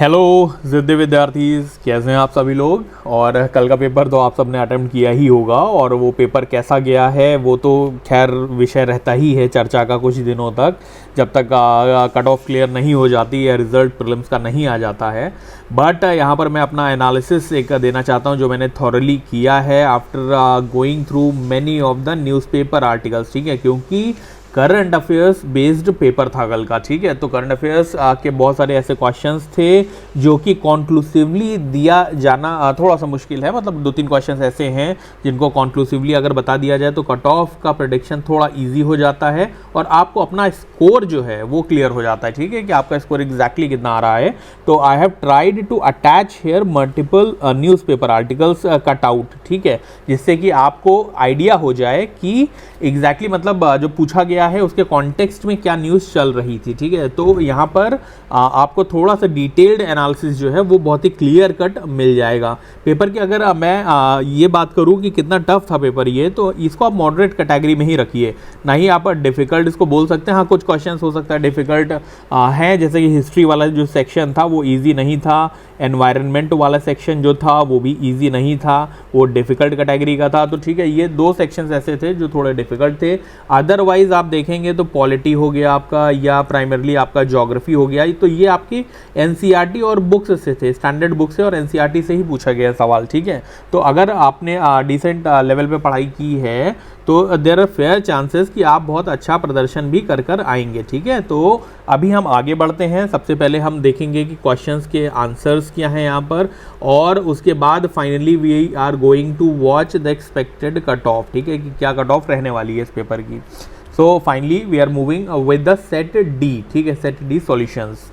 Hello जिद्दी विद्यार्थीज, कैसे हैं आप सभी लोग। और कल का पेपर तो आप सब ने अटेम्प्ट किया ही होगा और वो पेपर कैसा गया है वो तो खैर विषय रहता ही है चर्चा का कुछ दिनों तक, जब तक कट ऑफ क्लियर नहीं हो जाती या रिजल्ट प्रीलिम्स का नहीं आ जाता है। बट यहाँ पर मैं अपना एनालिसिस एक देना चाहता हूँ जो मैंने थॉरली किया है after going through many of the newspaper articles. ठीक है, क्योंकि करंट अफेयर्स बेस्ड पेपर था कल का। ठीक है, तो करंट अफेयर्स के बहुत सारे ऐसे क्वेश्चंस थे जो कि कॉन्क्लूसिवली दिया जाना थोड़ा सा मुश्किल है। मतलब 2-3 क्वेश्चंस ऐसे हैं जिनको कॉन्क्लूसिवली अगर बता दिया जाए तो कट ऑफ का प्रेडिक्शन थोड़ा इजी हो जाता है और आपको अपना स्कोर जो है वो क्लियर हो जाता है। ठीक है, कि आपका स्कोर एग्जैक्टली कितना आ रहा है। तो I have tried to attach here multiple newspaper articles cut out. ठीक है, जिससे कि आपको आइडिया हो जाए कि एग्जैक्टली मतलब जो पूछा गया है उसके कॉन्टेक्स्ट में क्या न्यूज़ चल रही थी। ठीक है, तो यहाँ पर आपको थोड़ा सा डिटेल्ड एनालिसिस जो है वो बहुत ही क्लियर कट मिल जाएगा। पेपर की अगर मैं ये बात करूँ कि कितना टफ था पेपर ये, तो इसको आप मॉडरेट कैटेगरी में ही रखिए, ना ही आप डिफ़िकल्ट इसको बोल सकते हैं। हाँ, कुछ क्वेश्चंस हो सकता है डिफ़िकल्ट हैं, जैसे कि हिस्ट्री वाला जो सेक्शन था वो ईजी नहीं था, एनवायरनमेंट वाला सेक्शन जो था वो भी ईजी नहीं था, वो डिफ़िकल्ट कैटेगरी का था। तो ठीक है, ये 2 सेक्शंस ऐसे थे जो थोड़े डिफ़िकल्ट थे। अदरवाइज आप देखेंगे तो पॉलिटी हो गया आपका या प्राइमरली आपका ज्योग्राफी हो गया, तो ये आपकी एनसीईआरटी और बुक्स से थे, स्टैंडर्ड बुक से और एनसीईआरटी से ही पूछा गया सवाल। ठीक है, तो अगर आपने डिसेंट लेवल पे पढ़ाई की है तो देयर आर फेयर चांसेस कि आप बहुत अच्छा प्रदर्शन भी कर आएंगे। ठीक है, तो अभी हम आगे बढ़ते हैं। सबसे पहले हम देखेंगे कि क्वेश्चंस के आंसर्स क्या हैं यहाँ पर, और उसके बाद finally we are going to watch the expected cut off. ठीक है, कि क्या कट ऑफ रहने वाली है इस पेपर की। So finally we are moving with the set D. ठीक है, set D solutions.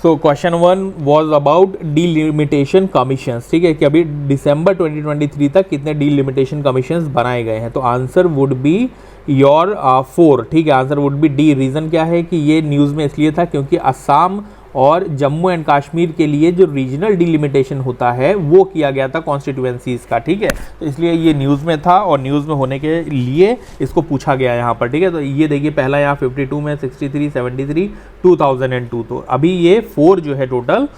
So question 1 was about delimitation commissions. ठीक है, कि अभी दिसंबर 2023 तक कितने डीलिमिटेशन कमीशंस बनाए गए हैं। तो आंसर वुड बी योर 4। ठीक है, answer would be D. Reason क्या है कि ये न्यूज़ में इसलिए था क्योंकि असम और जम्मू एंड कश्मीर के लिए जो रीजनल डिलिमिटेशन होता है वो किया गया था कॉन्स्टिट्यूएंसीज का। ठीक है, तो इसलिए ये न्यूज़ में था और न्यूज़ में होने के लिए इसको पूछा गया यहाँ पर। ठीक है, तो ये देखिए पहला यहाँ 52 में 63, 73, 2002, तो अभी ये 4 जो है टोटल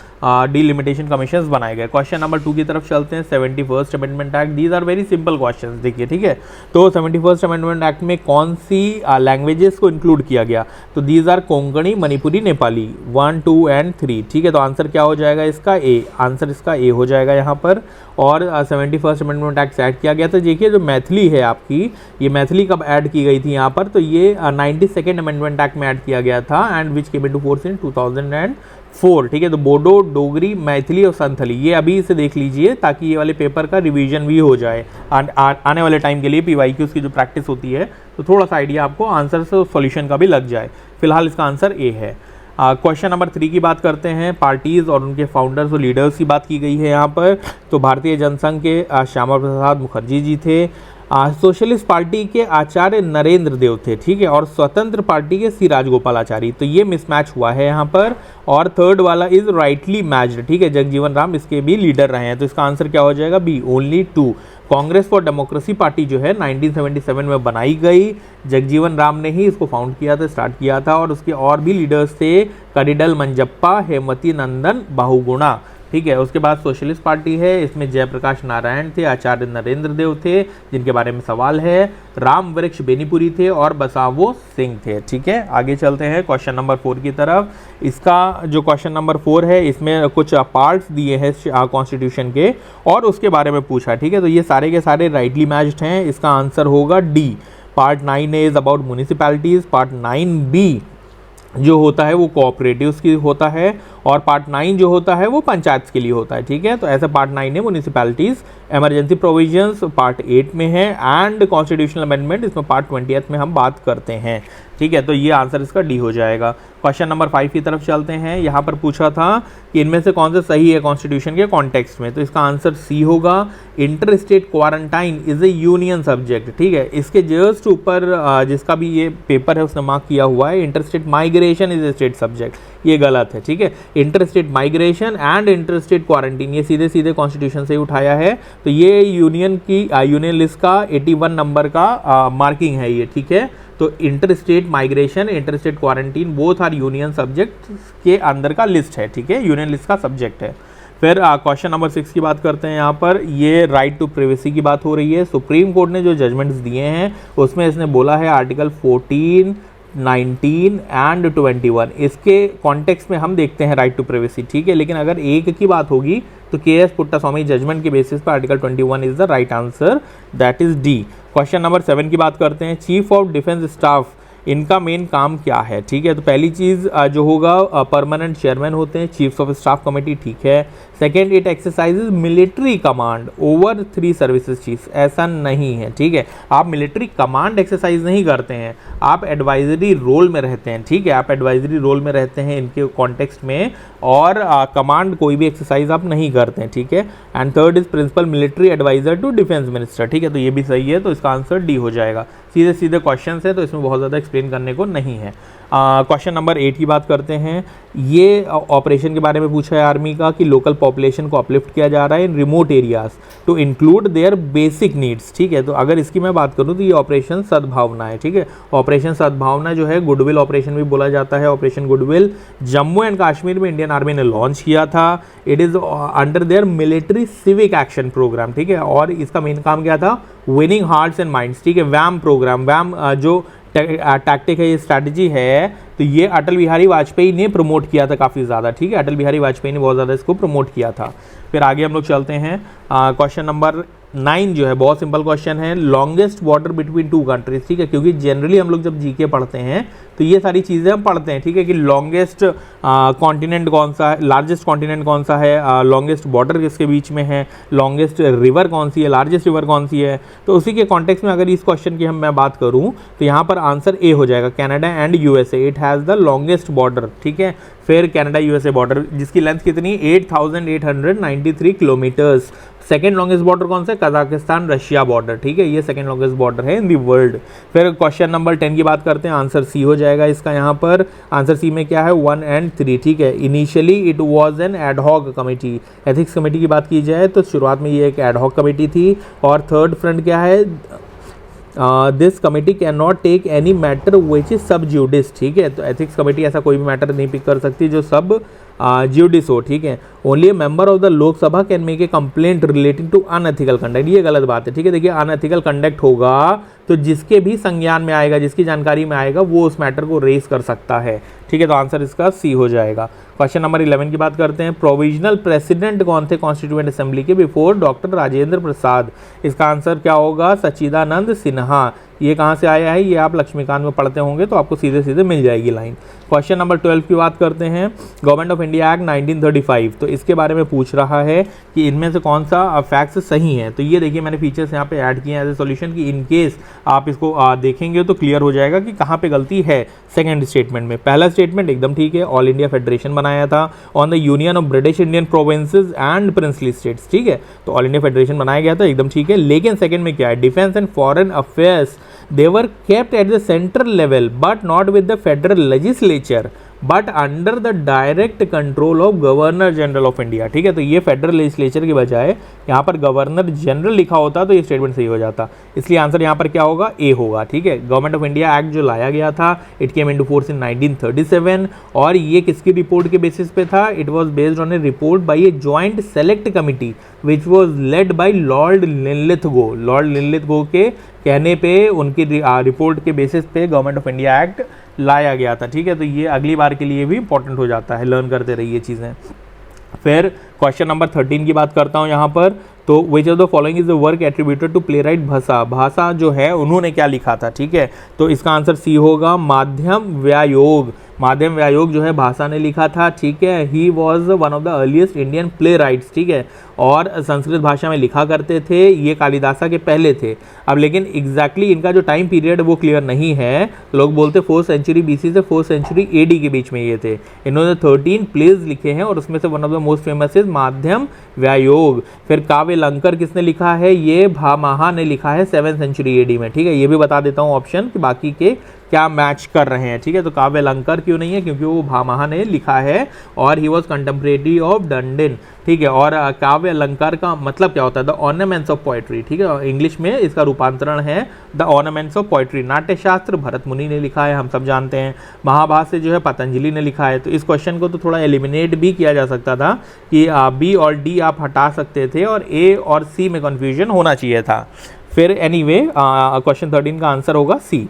डिलिमिटेशन कमीशंस बनाए गए। क्वेश्चन नंबर 2 की तरफ चलते हैं। 71st amendment act, these are very simple questions. देखिए, ठीक है, तो 71st अमेंडमेंट एक्ट में कौन सी लैंग्वेजेस को इंक्लूड किया गया। तो these are Konkani, Manipuri, Nepali, 1, 2 and 3। ठीक है, तो आंसर क्या हो जाएगा इसका? ए। आंसर इसका ए हो जाएगा यहाँ पर। और 71st अमेंडमेंट एक्ट ऐड किया गया था। देखिए जो मैथिली है आपकी, ये मैथिली कब ऐड की गई थी यहाँ पर, तो ये 92nd अमेंडमेंट एक्ट में ऐड किया गया था and which came into force in 2004। ठीक है, तो बोडो, डोगरी, मैथिली और संथली, ये अभी इसे देख लीजिए ताकि ये वाले पेपर का रिवीजन भी हो जाए आने वाले टाइम के लिए। पीवाईक्यूज़ की जो प्रैक्टिस होती है तो थोड़ा सा आइडिया आपको आंसर से सॉल्यूशन का भी लग जाए। फिलहाल इसका आंसर ए है। क्वेश्चन नंबर 3 की बात करते हैं। पार्टीज़ और उनके फाउंडर्स और लीडर्स की बात की गई है यहाँ पर। तो भारतीय जनसंघ के श्यामा प्रसाद मुखर्जी जी थे, सोशलिस्ट पार्टी के आचार्य नरेंद्र देव थे। ठीक है, और स्वतंत्र पार्टी के सी राजगोपालाचारी, तो ये मिसमैच हुआ है यहाँ पर। और थर्ड वाला इज राइटली मैच्ड। ठीक है, जगजीवन राम इसके भी लीडर रहे हैं, तो इसका आंसर क्या हो जाएगा? B, only 2। Congress for Democracy party जो है 1977 में बनाई गई, जगजीवन राम ने ही इसको फाउंड किया था, स्टार्ट किया था, और उसके और भी लीडर्स थे, करिडल मंजप्पा, हेमवती नंदन बहुगुणा। ठीक है, उसके बाद सोशलिस्ट पार्टी है, इसमें जयप्रकाश नारायण थे, आचार्य नरेंद्र देव थे जिनके बारे में सवाल है, राम वृक्ष बेनीपुरी थे और बसावो सिंह थे। ठीक है, आगे चलते हैं क्वेश्चन नंबर 4 की तरफ। इसका जो क्वेश्चन नंबर 4 है इसमें कुछ पार्ट्स दिए हैं कॉन्स्टिट्यूशन के और उसके बारे में पूछा। ठीक है, तो ये सारे के सारे राइटली मैच्ड हैं, इसका आंसर होगा D. Part 9 is about municipalities, part 9B जो होता है वो कोऑपरेटिव्स की होता है और पार्ट 9 जो होता है वो पंचायत के लिए होता है। ठीक है, तो ऐसा पार्ट 9 है म्यूनिसिपैलिटीज़, इमरजेंसी प्रोविजंस पार्ट 8 में है एंड कॉन्स्टिट्यूशनल अमेंडमेंट इसमें पार्ट 20th में हम बात करते हैं। ठीक है, तो ये आंसर इसका डी हो जाएगा। क्वेश्चन नंबर 5 की तरफ चलते हैं। यहाँ पर पूछा था कि इनमें से कौन सा सही है कॉन्स्टिट्यूशन के कॉन्टेक्स्ट में, तो इसका आंसर सी होगा। Inter state quarantine is A union subject. ठीक है, इसके जस्ट ऊपर जिसका भी ये पेपर है उसने मार्क किया हुआ है inter state migration is a state subject, ये गलत है। ठीक है, inter state migration and inter state quarantine ये सीधे सीधे कॉन्स्टिट्यूशन से ही उठाया है। तो ये यूनियन की यूनियन लिस्ट का 81 नंबर का मार्किंग है ये, ठीक है। तो inter state migration, inter state quarantine both are union subject के अंदर का लिस्ट है, ठीक है, यूनियन लिस्ट का सब्जेक्ट है। फिर क्वेश्चन नंबर 6 की बात करते हैं। यहाँ पर ये राइट टू प्राइवेसी की बात हो रही है। सुप्रीम कोर्ट ने जो जजमेंट्स दिए हैं उसमें इसने बोला है आर्टिकल 14, 19 एंड 21, इसके कॉन्टेक्स्ट में हम देखते हैं राइट टू प्राइवेसी, ठीक है। लेकिन अगर एक की बात होगी तो के.एस. पुट्टास्वामी जजमेंट के बेसिस पर article 21 is the right answer, that is D. Question number 7 की बात करते हैं। चीफ ऑफ डिफेंस स्टाफ, इनका मेन काम क्या है, ठीक है। तो पहली चीज़ जो होगा परमानेंट चेयरमैन होते हैं, चीफ्स ऑफ स्टाफ कमेटी, ठीक है। Second, it exercises military command over 3 services chiefs, ऐसा नहीं है, ठीक है। आप मिलिट्री कमांड एक्सरसाइज नहीं करते हैं, आप एडवाइजरी रोल में रहते हैं, ठीक है। आप एडवाइजरी रोल में रहते हैं इनके कॉन्टेक्स्ट में, और कमांड कोई भी एक्सरसाइज आप नहीं करते हैं, ठीक है। And third is principal military adviser to defence minister, ठीक है। तो ये भी सही है, तो इसका आंसर डी हो जाएगा। सीधे सीधे क्वेश्चन है तो इसमें बहुत ज़्यादा एक्सप्लेन करने को नहीं है। क्वेश्चन नंबर 8 की बात करते हैं। ये ऑपरेशन के बारे में पूछा है आर्मी का कि लोकल पॉपुलेशन को अपलिफ्ट किया जा रहा है in remote areas to include their basic needs, ठीक है। तो अगर इसकी मैं बात करूं तो ये ऑपरेशन सद्भावना है, ठीक है। ऑपरेशन सद्भावना जो है गुडविल ऑपरेशन भी बोला जाता है। Operation Goodwill Jammu and Kashmir में इंडियन आर्मी ने लॉन्च किया था। It is under their military civic action programme, ठीक है। और इसका मेन काम क्या था, विनिंग हार्ट्स एंड माइंड्स, ठीक है। वैम प्रोग्राम, वैम जो टैक्टिक है, ये स्ट्रैटेजी है, तो ये अटल बिहारी वाजपेयी ने प्रमोट किया था काफ़ी ज़्यादा, ठीक है। अटल बिहारी वाजपेयी ने बहुत ज़्यादा इसको प्रमोट किया था। फिर आगे हम लोग चलते हैं। क्वेश्चन नंबर 9 जो है बहुत सिंपल क्वेश्चन है। लॉन्गेस्ट बॉर्डर बिटवीन 2 कंट्रीज, ठीक है। क्योंकि जनरली हम लोग जब जीके पढ़ते हैं तो ये सारी चीज़ें हम पढ़ते हैं, ठीक है, कि लॉन्गेस्ट कॉन्टिनेंट कौन सा है, लार्जेस्ट कॉन्टिनेंट कौन सा है, लॉन्गेस्ट बॉर्डर किसके बीच में है, लॉन्गेस्ट रिवर कौन सी है, लार्जेस्ट रिवर कौन सी है। तो उसी के कॉन्टेक्स्ट में अगर इस क्वेश्चन की मैं बात करूं तो यहाँ पर आंसर ए हो जाएगा, Canada and USA, it has the longest border, ठीक है। फिर कनाडा यूएसए बॉर्डर जिसकी लेंथ कितनी, 8,893 किलोमीटर्स। सेकेंड लॉन्गेस्ट बॉर्डर कौन सा है, कजाकिस्तान रशिया बॉर्डर, ठीक है। ये सेकेंड लॉन्गेस्ट बॉर्डर है इन दी वर्ल्ड। फिर क्वेश्चन नंबर 10 की बात करते हैं। आंसर सी हो जाएगा इसका। यहाँ पर आंसर सी में क्या है, 1 और 3, ठीक है। Initially it was an ad hoc committee, ethics committee की बात की जाए तो शुरुआत में ये एक एडहॉक कमेटी थी। और थर्ड फ्रंट क्या है, this committee can not take any matter which is sub judice, ठीक है। तो एथिक्स कमेटी ऐसा कोई भी मैटर नहीं पिक कर सकती जो सब ज्यूडिस हो, ठीक है। Only a member of the Lok Sabha can make a complaint relating to unethical conduct, ये गलत बात है, ठीक है। देखिए अनएथिकल कंडक्ट होगा तो जिसके भी संज्ञान में आएगा, जिसकी जानकारी में आएगा, वो उस मैटर को रेज कर सकता है, ठीक है। तो आंसर इसका सी हो जाएगा। क्वेश्चन नंबर 11 की बात करते हैं। प्रोविजनल प्रेसिडेंट कौन थे कॉन्स्टिट्यूएंट असेंबली के बिफोर डॉक्टर राजेंद्र प्रसाद, इसका आंसर क्या होगा, सच्चिदानंद सिन्हा। ये कहाँ से आया है, ये आप लक्ष्मीकांत में पढ़ते होंगे तो आपको सीधे सीधे मिल जाएगी लाइन। क्वेश्चन नंबर 12 की बात करते हैं। गवर्नमेंट ऑफ इंडिया एक्ट 1935, तो इसके बारे में पूछ रहा है कि इनमें से कौन सा फैक्ट्स सही है। तो ये देखिए मैंने फीचर्स यहाँ पे ऐड किए हैं एज ए सॉल्यूशन कि इन केस आप इसको देखेंगे तो क्लियर हो जाएगा कि कहाँ पे गलती है सेकंड स्टेटमेंट में। पहला स्टेटमेंट एकदम ठीक है, ऑल इंडिया फेडरेशन बनाया था on the union of British Indian provinces and princely states, ठीक है। तो ऑल इंडिया फेडरेशन बनाया गया था, एकदम ठीक है। लेकिन सेकंड में क्या है, defence and foreign affairs they were kept at the central level but not with the federal legislature but under the direct control of governor general of India, ठीक है। तो ये फेडरल लेजिस्लेचर की बजाय यहाँ पर गवर्नर जनरल लिखा होता तो ये स्टेटमेंट सही हो जाता, इसलिए आंसर यहाँ पर क्या होगा, ए होगा, ठीक है। गवर्नमेंट ऑफ इंडिया एक्ट जो लाया गया था it came into force in 1937 और ये किसकी रिपोर्ट के बेसिस पे था, it was based on A report by a joint select committee which was led by Lord Linlithgow. Lord Linlithgow के कहने पे उनकी रिपोर्ट के बेसिस पे गवर्नमेंट ऑफ इंडिया एक्ट लाया गया था, ठीक है। तो ये अगली बार के लिए भी इंपॉर्टेंट हो जाता है, लर्न करते रहिए चीज़ें। फिर क्वेश्चन नंबर 13 की बात करता हूँ यहाँ पर। तो which of the following is the work attributed to playwright Bhasa, Bhasa जो है उन्होंने क्या लिखा था, ठीक है। तो इसका आंसर सी होगा, माध्यम व्यायोग। माध्यम व्यायोग जो है भाषा ने लिखा था, ठीक है। He was one of the earliest Indian play rights, ठीक है। और संस्कृत भाषा में लिखा करते थे, ये कालिदासा के पहले थे। अब लेकिन एग्जैक्टली इनका जो टाइम पीरियड वो क्लियर नहीं है, लोग बोलते 4th सेंचुरी BC से 4th सेंचुरी AD के बीच में ये थे। इन्होंने 13 प्लेज लिखे हैं और उसमें से one of the most famous is माध्यम व्यायोग। फिर काव्य लंकर किसने लिखा है, ये भामाहा ने लिखा है 7th सेंचुरी AD में, ठीक है। ये भी बता देता हूँ ऑप्शन कि बाकी के क्या मैच कर रहे हैं, ठीक है। तो काव्य अलंकार क्यों नहीं है, क्योंकि वो भामह ने लिखा है और ही वॉज कंटेम्परेरी ऑफ डंडिन, ठीक है। और काव्य अलंकार का मतलब क्या होता है, द ऑर्नामेंट्स ऑफ पोएट्री, ठीक है। इंग्लिश में इसका रूपांतरण है the ornaments of poetry. Natyashastra Bharat मुनि ने लिखा है, हम सब जानते हैं। महाभाष्य जो है पतंजलि ने लिखा है। तो इस क्वेश्चन को तो थोड़ा एलिमिनेट भी किया जा सकता था कि बी और डी आप हटा सकते थे और ए और सी में कंफ्यूजन होना चाहिए था। फिर एनीवे क्वेश्चन 13 का आंसर होगा सी।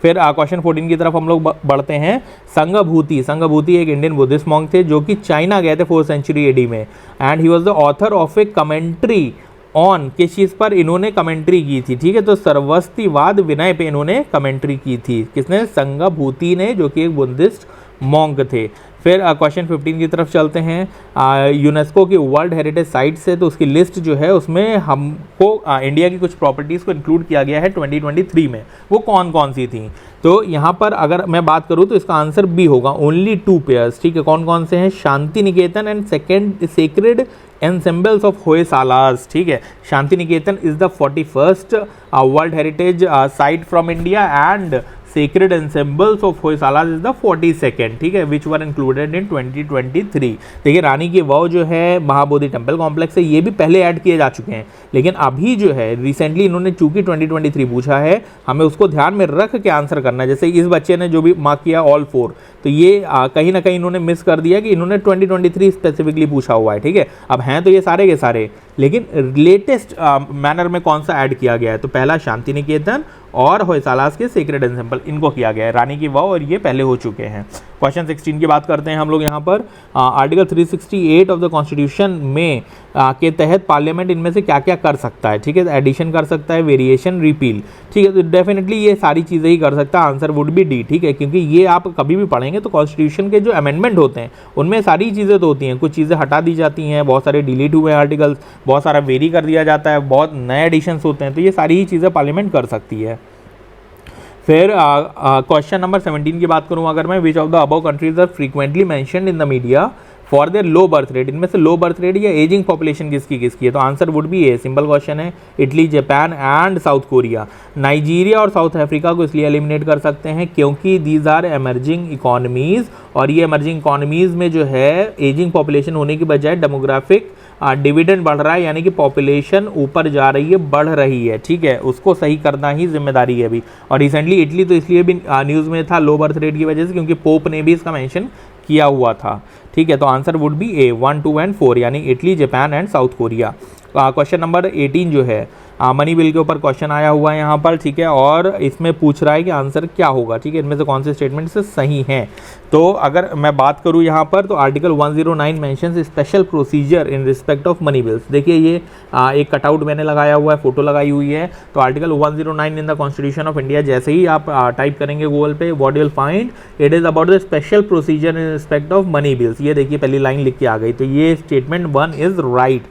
फिर क्वेश्चन 14 की तरफ हम लोग बढ़ते हैं। संघभूति एक इंडियन बुद्धिस्ट मॉन्क थे जो कि चाइना गए थे 4th सेंचुरी एडी में, and he was the author of A commentary on, किस चीज़ पर इन्होंने कमेंट्री की थी, ठीक है। तो सर्वस्तिवाद विनय पे इन्होंने कमेंट्री की थी, किसने, संघभूति ने, जो कि एक बुद्धिस्ट मॉन्क थे। फिर क्वेश्चन 15 की तरफ चलते हैं। यूनेस्को की वर्ल्ड हेरिटेज साइट से, तो उसकी लिस्ट जो है उसमें हमको इंडिया की कुछ प्रॉपर्टीज़ को इंक्लूड किया गया है 2023 में। वो कौन कौन सी थी, तो यहाँ पर अगर मैं बात करूँ तो इसका आंसर बी होगा, ओनली 2 पेयर्स, ठीक है। कौन कौन से हैं, Shanti Niketan and sacred ensembles of Hoysalas, ठीक है। Shanti Niketan is the 41st world heritage site from India and sacred ensembles of Hoysalas is the 42nd, ठीक है, विच वर इंक्लूडेड इन 2023। देखिए रानी की वाव जो है महाबोधि टेम्पल कॉम्प्लेक्स है, ये भी पहले ऐड किए जा चुके हैं, लेकिन अभी जो है रिसेंटली इन्होंने चूंकि 2023 पूछा है, हमें उसको ध्यान में रख के आंसर करना है। जैसे इस बच्चे ने जो भी मार्क किया ऑल 4, तो ये कहीं ना कहीं इन्होंने मिस कर दिया कि इन्होंने 2023 स्पेसिफिकली पूछा हुआ है, ठीक है। अब हैं तो ये सारे के सारे, लेकिन लेटेस्ट मैनर में कौन सा ऐड किया गया है, तो पहला शांति निकेतन और होयसालास के सेक्रेड एनसेम्बल, इनको किया गया है। रानी की वाव और ये पहले हो चुके हैं। क्वेश्चन 16 की बात करते हैं हम लोग यहाँ पर। आर्टिकल 368 ऑफ द कॉन्स्टिट्यूशन में के तहत पार्लियामेंट इनमें से क्या क्या कर सकता है, ठीक है। एडिशन कर सकता है, वेरिएशन, रिपील, ठीक है। तो डेफिनेटली ये सारी चीज़ें ही कर सकता है, आंसर वुड बी डी, ठीक है। क्योंकि ये आप कभी भी पढ़ेंगे तो कॉन्स्टिट्यूशन के जो अमेंडमेंट होते हैं उनमें सारी चीज़ें तो होती हैं, कुछ चीज़ें हटा दी जाती हैं, बहुत सारे डिलीट हुए आर्टिकल्स, बहुत सारा वेरी कर दिया जाता है, बहुत नए एडिशंस होते हैं, तो ये सारी ही चीज़ें पार्लियामेंट कर सकती है। फिर क्वेश्चन नंबर 17 की बात करूं अगर मैं, which of the above countries are frequently mentioned in the media for their low birth rate, इनमें से लो बर्थ रेट या एजिंग पॉपुलेशन किसकी किसकी है, तो answer would be A, simple question है, Italy, Japan and South Korea. Nigeria और South Africa को इसलिए एलिमिनेट कर सकते हैं क्योंकि दीज आर एमर्जिंग इकोनॉमीज़, और ये एमर्जिंग इकोनॉमीज़ में जो है एजिंग पॉपुलेशन होने की बजाय डेमोग्राफिक डिविडेंड बढ़ रहा है, यानी कि पॉपुलेशन ऊपर जा रही है, बढ़ रही है, ठीक है। उसको सही करना ही जिम्मेदारी है अभी। और रिसेंटली इटली तो इसलिए भी न्यूज़ में था लो बर्थ रेट की वजह से क्योंकि पोप ने भी इसका मेंशन किया हुआ था, ठीक है। तो answer would be A 1, 2 and 4, यानी Italy, Japan and South Korea. Question number 18 जो है मनी बिल के ऊपर क्वेश्चन आया हुआ है यहाँ पर, ठीक है। और इसमें पूछ रहा है कि आंसर क्या होगा, ठीक है, इनमें से कौन से स्टेटमेंट से सही हैं। तो अगर मैं बात करूँ यहाँ पर तो article 109 mentions special procedure in respect of money bills. देखिए ये एक कटआउट मैंने लगाया हुआ है, फोटो लगाई हुई है। तो article 109 in the constitution of India, जैसे ही आप टाइप करेंगे गूगल पे, what you will find, it is about the special procedure in respect of money bills. ये देखिए पहली लाइन लिख के आ गई, तो ये statement 1 is right.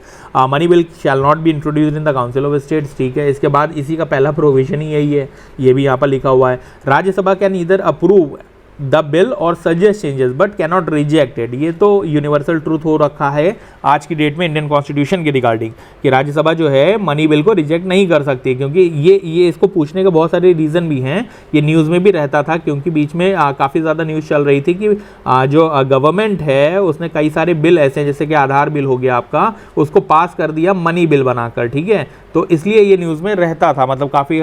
Money bill shall not be introduced in the council of states, ठीक है। इसके बाद इसी का पहला प्रोविजन ही यही है, ये भी यहाँ पर लिखा हुआ है। Rajya Sabha can either approve the bill or suggest changes but cannot rejected. ये तो यूनिवर्सल ट्रूथ हो रखा है आज की डेट में इंडियन कॉन्स्टिट्यूशन के रिगार्डिंग कि राज्यसभा जो है मनी बिल को रिजेक्ट नहीं कर सकती, क्योंकि ये इसको पूछने के बहुत सारे रीज़न भी हैं। ये न्यूज़ में भी रहता था क्योंकि बीच में काफ़ी ज़्यादा न्यूज़ चल रही थी कि जो गवर्नमेंट है उसने कई सारे बिल ऐसे, जैसे कि आधार बिल हो गया आपका, उसको पास कर दिया मनी बिल बनाकर, ठीक है। तो इसलिए ये न्यूज़ में रहता था, मतलब काफ़ी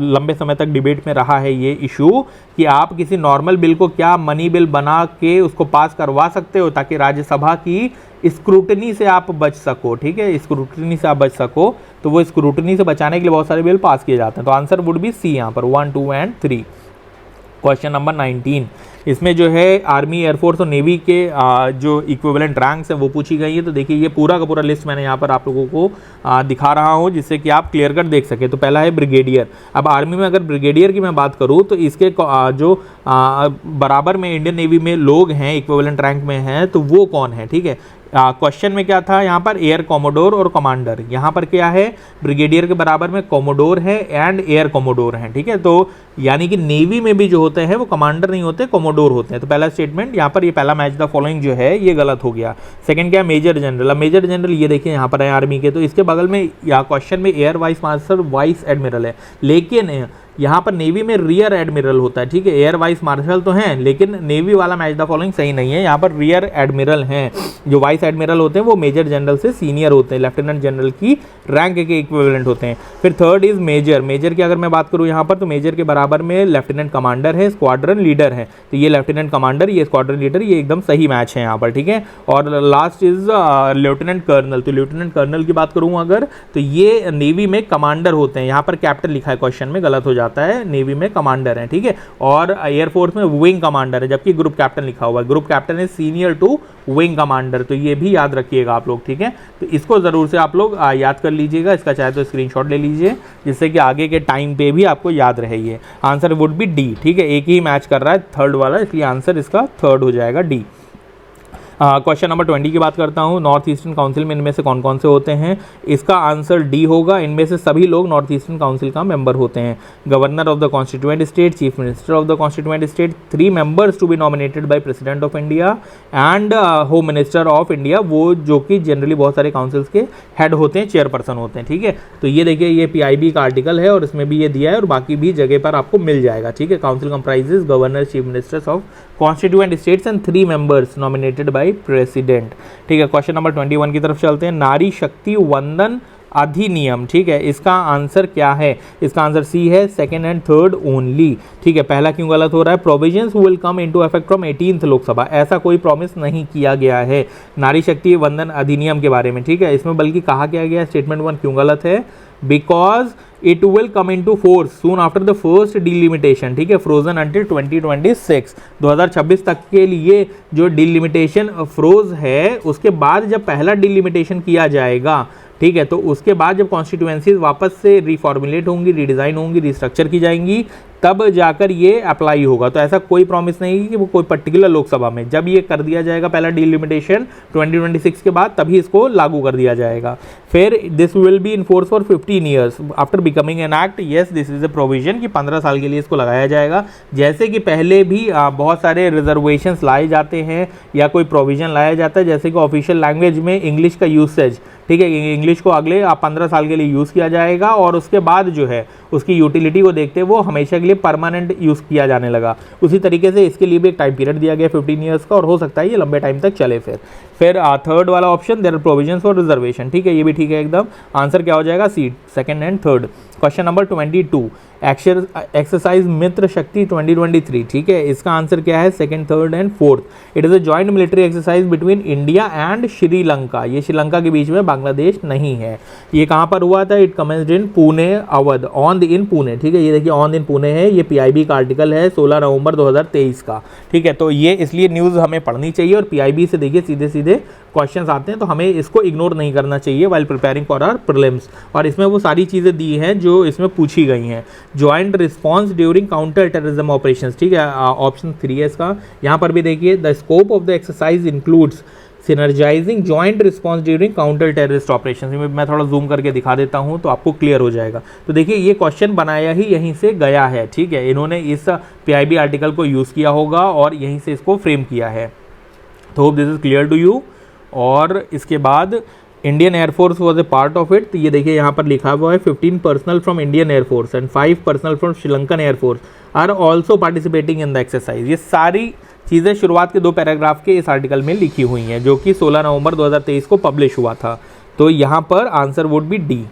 लंबे समय तक डिबेट में रहा है ये इशू कि आप किसी नॉर्मल बिल को क्या मनी बिल बना के उसको पास करवा सकते हो ताकि राज्यसभा की स्क्रूटनी से आप बच सको, ठीक है। स्क्रूटनी से आप बच सको, तो वो स्क्रूटनी से बचाने के लिए बहुत सारे बिल पास किए जाते हैं। तो आंसर वुड बी सी यहाँ पर 1, 2 एंड 3। क्वेश्चन नंबर 19, इसमें जो है आर्मी, एयरफोर्स और नेवी के जो इक्विवेलेंट रैंक्स हैं वो पूछी गई है। तो देखिए ये पूरा का पूरा लिस्ट मैंने यहाँ पर आप लोगों को दिखा रहा हूँ जिससे कि आप क्लियर कट देख सकें। तो पहला है ब्रिगेडियर। अब आर्मी में अगर ब्रिगेडियर की मैं बात करूँ तो इसके जो बराबर में इंडियन नेवी में लोग हैं इक्विवेलेंट रैंक में हैं, तो वो कौन है, ठीक है। क्वेश्चन में क्या था यहाँ पर, एयर कोमोडोर और कमांडर। यहाँ पर क्या है, ब्रिगेडियर के बराबर में कोमोडोर है एंड एयर कोमोडोर है, ठीक है। तो यानी कि नेवी में भी जो होते हैं वो कमांडर नहीं होते, कोमोडोर होते हैं। तो पहला स्टेटमेंट यहाँ पर, ये पहला मैच द फॉलोइंग जो है ये गलत हो गया। सेकंड क्या है, मेजर जनरल। अब मेजर जनरल ये देखिए यहाँ पर है आर्मी के, तो इसके बगल में या क्वेश्चन में air vice marshal vice admiral है, लेकिन यहाँ पर नेवी में रियर एडमिरल होता है, ठीक है। एयर वाइस मार्शल तो हैं, लेकिन नेवी वाला मैच द फॉलोइंग सही नहीं है, यहाँ पर रियर एडमिरल हैं। जो वाइस एडमिरल होते हैं वो मेजर जनरल से सीनियर होते हैं, लेफ्टिनेंट जनरल की रैंक के इक्विवेलेंट होते हैं। फिर थर्ड इज मेजर। मेजर की अगर मैं बात करूँ यहाँ पर, तो मेजर के बराबर में लेफ्टिनेंट कमांडर है, स्क्वाड्रन लीडर है। तो ये लेफ्टिनेंट कमांडर, ये स्क्वाड्रन लीडर, ये एकदम सही मैच है यहाँ पर, ठीक है। और लास्ट इज लेफ्टिनेंट कर्नल। तो लेफ्टिनेंट कर्नल की बात करूँ अगर, तो ये नेवी में कमांडर होते हैं। यहाँ पर कैप्टन लिखा है क्वेश्चन में, गलत हो जाता है, नेवी में कमांडर है, ठीक है। और एयरफोर्स में विंग कमांडर है, जबकि ग्रुप कैप्टन लिखा हुआ है। Group captain is senior to wing commander, तो ये भी याद रखिएगा आप लोग, ठीक है। तो इसको जरूर से आप लोग याद कर लीजिएगा, इसका चाहे तो स्क्रीनशॉट ले लीजिए, जिससे कि आगे के टाइम पे भी आपको याद रहे। ये आंसर वुड बी डी, ठीक है। एक ही मैच कर रहा है थर्ड वाला, इसलिए आंसर इसका थर्ड हो जाएगा, डी। क्वेश्चन नंबर 20 की बात करता हूँ। नॉर्थ ईस्टर्न काउंसिल में इनमें से कौन कौन से होते हैं? इसका आंसर डी होगा। इनमें से सभी लोग नॉर्थ ईस्टर्न काउंसिल का मेंबर होते हैं। Governor of the constituent state, chief minister of the constituent state, 3 members to be nominated by president of India and home minister of India, वो जो कि जनरली बहुत सारे काउंसिल्स के हेड होते हैं, चेयरपर्सन होते हैं, ठीक है। तो ये देखिए, ये PIB का आर्टिकल है और इसमें भी ये दिया है, और बाकी भी जगह पर आपको मिल जाएगा, ठीक है। Council comprises governor, chief ministers of constituent states and 3 members nominated by president, ठीक है। क्वेश्चन नंबर 21 की तरफ चलते हैं। नारी शक्ति वंदन अधिनियम, ठीक है, इसका आंसर क्या है? इसका आंसर सी है, सेकंड एंड थर्ड ओनली, ठीक है। पहला क्यों गलत हो रहा है? Provisions will come into effect from 18th Lok Sabha, ऐसा कोई प्रॉमिस नहीं किया गया है नारी शक्ति वंदन अधिनियम के बारे में, ठीक है। इसमें बल्कि कहा क्या गया, स्टेटमेंट 1 क्यों गलत है? Because it will come into force soon after the first delimitation, ठीक है, फ्रोजन अंटिल 2026, 2026 तक के लिए जो डिलिमिटेशन फ्रोज है, उसके बाद जब पहला डिलिमिटेशन किया जाएगा, ठीक है, तो उसके बाद जब कॉन्स्टिट्यूएंसीज वापस से रिफॉर्मुलेट होंगी, रीडिज़ाइन होंगी, रिस्ट्रक्चर की जाएंगी, तब जाकर ये अप्लाई होगा। तो ऐसा कोई प्रॉमिस नहीं है कि वो कोई पर्टिकुलर लोकसभा में, जब ये कर दिया जाएगा पहला डिलिमिटेशन 2026 के बाद, तभी इसको लागू कर दिया जाएगा। फिर this will be in force for 15 years after becoming an act, yes this is a provision कि 15 साल के लिए इसको लगाया जाएगा। जैसे कि पहले भी बहुत सारे रिजर्वेशंस लाए जाते हैं या कोई प्रोविजन लाया जाता है, जैसे कि ऑफिशियल लैंग्वेज में इंग्लिश का यूसेज, ठीक है, इंग्लिश को अगले 15 साल के लिए यूज़ किया जाएगा, और उसके बाद जो है उसकी यूटिलिटी को देखते वो हमेशा के लिए परमानेंट यूज़ किया जाने लगा। उसी तरीके से इसके लिए भी एक टाइम पीरियड दिया गया 15 ईयर्स का, और हो सकता है ये लंबे टाइम तक चले। फिर थर्ड वाला option, there are provisions for reservation, ठीक है, ये भी ठीक है एकदम। आंसर क्या हो जाएगा? See, second and third. Question number 22, exercise Mitra Shakti 2023, ठीक है, इसका आंसर क्या है? Second, third and fourth. It is a joint military exercise between India and Sri Lanka, ये श्रीलंका के बीच में, बांग्लादेश नहीं है। ये कहाँ पर हुआ था? It commenced in Pune, Awadh, on in Pune, ठीक है, ये देखिए ऑन इन पुणे है, ये PIB का आर्टिकल है 16 नवंबर 2023 का, ठीक है। तो ये इसलिए न्यूज़ हमें पढ़नी चाहिए, और PIB से देखिए सीधे सीधे क्वेश्चंस आते हैं, तो हमें इसको इग्नोर नहीं करना चाहिए while preparing for our prelims. और इसमें वो सारी चीज़ें दी हैं जो इसमें पूछी गई हैं। Joint response during counter terrorism operations, ठीक है, ऑप्शन 3 है इसका। यहाँ पर भी देखिए, the scope of the exercise includes synergising joint response during counter terrorist operation. मैं थोड़ा जूम करके दिखा देता हूँ तो आपको क्लियर हो जाएगा। तो देखिए, ये क्वेश्चन बनाया ही यहीं से गया है, ठीक है, इन्होंने इस PIB आर्टिकल को यूज़ किया होगा और यहीं से इसको फ्रेम किया है। तो hope this is clear to you. और इसके बाद Indian air force was a part of it. तो ये देखिए, यहाँ पर लिखा हुआ है 15 personnel from Indian air force and 5 personnel from Sri Lankan air force are also participating in the exercise. ये सारी चीज़ें शुरुआत के 2 पैराग्राफ के इस आर्टिकल में लिखी हुई हैं, जो कि 16 नवंबर 2023 को पब्लिश हुआ था। तो यहाँ पर answer would be D.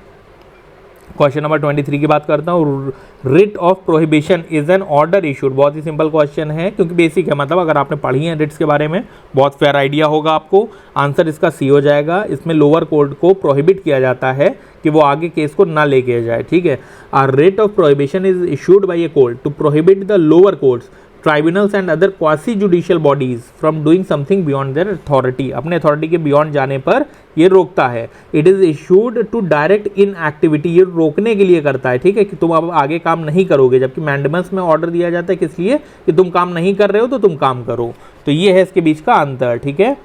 Question number 23 की बात करता हूँ। Writ of prohibition is an order issued, बहुत ही सिंपल क्वेश्चन है, क्योंकि बेसिक है, मतलब अगर आपने पढ़ी है रिट्स के बारे में बहुत फेयर आइडिया होगा आपको। आंसर इसका सी हो जाएगा। इसमें लोअर कोर्ट को प्रोहिबिट किया जाता है कि वो आगे केस को ना लेके जाए, ठीक है। A writ of prohibition is issued by a court to prohibit the lower courts, tribunals and other quasi judicial bodies from doing something beyond their authority, अपने अथॉरिटी के बियॉन्ड जाने पर ये रोकता है। It is issued to direct inactivity, ये रोकने के लिए करता है, ठीक है, कि तुम अब आगे काम नहीं करोगे, जबकि मैंडेमस में ऑर्डर दिया जाता है किस लिए? कि तुम काम नहीं कर रहे हो तो तुम काम करो। तो ये है इसके बीच का अंतर, ठीक है।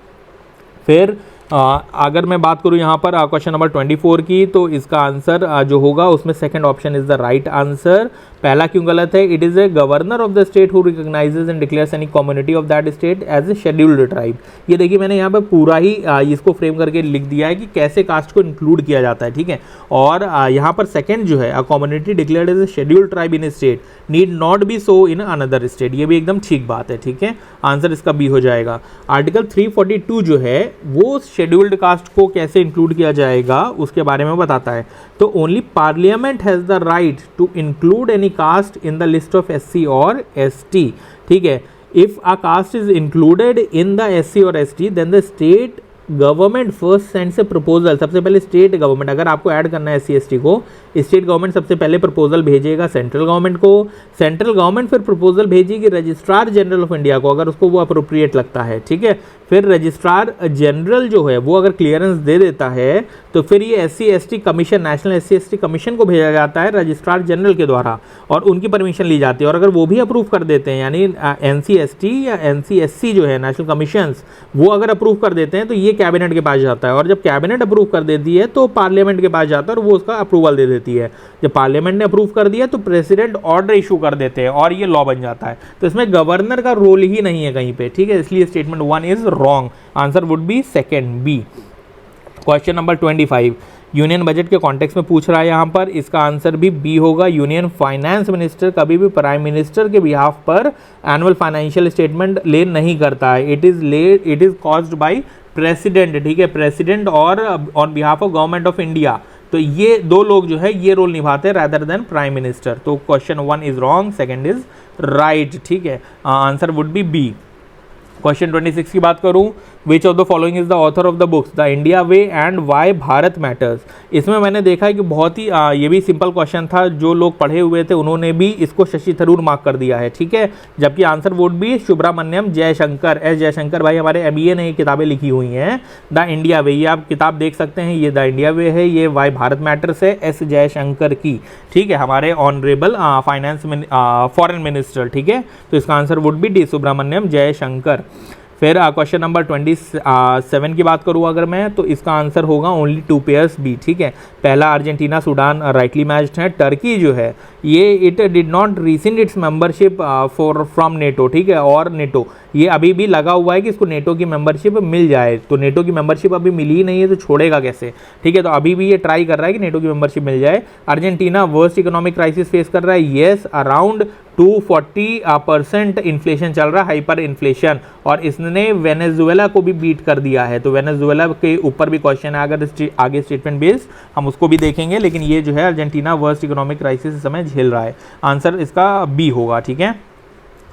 फिर अगर मैं बात करूँ यहाँ पर क्वेश्चन नंबर 24 की, तो इसका आंसर जो होगा उसमें second option is the right answer. पहला क्यों गलत है? It is a governor of the state who recognizes and declares any community of that state as a scheduled tribe. ये देखिए मैंने यहाँ पे पूरा ही इसको फ्रेम करके लिख दिया है कि कैसे कास्ट को इंक्लूड किया जाता है, ठीक है। और यहाँ पर सेकंड जो है, a community declared as a scheduled tribe in a state need not be so in another state, ये भी एकदम ठीक बात है, ठीक है। आंसर इसका बी हो जाएगा। आर्टिकल 342 जो है वो शेड्यूल्ड कास्ट को कैसे इंक्लूड किया जाएगा उसके बारे में बताता है। तो only parliament has the right to include any caste in the list of SC और ST, ठीक है। If a caste is included in the SC और ST then the state government first sends a proposal. सबसे पहले state government, अगर आपको add करना है SC ST को, स्टेट गवर्नमेंट सबसे पहले प्रपोजल भेजेगा सेंट्रल गवर्नमेंट को, सेंट्रल गवर्नमेंट फिर प्रपोजल भेजेगी रजिस्ट्रार जनरल ऑफ इंडिया को अगर उसको वो अप्रोप्रिएट लगता है, ठीक है। फिर रजिस्ट्रार जनरल जो है वो अगर क्लियरेंस दे देता है तो फिर ये SC ST commission, national SC ST commission को भेजा जाता है रजिस्ट्रार जनरल के द्वारा और उनकी परमिशन ली जाती है। और अगर वो भी अप्रूव कर देते हैं, यानी NC ST या NC SC जो है नेशनल कमीशंस, वो अगर अप्रूव कर देते हैं तो ये कैबिनेट के पास जाता है। और जब कैबिनेट अप्रूव कर देती है तो पार्लियामेंट के पास जाता है और वो उसका अप्रूवल दे देती है। जब पार्लियामेंट ने अप्रूव कर दिया तो प्रेसिडेंट ऑर्डर इशू कर देते हैं और ये लॉ बन जाता है। तो इसमें गवर्नर का रोल ही नहीं है कहीं पे, ठीक है। इसलिए statement 1 is wrong. Answer would be second B. Question number 25 union budget के कॉन्टेक्स्ट में पूछ रहा है यहाँ पर, इसका आंसर भी बी होगा। यूनियन फाइनेंस मिनिस्टर कभी भी प्राइम मिनिस्टर के बिहाफ पर एनुअल फाइनेंशियल स्टेटमेंट ले नहीं करता है। It is caused by president, ठीक है, प्रेसिडेंट और on behalf of government of India. तो ये दो लोग जो है ये रोल निभाते हैं रादर देन प्राइम मिनिस्टर। तो question 1 is wrong, second is right, ठीक है। Answer would be B. Question 26 की बात करूं, which of the following is the author of the books the India way and why Bharat matters. इसमें मैंने देखा है कि बहुत ही ये भी सिंपल क्वेश्चन था, जो लोग पढ़े हुए थे उन्होंने भी इसको शशि थरूर मार्क कर दिया है, ठीक है। जबकि आंसर वुड भी सुब्रमण्यम जयशंकर, एस जयशंकर भाई हमारे MBA ने ये किताबें लिखी हुई हैं। द इंडिया वे, ये आप किताब देख सकते हैं, ये द इंडिया वे है, ये वाई भारत मैटर्स है एस जयशंकर की, ठीक है, हमारे ऑनरेबल फाइनेंस फॉरेन मिनिस्टर, ठीक है। तो इसका answer would be D, Subrahmanyam Jaishankar. फिर क्वेश्चन नंबर 27 की बात करूँ अगर मैं, तो इसका आंसर होगा ओनली 2 पेयर्स बी, ठीक है। पहला अर्जेंटीना सूडान राइटली मैच्ड है। टर्की जो है ये it did not resend it's membership from NATO, ठीक है। और नेटो ये अभी भी लगा हुआ है कि इसको नेटो की मेंबरशिप मिल जाए, तो नेटो की मेंबरशिप अभी मिली ही नहीं है तो छोड़ेगा कैसे, ठीक है। तो अभी भी ये ट्राई कर रहा है कि नेटो की मेंबरशिप मिल जाए। Argentina worst economic crisis face कर रहा है, येस, अराउंड 240% इन्फ्लेशन चल रहा है, हाइपर इन्फ्लेशन, और इसने वेनेजुएला को भी बीट कर दिया है। तो वेनेजुएला के ऊपर भी क्वेश्चन है, अगर आगे स्टेटमेंट बेस्ड हम उसको भी देखेंगे, लेकिन ये जो है अर्जेंटीना वर्स्ट इकोनॉमिक क्राइसिस इस समय झेल रहा है। आंसर इसका बी होगा, ठीक है।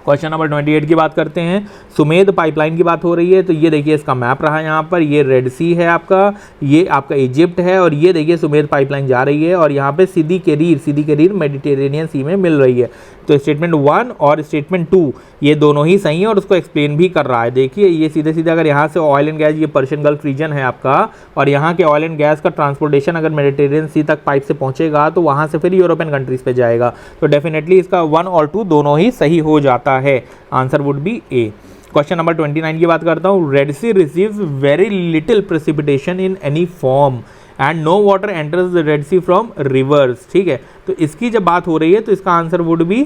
क्वेश्चन नंबर 28 की बात करते हैं। सुमेध पाइपलाइन की बात हो रही है, तो ये देखिए इसका मैप रहा है यहाँ पर, ये रेड सी है आपका, ये आपका इजिप्ट है, और ये देखिए सुमेध पाइपलाइन जा रही है, और यहाँ पे सीधी केरीर मेडिटेरेनियन सी में मिल रही है। तो स्टेटमेंट 1 और स्टेटमेंट 2 ये दोनों ही सही है और उसको एक्सप्लेन भी कर रहा है। देखिए ये सीधे सीधे अगर यहाँ से ऑयल एंड गैस, ये पर्शियन गल्फ रीजन है आपका, और यहाँ के ऑयल एंड गैस का ट्रांसपोर्टेशन अगर मेडिटेरियन सी तक पाइप से पहुँचेगा तो वहाँ से फिर यूरोपियन कंट्रीज पे जाएगा। तो डेफिनेटली इसका 1 और 2 दोनों ही सही हो जाता है। Answer would be A. Question number 29 की बात करता हूँ। Red sea receives very little precipitation in any form and no water enters the red sea from rivers, ठीक है। तो इसकी जब बात हो रही है तो इसका आंसर वुड बी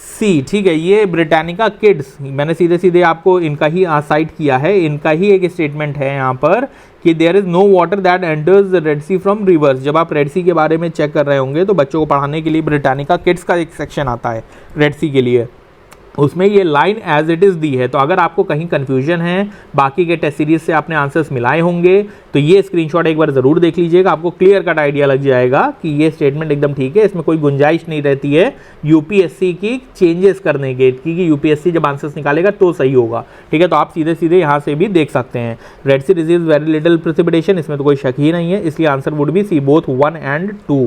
सी, ठीक है। ये ब्रिटानिका किड्स, मैंने सीधे सीधे आपको इनका ही साइट किया है, इनका ही एक स्टेटमेंट है यहाँ पर कि there is no water that enters the red sea from rivers. जब आप रेड सी के बारे में चेक कर रहे होंगे तो बच्चों को पढ़ाने के लिए ब्रिटानिका किड्स का एक सेक्शन आता है रेड सी के लिए, उसमें ये लाइन एज इट इज़ दी है। तो अगर आपको कहीं कन्फ्यूजन है, बाकी के टेस्ट सीरीज से आपने आंसर्स मिलाए होंगे, तो ये स्क्रीनशॉट एक बार ज़रूर देख लीजिएगा, आपको क्लियर कट आइडिया लग जाएगा कि ये स्टेटमेंट एकदम ठीक है, इसमें कोई गुंजाइश नहीं रहती है यूपीएससी की चेंजेस करने के, क्योंकि यूपीएससी जब आंसर्स निकालेगा तो सही होगा, ठीक है। तो आप सीधे सीधे यहाँ से भी देख सकते हैं। Red sea receives very little precipitation, इसमें तो कोई शक ही नहीं है, इसलिए answer would be C, both 1 and 2।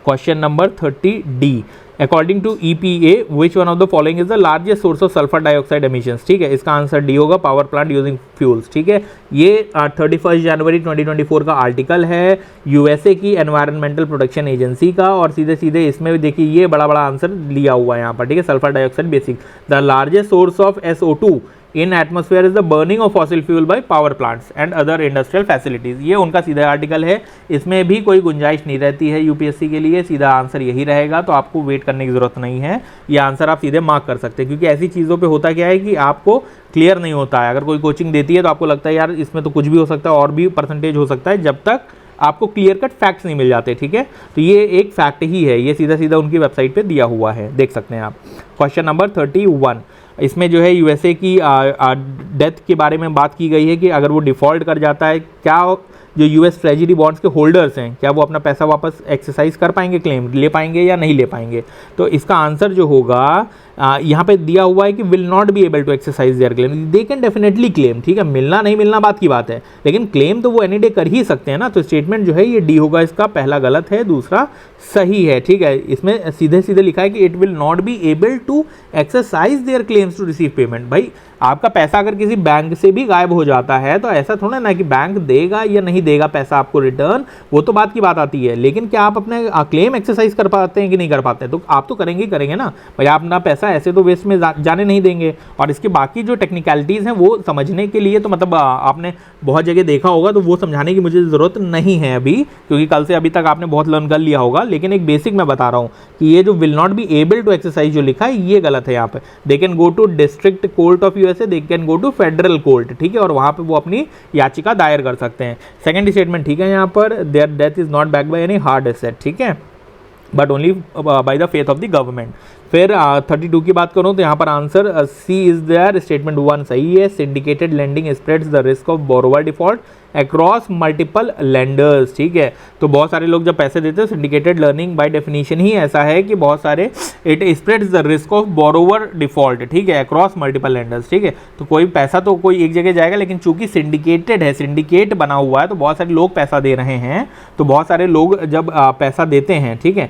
Question number 30D। According to EPA which one of the following is the largest source of sulphur dioxide emissions, ठीक है। इसका आंसर डी होगा, पावर प्लांट यूजिंग फ्यूल्स, ठीक है। ये 31 जनवरी 2024 का आर्टिकल है USA की एनवायरमेंटल प्रोटेक्शन एजेंसी का, और सीधे सीधे इसमें देखिए ये बड़ा बड़ा आंसर लिया हुआ है यहाँ पर, ठीक है। Sulphur dioxide basic, the largest source of SO2 in atmosphere is the burning of fossil fuel by power plants and other industrial facilities. ये उनका सीधा आर्टिकल है, इसमें भी कोई गुंजाइश नहीं रहती है यूपीएससी के लिए, सीधा आंसर यही रहेगा, तो आपको वेट करने की जरूरत नहीं है, ये आंसर आप सीधे मार्क कर सकते हैं। क्योंकि ऐसी चीज़ों पे होता क्या है कि आपको क्लियर नहीं होता है, अगर कोई कोचिंग देती है तो आपको लगता है यार इसमें तो कुछ भी हो सकता है और भी परसेंटेज हो सकता है, जब तक आपको क्लियर कट फैक्ट्स नहीं मिल जाते, ठीक है। तो ये एक फैक्ट ही है, ये सीधा सीधा उनकी वेबसाइट पे दिया हुआ है, देख सकते हैं आप। क्वेश्चन नंबर 31, इसमें जो है यूएसए की डेथ के बारे में बात की गई है कि अगर वो डिफ़ॉल्ट कर जाता है, क्या जो यूएस ट्रेजरी बॉन्ड्स के होल्डर्स हैं क्या वो अपना पैसा वापस एक्सरसाइज कर पाएंगे, क्लेम ले पाएंगे या नहीं ले पाएंगे। तो इसका आंसर जो होगा यहाँ पे दिया हुआ है कि will not be able to exercise their claim, they can definitely claim, ठीक है, मिलना नहीं मिलना बात की बात है, लेकिन क्लेम तो वो एनी डे कर ही सकते हैं ना। तो स्टेटमेंट जो है ये डी होगा, इसका पहला गलत है, दूसरा सही है, ठीक है। इसमें सीधे सीधे लिखा है कि it will not be able to exercise their claims to receive payment. भाई आपका पैसा अगर किसी बैंक से भी गायब हो जाता है तो ऐसा थोड़ा ना कि बैंक देगा या नहीं देगा पैसा आपको रिटर्न, वो तो बात की बात आती है, लेकिन क्या आप अपने क्लेम एक्सरसाइज कर पाते हैं कि नहीं कर पाते हैं, तो आप तो करेंगे ना भाई, आप अपना पैसा ऐसे तो वेस्ट में जाने नहीं देंगे। और इसके बाकी जो टेक्निकलिटीज़ हैं वो समझने के लिए तो मतलब आपने बहुत जगह देखा होगा, तो वो समझाने की मुझे ज़रूरत नहीं है अभी, क्योंकि कल से अभी तक आपने बहुत लर्न कर लिया होगा, लेकिन एक बेसिक मैं बता रहा हूँ कि ये जो will not be able to exercise जो लिखा है ये गलत है यहाँ पे। They can go to district court of USA, they can go to federal court, ठीक है, और वहाँ पे वो अपनी याचिका दायर कर सकते हैं। सेकंड स्टेटमेंट ठीक है, यहाँ पर their debt is not back by any hard asset, ठीक है, but only by the faith of the government. फिर 32 की बात करूं तो यहाँ पर answer C is there, statement 1 सही है। Syndicated lending spreads the risk of borrower default across multiple lenders, ठीक है। तो बहुत सारे लोग जब पैसे देते हैं, सिंडिकेटेड लर्निंग बाय डेफिनेशन ही ऐसा है कि बहुत सारे it spreads the risk of borrower default, ठीक है, अक्रॉस मल्टीपल लेंडर्स, ठीक है। तो कोई पैसा तो कोई एक जगह जाएगा, लेकिन चूंकि सिंडिकेटेड है, सिंडिकेट बना हुआ है, तो बहुत सारे लोग पैसा दे रहे हैं, तो बहुत सारे लोग जब पैसा देते हैं, ठीक है,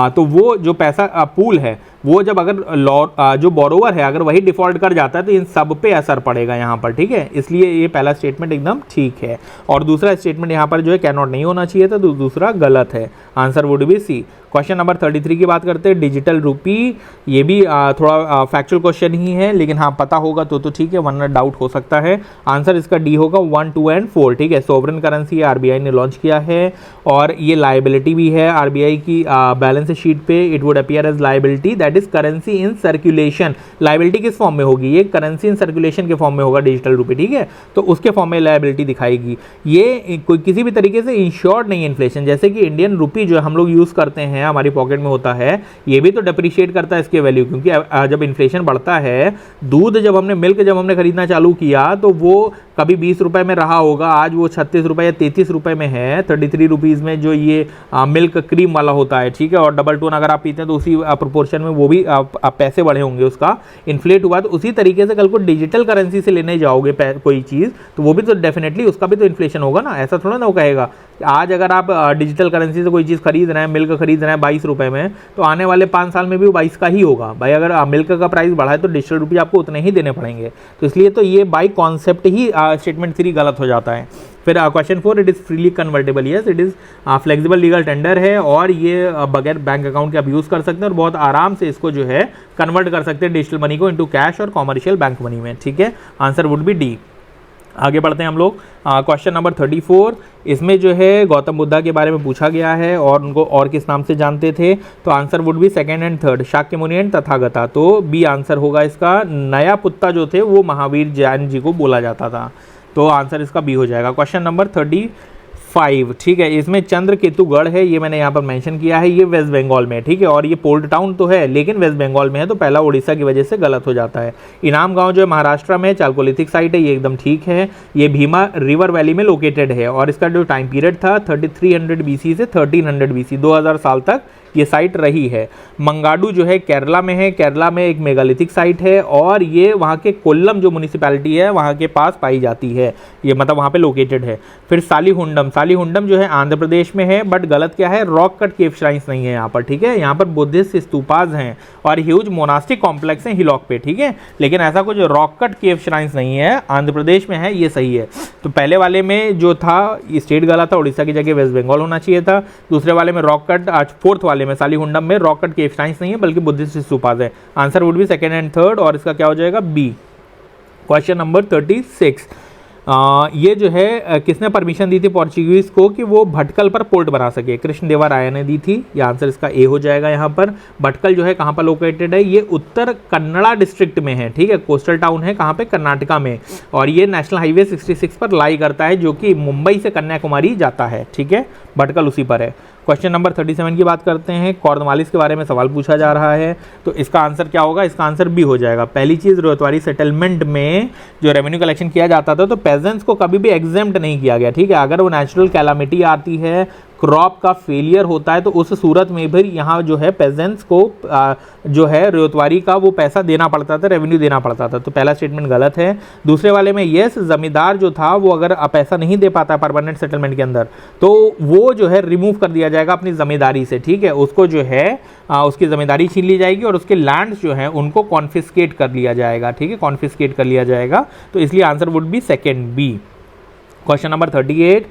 तो वो जो पैसा पूल है वो जब अगर जो बोरोवर है अगर वही डिफॉल्ट कर जाता है तो इन सब पे असर पड़ेगा यहाँ पर, ठीक है। इसलिए ये पहला स्टेटमेंट एकदम ठीक है, और दूसरा स्टेटमेंट यहाँ पर जो है कैन नॉट नहीं होना चाहिए था, तो दूसरा गलत है, answer would be C. Question number 33 की बात करते हैं, डिजिटल रूपी, ये भी थोड़ा फैक्चुअल क्वेश्चन ही है, लेकिन हाँ पता होगा तो ठीक है, वरना डाउट हो सकता है। आंसर इसका डी होगा 1, 2 एंड 4, ठीक है। सोवरेन करेंसी आरबीआई ने लॉन्च किया है, और ये लाइबिलिटी भी है आरबीआई की बैलेंस शीट पे, it would appear as liability, that is currency in circulation. Liability किस फॉर्म में होगी, ये करेंसी इन सर्कुलेशन के फॉर्म में होगा डिजिटल रूपी, ठीक है, तो उसके फॉर्म में लाइबिलिटी दिखाएगी। ये कोई किसी भी तरीके से इंश्योर्ड नहीं है इन्फ्लेशन, जैसे कि इंडियन रूपी जो हम लोग यूज करते हैं हमारी पॉकेट में होता है, ये भी तो डिप्रिशिएट करता है इसके वैल्यू, क्योंकि जब इन्फ्लेशन बढ़ता है, दूध जब हमने मिल्क जब हमने खरीदना चालू किया तो वो कभी 20 रुपए में रहा होगा, आज वो 36 रुपए या 33 रुपए में है, 33 रुपीज़ में जो ये मिल्क क्रीम वाला होता है, ठीक है, और डबल टोन अगर आप पीते हैं तो उसी प्रोपोर्शन में वो भी आप पैसे बढ़े होंगे, उसका इन्फ्लेट हुआ। तो उसी तरीके से कल को डिजिटल करेंसी से लेने जाओगे कोई चीज़, तो वो भी तो डेफिनेटली उसका भी तो इन्फ्लेशन होगा ना, ऐसा थोड़ा ना वो कहेगा। आज अगर आप डिजिटल करेंसी से कोई चीज़ खरीद रहे हैं, मिल्क खरीद रहे हैं 22 रुपए में, तो आने वाले 5 साल में भी वो 22 का ही होगा भाई। अगर मिल्क का प्राइस बढ़ा है तो डिजिटल रुपये आपको उतने ही देने पड़ेंगे, तो इसलिए तो ये बाई कॉन्सेप्ट ही स्टेटमेंट 3 गलत हो जाता है। फिर question 4, it is freely convertible, yes it is flexible legal tender है, और ये बगैर बैंक अकाउंट के आप यूज़ कर सकते हैं, और बहुत आराम से इसको जो है कन्वर्ट कर सकते हैं डिजिटल मनी को इनटू कैश और कॉमर्शियल बैंक मनी में, ठीक है, आंसर वुड बी डी। आगे बढ़ते हैं हम लोग, क्वेश्चन नंबर 34, इसमें जो है गौतम बुद्धा के बारे में पूछा गया है और उनको और किस नाम से जानते थे, तो answer would be second and third, Shakya मुनि एंड तथागता, तो बी आंसर होगा इसका। नया पुत्ता जो थे वो महावीर जैन जी को बोला जाता था, तो आंसर इसका बी हो जाएगा। क्वेश्चन नंबर 35, ठीक है, इसमें चंद्र केतुगढ़ है, ये मैंने यहाँ पर मेंशन किया है, ये वेस्ट बंगाल में, ठीक है, और ये पोर्ट टाउन तो है लेकिन वेस्ट बंगाल में है, तो पहला उड़ीसा की वजह से गलत हो जाता है। इनाम गांव जो है महाराष्ट्र में, चालकोलिथिक साइट है, ये एकदम ठीक है। ये भीमा रिवर वैली में लोकेटेड है, और इसका जो टाइम पीरियड था 3300 BC से 1300 BC, 2000 साल तक ये साइट रही है। मंगाडू जो है केरला में है, केरला में एक मेगालिथिक साइट है, और ये वहाँ के कोल्लम जो म्यूनिसिपैलिटी है वहाँ के पास पाई जाती है, ये मतलब वहाँ पे लोकेटेड है। फिर सालीहुंडम, सालीहुंडम जो है आंध्र प्रदेश में है, बट गलत क्या है, रॉक कट केव श्राइन्स नहीं है यहाँ पर, ठीक है, यहाँ पर बुद्धिस्ट स्तूपाज हैं और ह्यूज मोनास्टिक कॉम्प्लेक्स हैं हिलॉक पे, ठीक है, लेकिन ऐसा कुछ रॉक कट केव श्राइन्स नहीं है, आंध्र प्रदेश में है, ये सही है। तो पहले वाले में जो था स्टेट गलत था, उड़ीसा की जगह वेस्ट बंगाल होना चाहिए था। दूसरे वाले में रॉक कट, आज फोर्थ वाले में सालीहुंडम में रॉक कट केव श्राइन्स नहीं है बल्कि बुद्धिस्ट स्तूपाज है, answer would be second and third, और इसका क्या हो जाएगा बी। क्वेश्चन नंबर 36, ये जो है किसने परमिशन दी थी पोर्चुगीज को कि वो भटकल पर पोर्ट बना सके? कृष्णदेवराय ने दी थी। ये आंसर इसका ए हो जाएगा। यहाँ पर भटकल जो है कहाँ पर लोकेटेड है? ये उत्तर कन्नड़ा डिस्ट्रिक्ट में है, ठीक है, कोस्टल टाउन है, कहाँ पे? कर्नाटका में। और ये नेशनल हाईवे 66 पर लाई करता है, जो कि मुंबई से कन्याकुमारी जाता है, ठीक है, भटकल उसी पर है। क्वेश्चन नंबर 37 की बात करते हैं। कॉर्नवालिस के बारे में सवाल पूछा जा रहा है, तो इसका आंसर क्या होगा? इसका आंसर बी हो जाएगा। पहली चीज़, रोहतवारी सेटलमेंट में जो रेवेन्यू कलेक्शन किया जाता था तो पेजेंट्स को कभी भी एग्जेम्प्ट नहीं किया गया, ठीक है। अगर वो नेचुरल कैलामिटी आती है, क्रॉप का फेलियर होता है, तो उस सूरत में भी यहाँ जो है पेजेंट्स को जो है रोहतवारी का वो पैसा देना पड़ता था, रेवेन्यू देना पड़ता था। तो पहला स्टेटमेंट गलत है। दूसरे वाले में यस, जमींदार जो था वो अगर पैसा नहीं दे पाता परमानेंट सेटलमेंट के अंदर, तो वो जो है रिमूव कर दिया जाएगा अपनी जमींदारी से, ठीक है। उसको जो है उसकी जमींदारी छीन ली जाएगी और उसके लैंड्स जो है उनको कॉन्फिस्केट कर लिया जाएगा, ठीक है, कॉन्फिस्केट कर लिया जाएगा। तो इसलिए answer would be second B. Question number 38,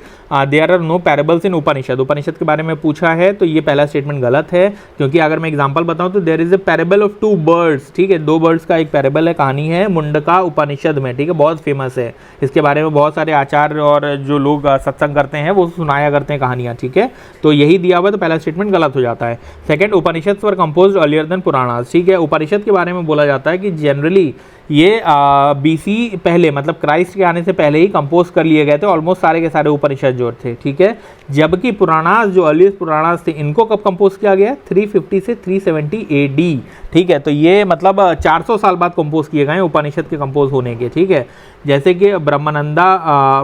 there are no parables in Upanishad. Upanishad के बारे में पूछा है, तो ये पहला स्टेटमेंट गलत है, क्योंकि अगर मैं एग्जांपल बताऊं तो there is a parable of 2 birds, ठीक है, 2 बर्ड्स का एक पैरेबल है, कहानी है मुंडका उपनिषद में, ठीक है, बहुत फेमस है। इसके बारे में बहुत सारे आचार्य और जो लोग सत्संग करते हैं वो सुनाया करते हैं कहानियाँ, ठीक है। तो यही दिया हुआ, तो पहला स्टेटमेंट गलत हो जाता है। सेकेंड, उपनिषद वर कंपोज अर्लियर देन पुराणास, ठीक है। उपनिषद के बारे में बोला जाता है कि जनरली ये BC पहले, मतलब क्राइस्ट के आने से पहले ही कंपोज कर लिए गए थे ऑलमोस्ट सारे के सारे उपनिषद जो थे, ठीक है। जबकि पुराणास, जो अर्लीस्ट पुराणास थे, इनको कब कंपोज किया गया? 350 से 370 AD, ठीक है। तो ये मतलब 400 साल बाद कंपोज किए गए उपनिषद के कंपोज होने के, ठीक है। जैसे कि ब्रह्मानंदा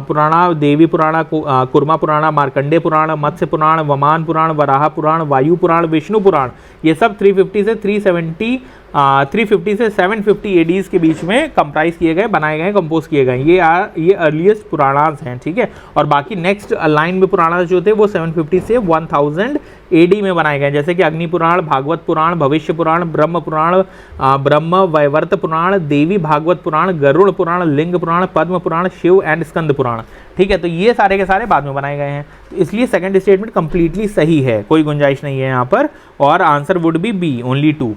पुराण, देवी पुराण, कुर्मा पुराण, मार्कंडे पुराण, मत्स्य पुराण, वमान पुराण, वराह पुराण, वायु पुराण, विष्णु पुराण, ये सब 350 से 750 ADs के बीच में कंप्राइज किए गए, बनाए गए, कंपोज किए गए। ये अर्लीस्ट पुराणास हैं, ठीक है। और बाकी नेक्स्ट लाइन में पुराणास जो थे वो 750 से 1000 AD में बनाए गए, जैसे कि अग्नि पुराण, भागवत पुराण, भविष्य पुराण, ब्रह्म पुराण, ब्रह्म वैवर्त पुराण, देवी भागवत पुराण, गरुड़ पुराण, लिंग पुराण, पद्म पुराण, शिव एंड स्कंद पुराण, ठीक है। तो ये सारे के सारे बाद में बनाए गए हैं, तो इसलिए सेकंड स्टेटमेंट कंप्लीटली सही है, कोई गुंजाइश नहीं है यहाँ पर, और answer would be B, only 2।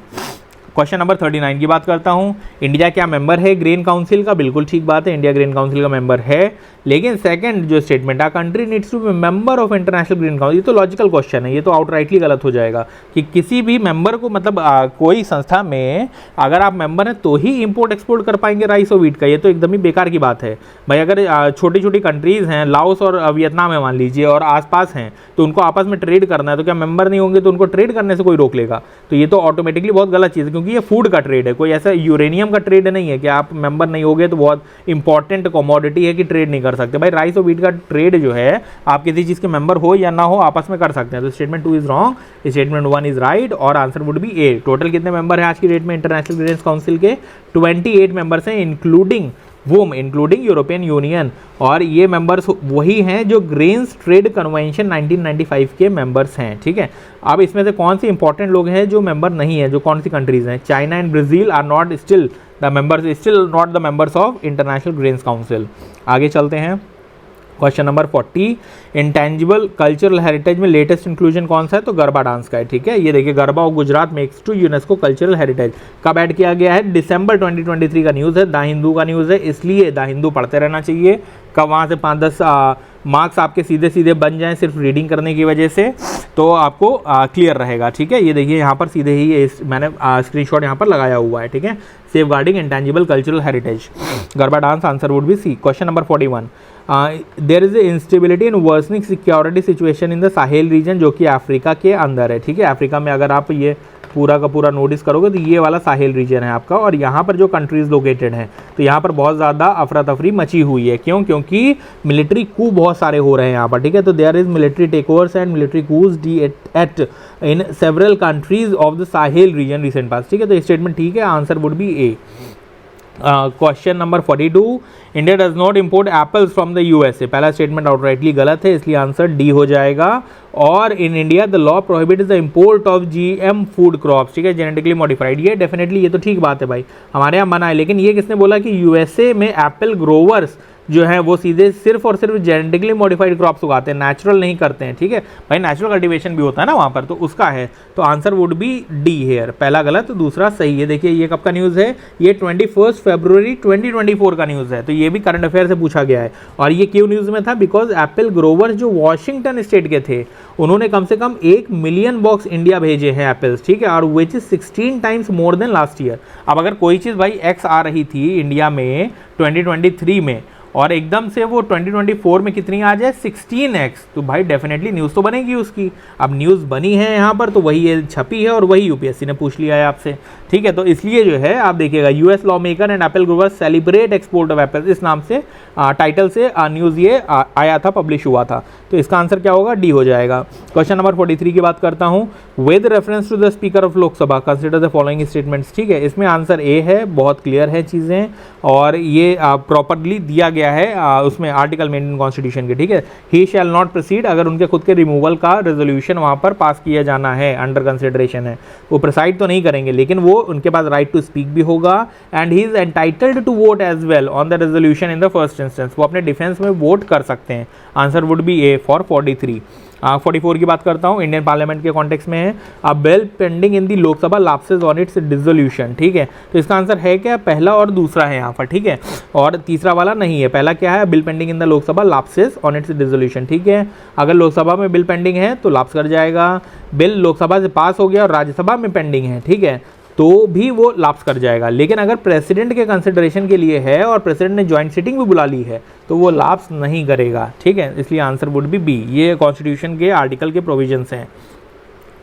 Question number 39 की बात करता हूँ। इंडिया क्या मेंबर है ग्रेन काउंसिल का? बिल्कुल ठीक बात है, इंडिया ग्रेन काउंसिल का मेंबर है। लेकिन सेकंड जो स्टेटमेंट है, country needs to be member of international green council, ये तो लॉजिकल क्वेश्चन है, ये तो आउटराइटली गलत हो जाएगा कि किसी भी मेंबर को, मतलब कोई संस्था में अगर आप मेंबर हैं तो ही इंपोर्ट एक्सपोर्ट कर पाएंगे राइस और वीट का, ये तो एकदम ही बेकार की बात है भाई। अगर छोटी छोटी कंट्रीज हैं, लाओस और वियतनाम है मान लीजिए, और आसपास हैं, तो उनको आपस में ट्रेड करना है, तो क्या मेंबर नहीं होंगे तो उनको ट्रेड करने से कोई रोक लेगा? तो ये तो ऑटोमेटिकली बहुत गलत चीज़ है, क्योंकि ये फूड का ट्रेड है, कोई ऐसा यूरेनियम का ट्रेड नहीं है कि आप मेंबर नहीं होगे तो बहुत इंपॉर्टेंट कमोडिटी है कि ट्रेड नहीं कर सकते। भाई राइस और वीट का ट्रेड जो है, आप किसी चीज़ के मेंबर हो या ना हो, आपस में कर सकते हैं। तो statement 2 is wrong, statement 1 is right, और answer would be A. Total कितने मेंबर हैं आज की डेट में इंटरनेशनल ग्रेन्स काउंसिल के? 28 मेंबर्स हैं, इंक्लूडिंग वोम, इंक्लूडिंग यूरोपियन यूनियन, और ये मेंबर्स वही हैं जो ग्रेन्स ट्रेड कन्वेंशन 1995 के मेंबर्स हैं, ठीक है। अब इसमें से कौन से इंपॉर्टेंट लोग हैं जो मेंबर नहीं है, जो कौन सी कंट्रीज हैं? China and Brazil are not still the members of international grains council. आगे चलते हैं। Question number 40, intangible cultural heritage में लेटेस्ट इंक्लूजन कौन सा है? तो गरबा डांस का है, ठीक है। ये देखिए, Garba of Gujarat makes to UNESCO cultural heritage कब ऐड किया गया है? दिसंबर 2023 का न्यूज़ है, द हिंदू का न्यूज़ है, इसलिए द हिंदू पढ़ते रहना चाहिए। कब वहाँ से 5-10 मार्क्स आपके सीधे सीधे बन जाएं सिर्फ रीडिंग करने की वजह से, तो आपको क्लियर रहेगा, ठीक है। ये देखिए यहाँ पर सीधे ही मैंने स्क्रीनशॉट यहाँ पर लगाया हुआ है, ठीक है। Safeguarding intangible cultural heritage, Garba dance, answer would be C. Question number 41, there is instability in worsening security situation in the Sahel region, जो कि अफ्रीका के अंदर है, ठीक है। अफ्रीका में अगर आप ये पूरा का पूरा नोटिस करोगे तो ये वाला साहेल रीजन है आपका, और यहाँ पर जो कंट्रीज लोकेटेड हैं, तो यहाँ पर बहुत ज़्यादा अफरा तफरी मची हुई है। क्यों? क्योंकि मिलिट्री कू बहुत सारे हो रहे हैं यहाँ पर, ठीक है। तो there is military takeovers and military coups at in several countries of the Sahel region recent past, ठीक है। तो स्टेटमेंट ठीक है, answer would be A. Question number 42, India does not import apples from the USA, पहला statement outrightly गलत है, इसलिए answer D हो जाएगा। और in India the law prohibits the import of GM food crops, ठीक है, जेनेटिकली मॉडिफाइड। ये डेफिनेटली, ये तो ठीक बात है भाई, हमारे यहाँ मना है, लेकिन ये किसने बोला कि यूएसए में एप्पल ग्रोवर्स जो है वो सीधे सिर्फ और सिर्फ जेनेटिकली मॉडिफाइड क्रॉप्स उगाते हैं, नेचुरल नहीं करते हैं, ठीक है भाई, नेचुरल कल्टीवेशन भी होता है ना वहाँ पर, तो उसका है। तो answer would be D here, पहला गलत दूसरा सही है। देखिए ये कब का न्यूज़ है, ये 21 फरवरी 2024 का न्यूज़ है, तो ये भी करंट अफेयर से पूछा गया है। और ये क्यों न्यूज़ में था, बिकॉज एप्पल ग्रोवर्स जो वॉशिंगटन स्टेट के थे उन्होंने कम से कम 1 मिलियन बॉक्स इंडिया भेजे हैं एप्पल्स, ठीक है, और which is 16 times more than last year. अब अगर कोई चीज़ भाई एक्स आ रही थी इंडिया में 2023 में और एकदम से वो 2024 में कितनी आ जाए 16x, तो भाई डेफिनेटली न्यूज़ तो बनेगी उसकी। अब न्यूज़ बनी है यहाँ पर तो वही ये छपी है और वही यूपीएससी ने पूछ लिया है आपसे, ठीक है। तो इसलिए जो है आप देखिएगा US law maker and Apple growers celebrate export of Apple, इस नाम से टाइटल से न्यूज़ ये आया था, पब्लिश हुआ था। तो इसका आंसर क्या होगा, डी हो जाएगा। क्वेश्चन नंबर 43 की बात करता हूँ, with reference to the speaker of Lok Sabha consider the following statements, ठीक है। इसमें आंसर ए है, बहुत क्लियर है चीज़ें और ये प्रॉपरली दिया गया है उसमें आर्टिकल मेंटेन कॉन्स्टिट्यूशन के, ठीक है। ही शैल नॉट प्रोसीड, अगर उनके खुद के रिमूवल का रेजोल्यूशन वहाँ पर पास किया जाना है, अंडर कंसिडरेशन है, वो प्रिसाइड तो नहीं करेंगे लेकिन वो उनके पास राइट टू स्पीक भी होगा and he is entitled to vote as well on the resolution in the first instance, वो अपने डिफेंस में वोट कर सकते हैं। Answer would be A for 43। 44 की बात करता हूँ, इंडियन पार्लियामेंट के कॉन्टेक्स्ट में है, अ bill pending in the Lok Sabha lapses on it's dissolution, ठीक है। तो इसका आंसर है क्या, पहला और दूसरा है यहाँ पर, ठीक है, और तीसरा वाला नहीं है। पहला क्या है, bill pending in the Lok Sabha lapses on it's dissolution, ठीक है। अगर लोकसभा में बिल पेंडिंग है तो लैप्स कर जाएगा, बिल लोकसभा से पास हो गया और राज्यसभा में पेंडिंग है, ठीक है, तो भी वो लैप्स कर जाएगा। लेकिन अगर प्रेसिडेंट के कंसिडरेशन के लिए है और प्रेसिडेंट ने ज्वाइंट सिटिंग भी बुला ली है तो वो लैप्स नहीं करेगा, ठीक है। इसलिए आंसर वुड बी बी, ये कॉन्स्टिट्यूशन के आर्टिकल के प्रोविजंस हैं।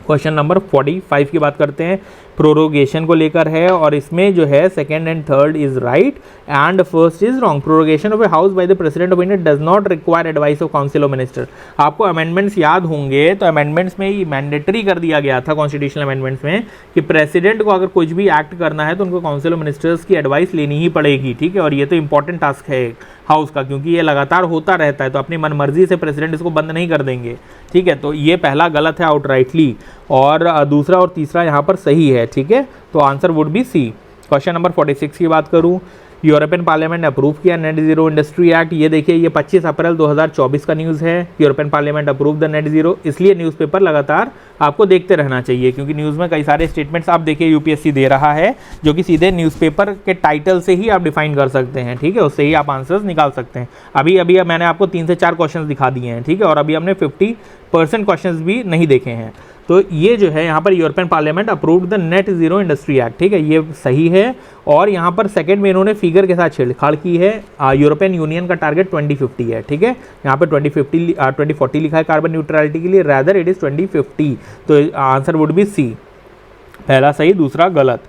क्वेश्चन नंबर 45 की बात करते हैं, प्रोरोगेशन को लेकर है और इसमें जो है second and third is right and first is wrong. Prorogation of a house by the president of India does not require advice of council of minister. आपको अमेंडमेंट्स याद होंगे तो अमेंडमेंट्स में ही मैंडेटरी कर दिया गया था कॉन्स्टिट्यूशनल अमेंडमेंट्स में कि प्रेसिडेंट को अगर कुछ भी एक्ट करना है तो उनको काउंसिल ऑफ मिनिस्टर्स की एडवाइस लेनी ही पड़ेगी, ठीक है। और ये तो इंपॉर्टेंट टास्क है हाउस का क्योंकि ये लगातार होता रहता है, तो अपनी मनमर्जी से प्रेसिडेंट इसको बंद नहीं कर देंगे, ठीक है। तो ये पहला गलत है आउटराइटली और दूसरा और तीसरा यहाँ पर सही है, ठीक है। तो answer would be C. Question number 46 की बात करूँ, यूरोपियन पार्लियामेंट ने अप्रूव किया नेट जीरो इंडस्ट्री एक्ट। ये देखिए ये 25 अप्रैल 2024 का न्यूज़ है। European parliament approve the net zero, इसलिए न्यूज़पेपर लगातार आपको देखते रहना चाहिए क्योंकि न्यूज़ में कई सारे स्टेटमेंट्स आप देखिए यूपीएससी दे रहा है जो कि सीधे न्यूज़पेपर के टाइटल से ही आप डिफाइन कर सकते हैं, ठीक है, उससे ही आप आंसर्स निकाल सकते हैं। अभी मैंने आपको 3 से 4 क्वेश्चन दिखा दिए हैं, ठीक है, और अभी हमने 50% क्वेश्चन भी नहीं देखे हैं। तो ये जो है यहाँ पर European parliament approved the net zero industry act, ठीक है, ये सही है। और यहाँ पर सेकंड में इन्होंने फिगर के साथ छेड़छाड़ की है। यूरोपियन यूनियन का टारगेट 2050 है, ठीक है, यहाँ पर 2040 लिखा है कार्बन न्यूट्रलिटी के लिए, रैदर इट इज़ 2050। तो आंसर वुड बी सी, पहला सही दूसरा गलत।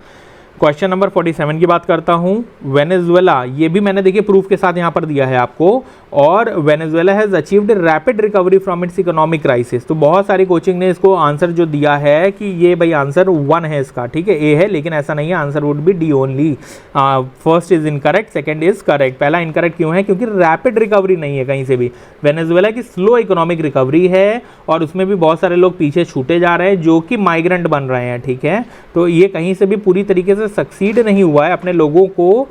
क्वेश्चन नंबर 47 की बात करता हूँ, वेनेजुएला, ये भी मैंने देखिए प्रूफ के साथ यहाँ पर दिया है आपको, और Venezuela has achieved rapid recovery from its economic crisis. तो बहुत सारी कोचिंग ने इसको आंसर जो दिया है कि ये भाई आंसर 1 है इसका, ठीक है, ए है, लेकिन ऐसा नहीं है, answer would be D only. First is incorrect, second is correct. पहला इनकरेक्ट क्यों है, क्योंकि रैपिड रिकवरी नहीं है कहीं से भी, वेनेजुएला की स्लो इकोनॉमिक रिकवरी है और उसमें भी बहुत सारे लोग पीछे छूटे जा रहे हैं जो कि माइग्रेंट बन रहे हैं, ठीक है। तो ये कहीं से भी पूरी तरीके से सक्सीड नहीं हुआ है अपने लोगों को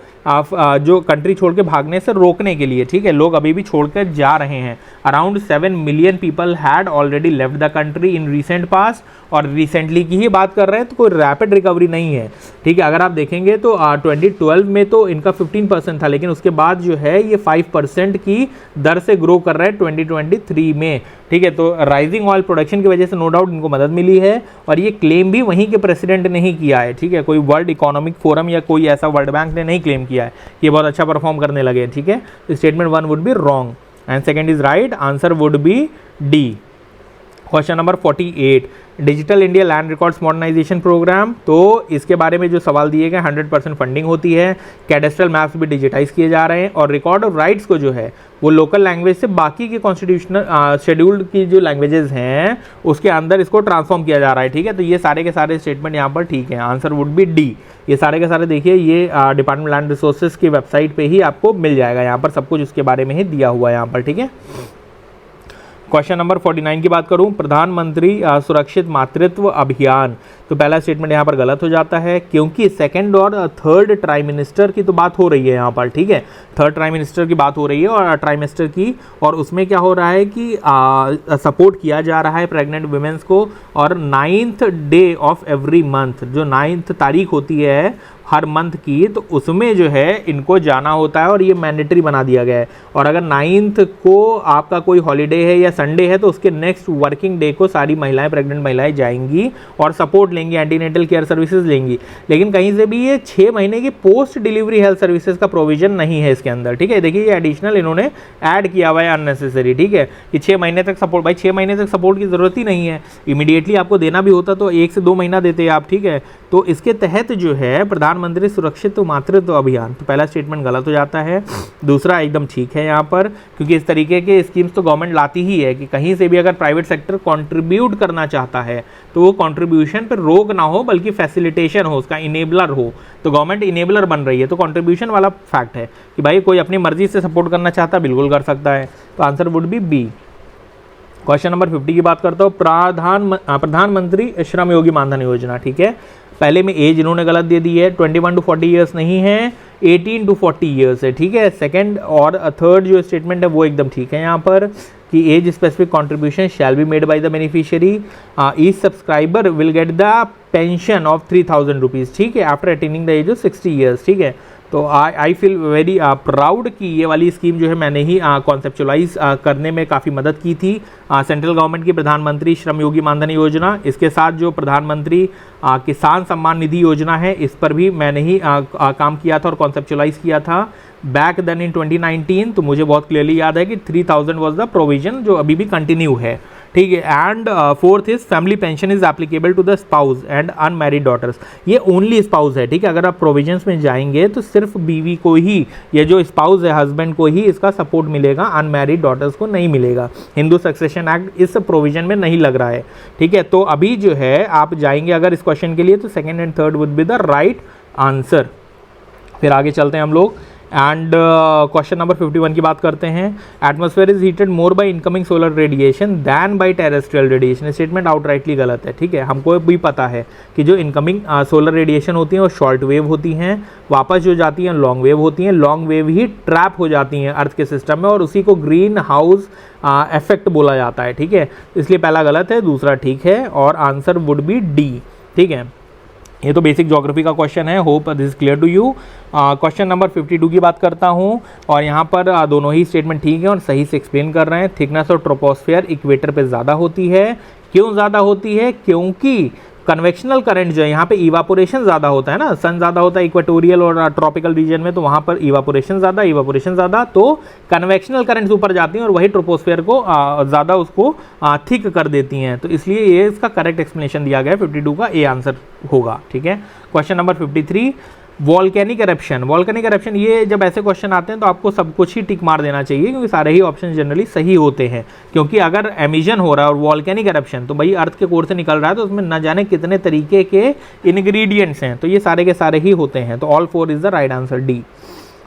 जो कंट्री छोड़ के भागने से रोकने के लिए, ठीक है, लोग अभी भी छोड़कर जा रहे हैं। Around 7 million people had already left the country in recent past, और रिसेंटली की ही बात कर रहे हैं तो कोई रैपिड रिकवरी नहीं है, ठीक है। अगर आप देखेंगे तो 2012 में तो इनका 15% था, लेकिन उसके बाद जो है ये 5% की दर से ग्रो कर रहा है 2023 में, ठीक है। तो राइजिंग ऑयल प्रोडक्शन की वजह से नो डाउट इनको मदद मिली है और ये क्लेम भी वहीं के प्रेसिडेंट ने ही किया है, ठीक है, कोई वर्ल्ड इकोनॉमिक फोरम या कोई ऐसा वर्ल्ड बैंक ने नहीं क्लेम किया है, ये बहुत अच्छा परफॉर्म करने लगे, ठीक है। Statement 1 would be wrong and second is right, answer would be D. Question number 48, digital India land records modernisation programme, तो इसके बारे में जो सवाल दिए गए 100% फंडिंग होती है, कैडेस्ट्रल मैप्स भी डिजिटाइज किए जा रहे हैं और रिकॉर्ड ऑफ राइट्स को जो है वो लोकल लैंग्वेज से बाकी के कॉन्स्टिट्यूशनल शेड्यूल्ड की जो लैंग्वेजेस हैं उसके अंदर इसको ट्रांसफॉर्म किया जा रहा है, ठीक है। तो ये सारे के सारे स्टेटमेंट यहाँ पर ठीक है, आंसर वुड बी डी। ये सारे के सारे देखिए ये डिपार्टमेंट लैंड रिसोर्सेज की वेबसाइट पर ही आपको मिल जाएगा, यहाँ पर सब कुछ उसके बारे में ही दिया हुआ है यहाँ पर, ठीक है। क्वेश्चन नंबर 49 की बात करूं, प्रधानमंत्री सुरक्षित मातृत्व अभियान, तो पहला स्टेटमेंट यहाँ पर गलत हो जाता है क्योंकि सेकंड और थर्ड ट्राइमिनिस्टर की तो बात हो रही है यहाँ पर, ठीक है, थर्ड ट्राइमिनिस्टर की बात हो रही है और ट्राइमेस्टर की, और उसमें क्या हो रहा है कि सपोर्ट किया जा रहा है प्रेग्नेंट वुमेन्स को, और 9th day of every month, जो 9th तारीख होती है हर मंथ की, तो उसमें जो है इनको जाना होता है और ये मैंडेटरी बना दिया गया है। और अगर 9th को आपका कोई हॉलीडे है या संडे है तो उसके नेक्स्ट वर्किंग डे को सारी महिलाएं, प्रेग्नेंट महिलाएं जाएंगी और सपोर्ट लेंगी, एंटीनेटल केयर सर्विसेज लेंगी। लेकिन कहीं से भी ये 6 महीने की पोस्ट डिलीवरी हेल्थ सर्विसेज का प्रोविजन नहीं है इसके अंदर, ठीक है। देखिए ये एडिशनल इन्होंने ऐड किया हुआ है अननेसेसरी, ठीक है, कि 6 महीने तक सपोर्ट, भाई 6 महीने तक सपोर्ट की जरूरत ही नहीं है, इमीडिएटली आपको देना भी होता तो 1 से 2 महीना देते आप, ठीक है। तो इसके तहत जो है प्रधानमंत्री सुरक्षित मातृत्व अभियान, तो पहला स्टेटमेंट गलत हो जाता है, दूसरा एकदम ठीक है यहाँ पर, क्योंकि इस तरीके के स्कीम्स तो गवर्नमेंट लाती ही है कि कहीं से भी अगर प्राइवेट सेक्टर कंट्रीब्यूट करना चाहता है तो वो कंट्रीब्यूशन पर रोक ना हो बल्कि फैसिलिटेशन हो, उसका इनेबलर हो। तो गवर्नमेंट इनेबलर बन रही है, तो कंट्रीब्यूशन वाला फैक्ट है कि भाई कोई अपनी मर्जी से सपोर्ट करना चाहता है बिल्कुल कर सकता है, तो answer would be B. Question number 50 की बात करता हूँ, प्रधानमंत्री श्रम योगी मानधन योजना, ठीक है। पहले में एज इन्होंने गलत दे दी है, 21 to 40 ईयर्स नहीं है, 18 to 40 ईयर्स है, ठीक है। सेकंड और थर्ड जो स्टेटमेंट है वो एकदम ठीक है यहाँ पर कि as specific contribution shall be made by the beneficiary, each subscriber will get the pension of 3000 rupees, ठीक है, after attaining the age of 60 years, ठीक है। तो आई फील वेरी प्राउड कि ये वाली स्कीम जो है मैंने ही कॉन्सेप्चुलाइज करने में काफ़ी मदद की थी। सेंट्रल गवर्नमेंट की प्रधानमंत्री श्रम योगी मानधन योजना, इसके साथ जो प्रधानमंत्री किसान सम्मान निधि योजना है इस पर भी मैंने ही काम किया था और कॉन्सेप्चुलाइज किया था बैक देन इन 2019। तो मुझे बहुत क्लियरली याद है कि 3000 वाज द प्रोविजन जो अभी भी कंटिन्यू है, ठीक है। And fourth is family pension is applicable to the spouse and unmarried daughters, ये ओनली स्पाउस है, ठीक है। अगर आप प्रोविजंस में जाएंगे तो सिर्फ बीवी को ही, ये जो स्पाउस है हस्बैंड को ही इसका सपोर्ट मिलेगा, अनमैरिड डॉटर्स को नहीं मिलेगा। हिंदू सक्सेशन एक्ट इस प्रोविजन में नहीं लग रहा है, ठीक है। तो अभी जो है आप जाएंगे अगर इस क्वेश्चन के लिए तो second and third would be the right answer. फिर आगे चलते हैं हम लोग एंड क्वेश्चन नंबर 51 की बात करते हैं। Atmosphere is heated more by incoming solar radiation than by terrestrial radiation, statement outrightly गलत है, ठीक है। हमको भी पता है कि जो इनकमिंग सोलर रेडिएशन होती हैं वो शॉर्ट वेव होती हैं, वापस जो जाती हैं लॉन्ग वेव होती हैं, लॉन्ग वेव ही ट्रैप हो जाती हैं अर्थ के सिस्टम में और उसी को ग्रीन हाउस इफेक्ट बोला जाता है, ठीक है। इसलिए पहला गलत है, दूसरा ठीक है और आंसर वुड बी डी, ठीक है। ये तो बेसिक ज्योग्राफी का क्वेश्चन है, hope this is clear to you. Question number 52 की बात करता हूँ और यहाँ पर दोनों ही स्टेटमेंट ठीक है और सही से एक्सप्लेन कर रहे हैं। थिकनेस और ट्रोपोस्फियर इक्वेटर पे ज़्यादा होती है, क्यों ज़्यादा होती है? क्योंकि कन्वेक्शनल करंट जो है यहाँ पे इवापोरेशन ज़्यादा होता है ना, सन ज़्यादा होता है इक्वेटोरियल और ट्रॉपिकल रीजन में, तो वहाँ पर इवापोरेशन ज़्यादा, तो कन्वेक्शनल करंट्स ऊपर जाती हैं और वही ट्रोपोस्फियर को ज़्यादा उसको थिक कर देती हैं। तो इसलिए ये इसका करेक्ट एक्सप्लेनेशन दिया गया है, 52 का ए आंसर होगा, ठीक है। क्वेश्चन नंबर 53, वॉल्केनिक एरप्शन, ये जब ऐसे क्वेश्चन आते हैं तो आपको सब कुछ ही टिक मार देना चाहिए क्योंकि सारे ही ऑप्शन जनरली सही होते हैं। क्योंकि अगर एमिशन हो रहा है और वॉल्केनिक एरप्शन तो भाई अर्थ के कोर से निकल रहा है तो उसमें न जाने कितने तरीके के इंग्रेडिएंट्स हैं, तो ये सारे के सारे ही होते हैं। तो all 4 is the right answer, D.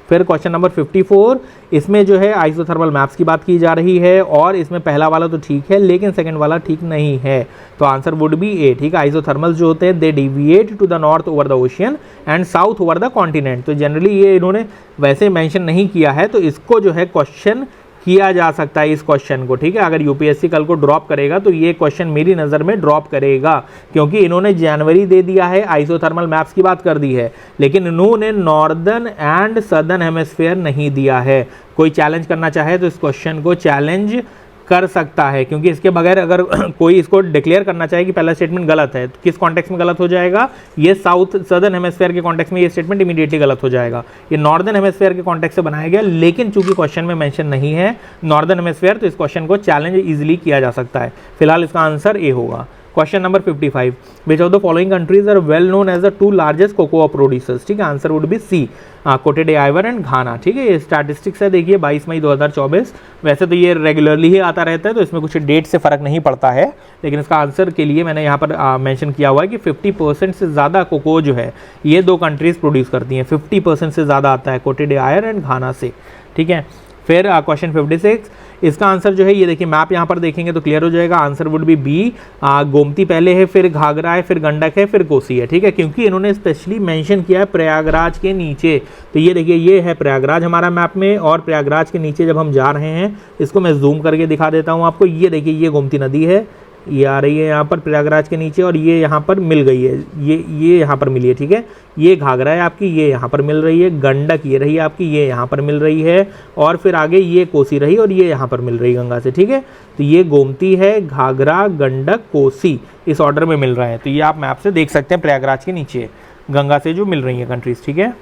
फिर क्वेश्चन नंबर 54, इसमें जो है आइसोथर्मल मैप्स की बात की जा रही है और इसमें पहला वाला तो ठीक है लेकिन सेकंड वाला ठीक नहीं है, तो आंसर वुड बी ए, ठीक है। आइसोथर्मल्स जो होते हैं they deviate to the north over the ocean and south over the continent, तो जनरली ये इन्होंने वैसे मेंशन नहीं किया है, तो इसको जो है क्वेश्चन किया जा सकता है इस क्वेश्चन को, ठीक है। अगर यूपीएससी कल को ड्रॉप करेगा तो ये क्वेश्चन मेरी नज़र में ड्रॉप करेगा क्योंकि इन्होंने जनवरी दे दिया है, आइसोथर्मल मैप्स की बात कर दी है, लेकिन इन्होंने नॉर्दर्न एंड सदर्न हेमिस्फीयर नहीं दिया है। कोई चैलेंज करना चाहे तो इस क्वेश्चन को चैलेंज कर सकता है क्योंकि इसके बगैर अगर कोई इसको डिक्लेयर करना चाहे कि पहला स्टेटमेंट गलत है तो किस कॉन्टेक्स्ट में गलत हो जाएगा, ये साउथ सदर्न हेमिस्फीयर के कॉन्टेक्स्ट में ये स्टेटमेंट इमीडिएटली गलत हो जाएगा। ये नॉर्दर्न हेमिस्फीयर के कॉन्टेक्स्ट से बनाया गया लेकिन चूंकि क्वेश्चन में मेंशन नहीं है नॉर्दर्न हेमिस्फीयर, तो इस क्वेश्चन को चैलेंज इजीली किया जा सकता है। फिलहाल इसका आंसर ए होगा। Question number 55, which of the following countries are well known as the 2 largest cocoa producers, ठीक है। आंसर वुड बी सी, कोटे डे आइवर एंड घाना, ठीक है। ये स्टैटिस्टिक्स है, देखिए 22 मई 2024, वैसे तो ये रेगुलरली ही आता रहता है तो इसमें कुछ डेट से फ़र्क नहीं पड़ता है, लेकिन इसका आंसर के लिए मैंने यहाँ पर मेंशन किया हुआ है कि 50% से ज़्यादा कोको जो है ये 2 कंट्रीज़ प्रोड्यूस करती हैं, 50% से ज़्यादा आता है कोटे डे आइवर एंड घाना से, ठीक है। फिर क्वेश्चन 56, इसका आंसर जो है ये देखिए मैप यहाँ पर देखेंगे तो क्लियर हो जाएगा। Answer would be B, Gomti पहले है, फिर घाघरा है, फिर गंडक है, फिर कोसी है, ठीक है, क्योंकि इन्होंने स्पेशली मेंशन किया है प्रयागराज के नीचे। तो ये देखिए ये है प्रयागराज हमारा मैप में, और प्रयागराज के नीचे जब हम जा रहे हैं, इसको मैं जूम करके दिखा देता हूँ आपको। ये देखिए ये गोमती नदी है, ये आ रही है यहाँ पर प्रयागराज के नीचे, और ये यहाँ पर मिल गई है, ये यहाँ पर मिली है, ठीक है। ये घाघरा है आपकी, ये यहाँ पर मिल रही है। गंडक ये रही आपकी, ये यहाँ पर मिल रही है, और फिर आगे ये कोसी रही, और ये यहाँ पर मिल रही गंगा से, ठीक है। तो ये गोमती है, घाघरा, गंडक, कोसी, इस ऑर्डर में मिल रहा है। तो ये आप मैप से देख सकते हैं प्रयागराज के नीचे गंगा से जो मिल रही है कंट्रीज, ठीक है।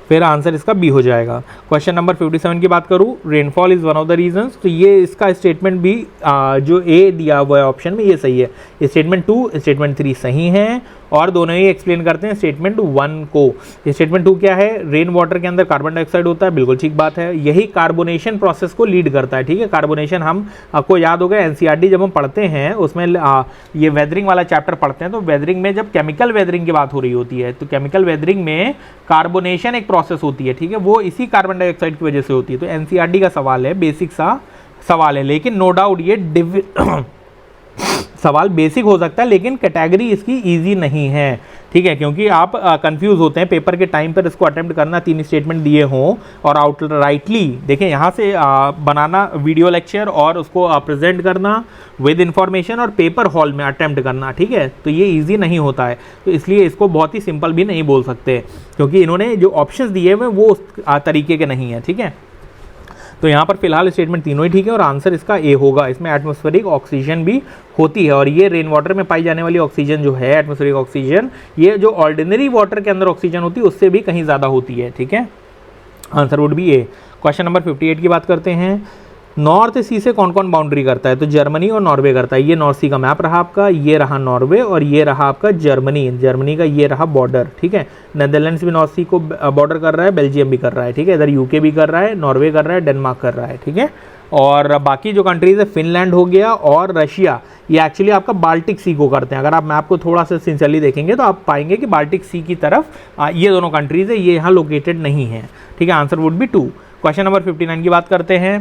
फिर आंसर इसका बी हो जाएगा। क्वेश्चन नंबर 57 की बात करूँ, rainfall is one of the reasons, तो ये इसका स्टेटमेंट भी जो ए दिया हुआ है ऑप्शन में ये सही है। स्टेटमेंट 2 स्टेटमेंट 3 सही हैं, और दोनों ही एक्सप्लेन करते हैं स्टेटमेंट 1 को। स्टेटमेंट 2 क्या है, रेन वाटर के अंदर कार्बन डाइऑक्साइड होता है, बिल्कुल ठीक बात है, यही कार्बोनेशन प्रोसेस को लीड करता है, ठीक है। कार्बोनेशन हम आपको याद होगा एनसीईआरटी जब हम पढ़ते हैं उसमें ये वेदरिंग वाला चैप्टर पढ़ते हैं, तो वेदरिंग में जब केमिकल वेदरिंग की बात हो रही होती है, तो केमिकल वेदरिंग में कार्बोनेशन एक प्रोसेस होती है, ठीक है, वो इसी कार्बन डाइऑक्साइड की वजह से होती है। तो एनसीईआरटी का सवाल है, बेसिक सा सवाल है, लेकिन नो डाउट ये सवाल बेसिक हो सकता है, लेकिन कैटेगरी इसकी इजी नहीं है, ठीक है, क्योंकि आप कंफ्यूज होते हैं पेपर के टाइम पर इसको अटेम्प्ट करना, 3 स्टेटमेंट दिए हों और आउटराइटली देखें यहाँ से बनाना वीडियो लेक्चर और उसको प्रेजेंट करना विद इंफॉर्मेशन और पेपर हॉल में अटेम्प्ट करना, ठीक है, तो ये इजी नहीं होता है। तो इसलिए इसको बहुत ही सिंपल भी नहीं बोल सकते, क्योंकि इन्होंने जो ऑप्शंस दिए हुए वो उस तरीके के नहीं है, ठीक है। तो यहाँ पर फिलहाल स्टेटमेंट तीनों ही ठीक है और आंसर इसका ए होगा। इसमें एटमॉस्फेरिक ऑक्सीजन भी होती है, और ये रेन वाटर में पाई जाने वाली ऑक्सीजन जो है एटमॉस्फेरिक ऑक्सीजन, ये जो ऑर्डिनरी वाटर के अंदर ऑक्सीजन होती है उससे भी कहीं ज़्यादा होती है, ठीक है। Answer would be A. Question number 58 की बात करते हैं, नॉर्थ सी से कौन कौन बाउंड्री करता है, तो जर्मनी और नॉर्वे करता है। ये नॉर्थ सी का मैप रहा आपका, ये रहा नॉर्वे और ये रहा आपका जर्मनी, जर्मनी का ये रहा बॉर्डर, ठीक है। नेदरलैंड्स भी नॉर्थ सी को बॉर्डर कर रहा है, बेल्जियम भी कर रहा है, ठीक है, इधर यूके भी कर रहा है, नॉर्वे कर रहा है, डेनमार्क कर रहा है, ठीक है। और बाकी जो कंट्रीज है फिनलैंड हो गया और रशिया, ये एक्चुअली आपका बाल्टिक सी को करते हैं। अगर आप मैप को थोड़ा सा सिंसियरली देखेंगे तो आप पाएंगे कि बाल्टिक सी की तरफ ये दोनों कंट्रीज है, ये यहाँ लोकेटेड नहीं है, ठीक है। Answer would B 2। Question number 59 की बात करते हैं,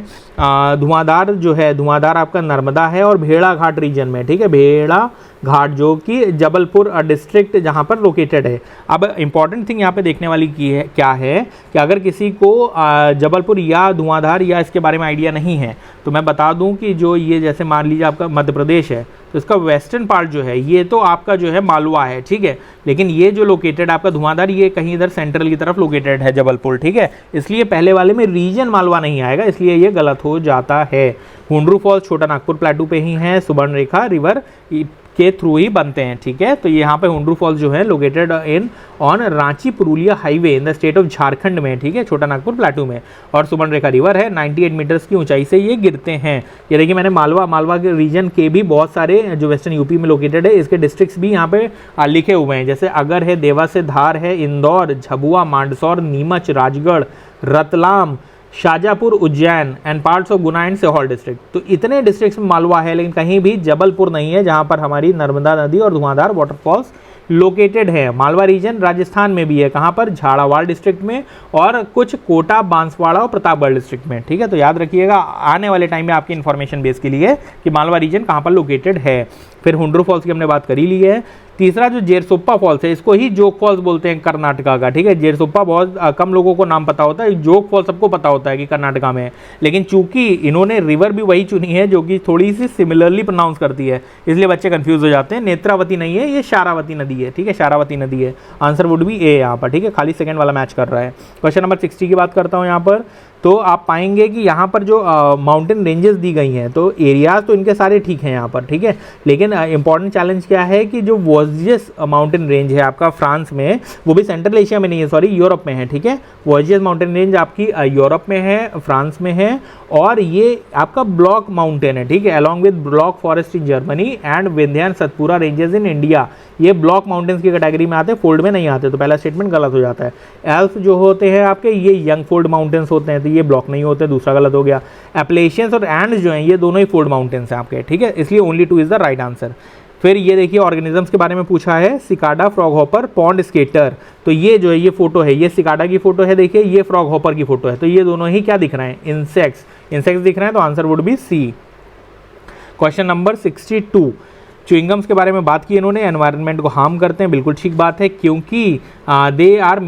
धुआंधार जो है, धुआंधार आपका नर्मदा है और भेड़ा घाट रीजन में, ठीक है, भेड़ा घाट जो कि जबलपुर डिस्ट्रिक्ट जहाँ पर लोकेटेड है। अब इंपॉर्टेंट थिंग यहाँ पे देखने वाली की है क्या है कि अगर किसी को जबलपुर या धुआंधार या इसके बारे में आइडिया नहीं है तो मैं बता दूं कि जो ये जैसे मान लीजिए आपका मध्य प्रदेश है तो इसका वेस्टर्न पार्ट जो है ये तो आपका जो है मालवा है, ठीक है, लेकिन ये जो लोकेटेड आपका धुआंधार ये कहीं इधर सेंट्रल की तरफ लोकेटेड है जबलपुर, ठीक है, इसलिए पहले वाले में रीजन मालवा नहीं आएगा, इसलिए ये गलत हो जाता है। हुंड्रू फॉल्स छोटा नागपुर प्लेटू पे ही है, सुवर्णरेखा रिवर के थ्रू ही बनते हैं, ठीक है। तो यहाँ पे हुंड्रू फॉल्स जो है located in on Ranchi Purulia highway in the state of Jharkhand में, ठीक है, छोटा नागपुर प्लेटू में। और सुवर्णरेखा रिवर है 98 मीटर्स की ऊंचाई से ये गिरते हैं। ये देखिए मैंने मालवा के रीजन के भी बहुत सारे जो वेस्टर्न यूपी में लोकेटेड है इसके डिस्ट्रिक्ट्स भी यहाँ पे लिखे हुए हैं, जैसे अगर है, देवास है, धार है, Indore, Jhabua, Mandsaur, Neemuch, Rajgarh, Ratlam, Shajapur, Ujjain and parts of Guna and Sehore district. तो इतने डिस्ट्रिक्ट्स में मालवा है, लेकिन कहीं भी जबलपुर नहीं है जहां पर हमारी नर्मदा नदी और धुआंधार वाटरफॉल्स लोकेटेड है। मालवा रीजन राजस्थान में भी है, कहां पर, झालावाड़ डिस्ट्रिक्ट में, और कुछ कोटा, बांसवाड़ा और प्रतापगढ़ डिस्ट्रिक्ट में, ठीक है। तो याद रखिएगा आने वाले टाइम में आपकी इन्फॉर्मेशन बेस के लिए कि मालवा रीजन कहां पर लोकेटेड है। फिर हुंड्रू फॉल्स की हमने बात कर ही ली है। तीसरा जो जेरसोप्पा फॉल्स है इसको ही जोग फॉल्स बोलते हैं कर्नाटका का, ठीक है। जेरसोप्पा बहुत कम लोगों को नाम पता होता है, जोग फॉल्स सबको पता होता है कि कर्नाटका में है, लेकिन चूंकि इन्होंने रिवर भी वही चुनी है जो कि थोड़ी सी सिमिलरली प्रोनाउंस करती है, इसलिए बच्चे कंफ्यूज हो जाते हैं। नेत्रावती नहीं है, ये शारावती नदी है, ठीक है, शारावती नदी है। आंसर वुड बी ए यहाँ पर, ठीक है, खाली सेकंड वाला मैच कर रहा है। क्वेश्चन नंबर 60 की बात करता हूँ यहाँ पर, तो आप पाएंगे कि यहाँ पर जो माउंटेन रेंजेस दी गई हैं तो एरियाज तो इनके सारे ठीक हैं यहाँ पर, ठीक है, लेकिन इंपॉर्टेंट चैलेंज क्या है कि जो वोजियस माउंटेन रेंज है आपका फ्रांस में, वो भी सेंट्रल एशिया में नहीं है, सॉरी यूरोप में है, ठीक है। वोजियस माउंटेन रेंज आपकी यूरोप में है, फ्रांस में है, और ये आपका ब्लॉक माउंटेन है, ठीक है, along with block forest in Germany and Vindhyan Satpura ranges in India. ये ब्लॉक माउंटेन्स की कैटेगरी में आते हैं, फोल्ड में नहीं आते, तो पहला स्टेटमेंट गलत हो जाता है। एल्प्स जो होते हैं आपके ये यंग फोल्ड माउंटेन्स होते हैं, तो ये ब्लॉक नहीं होते, दूसरा गलत हो गया। एप्लेशियंस और एंड्स जो हैं ये दोनों ही फोल्ड माउंटेन्स हैं आपके, ठीक है, इसलिए only 2 is the right answer. फिर ये देखिए ऑर्गेनिजम्स के बारे में पूछा है, cicada, froghopper, pond skater. तो ये जो है ये फोटो है, ये सिकाडा की फोटो है, देखिए ये फ्रॉग हॉपर की फोटो है। तो ये दोनों ही क्या दिख रहे हैं, इंसेक्ट्स दिख रहे हैं। तो answer would be C. Question number 62, chewing gums के बारे में बात की इन्होंने, एनवायरनमेंट को हार्म करते हैं, बिल्कुल ठीक बात है, क्योंकि they are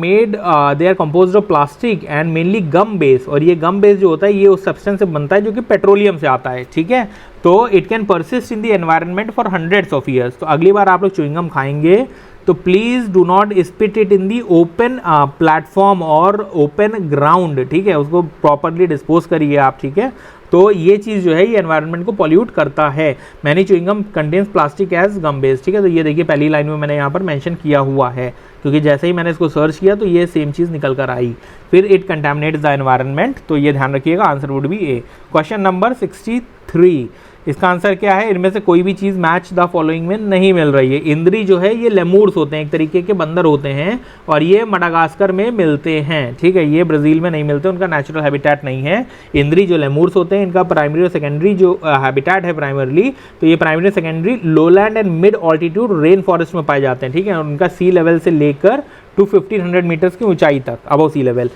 composed of plastic and mainly gum base. और ये गम बेस जो होता है ये उस सब्सटेंस से बनता है जो कि पेट्रोलियम से आता है, ठीक है। तो it can persist in the environment for hundreds of years. तो अगली बार आप लोग च्युइंगम खाएंगे तो please do not spit it in the open platform और ओपन ग्राउंड, ठीक है, उसको प्रॉपरली डिस्पोज करिए आप, ठीक है। तो ये चीज़ जो है ये एनवायरनमेंट को पॉल्यूट करता है। Many chewing gum contains plastic as gum base, ठीक है। तो ये देखिए पहली लाइन में मैंने यहाँ पर मेंशन किया हुआ है, क्योंकि जैसे ही मैंने इसको सर्च किया तो ये सेम चीज़ निकल कर आई। फिर इट कंटेमिनेट्स द एनवायरनमेंट, तो ये ध्यान रखिएगा, answer would be A. Question number 63, इसका आंसर क्या है, इनमें से कोई भी चीज़ मैच द फॉलोइंग में नहीं मिल रही है। इंद्री जो है ये लेमूर्स होते हैं, एक तरीके के बंदर होते हैं, और ये मडागास्कर में मिलते हैं, ठीक है। ये ब्राज़ील में नहीं मिलते, उनका नेचुरल हैबिटेट नहीं है। इंद्री जो लेमूर्स होते हैं इनका प्राइमरी और सेकेंडरी जो हैबिटेट है प्राइमरली, तो ये प्राइमरी और secondary lowland and mid altitude rain forest में पाए जाते हैं, ठीक है। और उनका सी लेवल से लेकर टू 1500 मीटर्स की ऊंचाई तक अबव सी लेवल।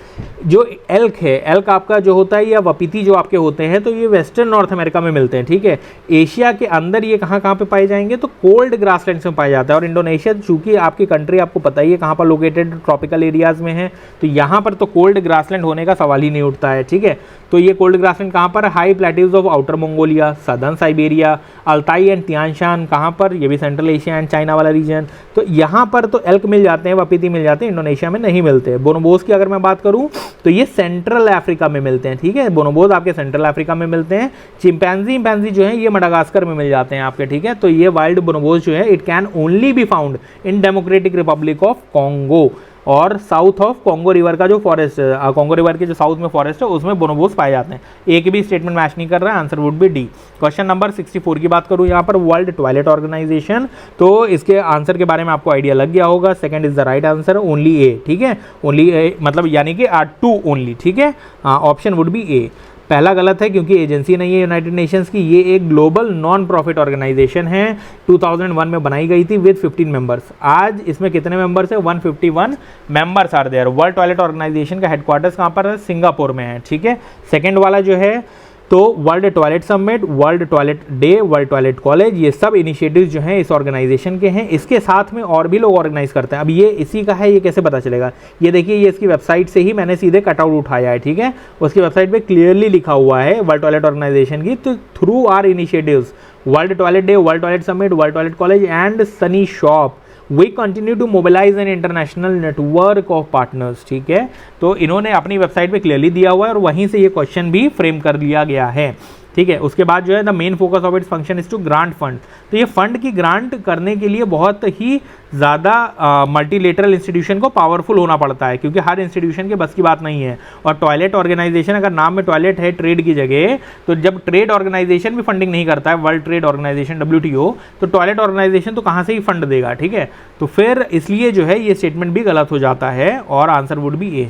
जो एल्क है, एल्क आपका जो होता है या वपीती जो आपके होते हैं, तो ये वेस्टर्न नॉर्थ अमेरिका में मिलते हैं, ठीक है। एशिया के अंदर ये कहाँ पे पाए जाएंगे, तो कोल्ड ग्रासलैंड्स में पाया जाता है। और इंडोनेशिया चूंकि आपकी कंट्री आपको पता ही है कहाँ पर लोकेटेड, ट्रॉपिकल एरियाज में है, तो यहाँ पर तो कोल्ड ग्रासलैंड होने का सवाल ही नहीं उठता है, ठीक है। तो ये कोल्ड ग्रासलैंड कहाँ पर, high plateaus of outer Mongolia, southern Siberia, Altai and Tianshan, कहाँ पर, ये भी सेंट्रल एशिया एंड चाइना वाला रीजन। तो यहाँ पर तो एल्क मिल जाते हैं, वपीती मिल जाते हैं, इंडोनेशिया में नहीं मिलते। बोनोबोस की अगर मैं बात करूँ तो ये सेंट्रल अफ्रीका में मिलते हैं, ठीक है। बोनोबोस आपके सेंट्रल अफ्रीका में मिलते हैं। चिंपैंजी जो है ये मडागास्कर में मिल जाते हैं आपके, ठीक है। तो ये वाइल्ड बोनोबोस जो है it can only be found in democratic Republic of Congo और साउथ ऑफ कॉन्गो रिवर का जो फॉरेस्ट, कॉन्गो रिवर के जो साउथ में फॉरेस्ट है उसमें बोनोबोस पाए जाते हैं। एक भी स्टेटमेंट मैच नहीं कर रहा है, answer would be D. Question number 64 की बात करूं यहाँ पर, वर्ल्ड टॉयलेट ऑर्गेनाइजेशन, तो इसके आंसर के बारे में आपको आइडिया लग गया होगा। Second is the right answer, only A, ठीक है। ओनली ए मतलब यानी कि 2 ओनली, ठीक है। ऑप्शन वुड बी ए। पहला गलत है क्योंकि एजेंसी नहीं है यूनाइटेड नेशंस की, ये एक ग्लोबल नॉन प्रॉफिट ऑर्गेनाइजेशन है, 2001 में बनाई गई थी विद 15 मेंबर्स। आज इसमें कितने मेंबर्स है, 151 members are there. World toilet organisation का हेडक्वार्टर्स कहाँ पर है, सिंगापुर में है, ठीक है। सेकेंड वाला जो है तो world toilet summit, world toilet day, world toilet college, ये सब इनिशिएटिव्स जो हैं इस ऑर्गेनाइजेशन के हैं। इसके साथ में और भी लोग ऑर्गेनाइज करते हैं। अब ये इसी का है, ये कैसे पता चलेगा, ये देखिए ये इसकी वेबसाइट से ही मैंने सीधे कटआउट उठाया है, ठीक है। उसकी वेबसाइट पे क्लियरली लिखा हुआ है वर्ल्ड टॉयलेट ऑर्गेनाइजेशन की। तो through our initiatives, world toilet day, world toilet summit, world toilet college and sunny shop, we continue to mobilise an international network of partners, ठीक है। तो इन्होंने अपनी वेबसाइट पे क्लियरली दिया हुआ है और वहीं से ये क्वेश्चन भी फ्रेम कर लिया गया है, ठीक है। उसके बाद जो है the main focus of its function is to grant fund, तो ये फंड की ग्रांट करने के लिए बहुत ही ज़्यादा मल्टीलेटरल इंस्टीट्यूशन को पावरफुल होना पड़ता है, क्योंकि हर इंस्टीट्यूशन के बस की बात नहीं है। और टॉयलेट ऑर्गेनाइजेशन, अगर नाम में टॉयलेट है ट्रेड की जगह, तो जब ट्रेड ऑर्गेनाइजेशन भी फंडिंग नहीं करता है, वर्ल्ड ट्रेड ऑर्गेनाइजेशन WTO, तो टॉयलेट ऑर्गेनाइजेशन तो कहाँ से ही फंड देगा, ठीक है। तो फिर इसलिए जो है ये स्टेटमेंट भी गलत हो जाता है और आंसर वुड बी ए।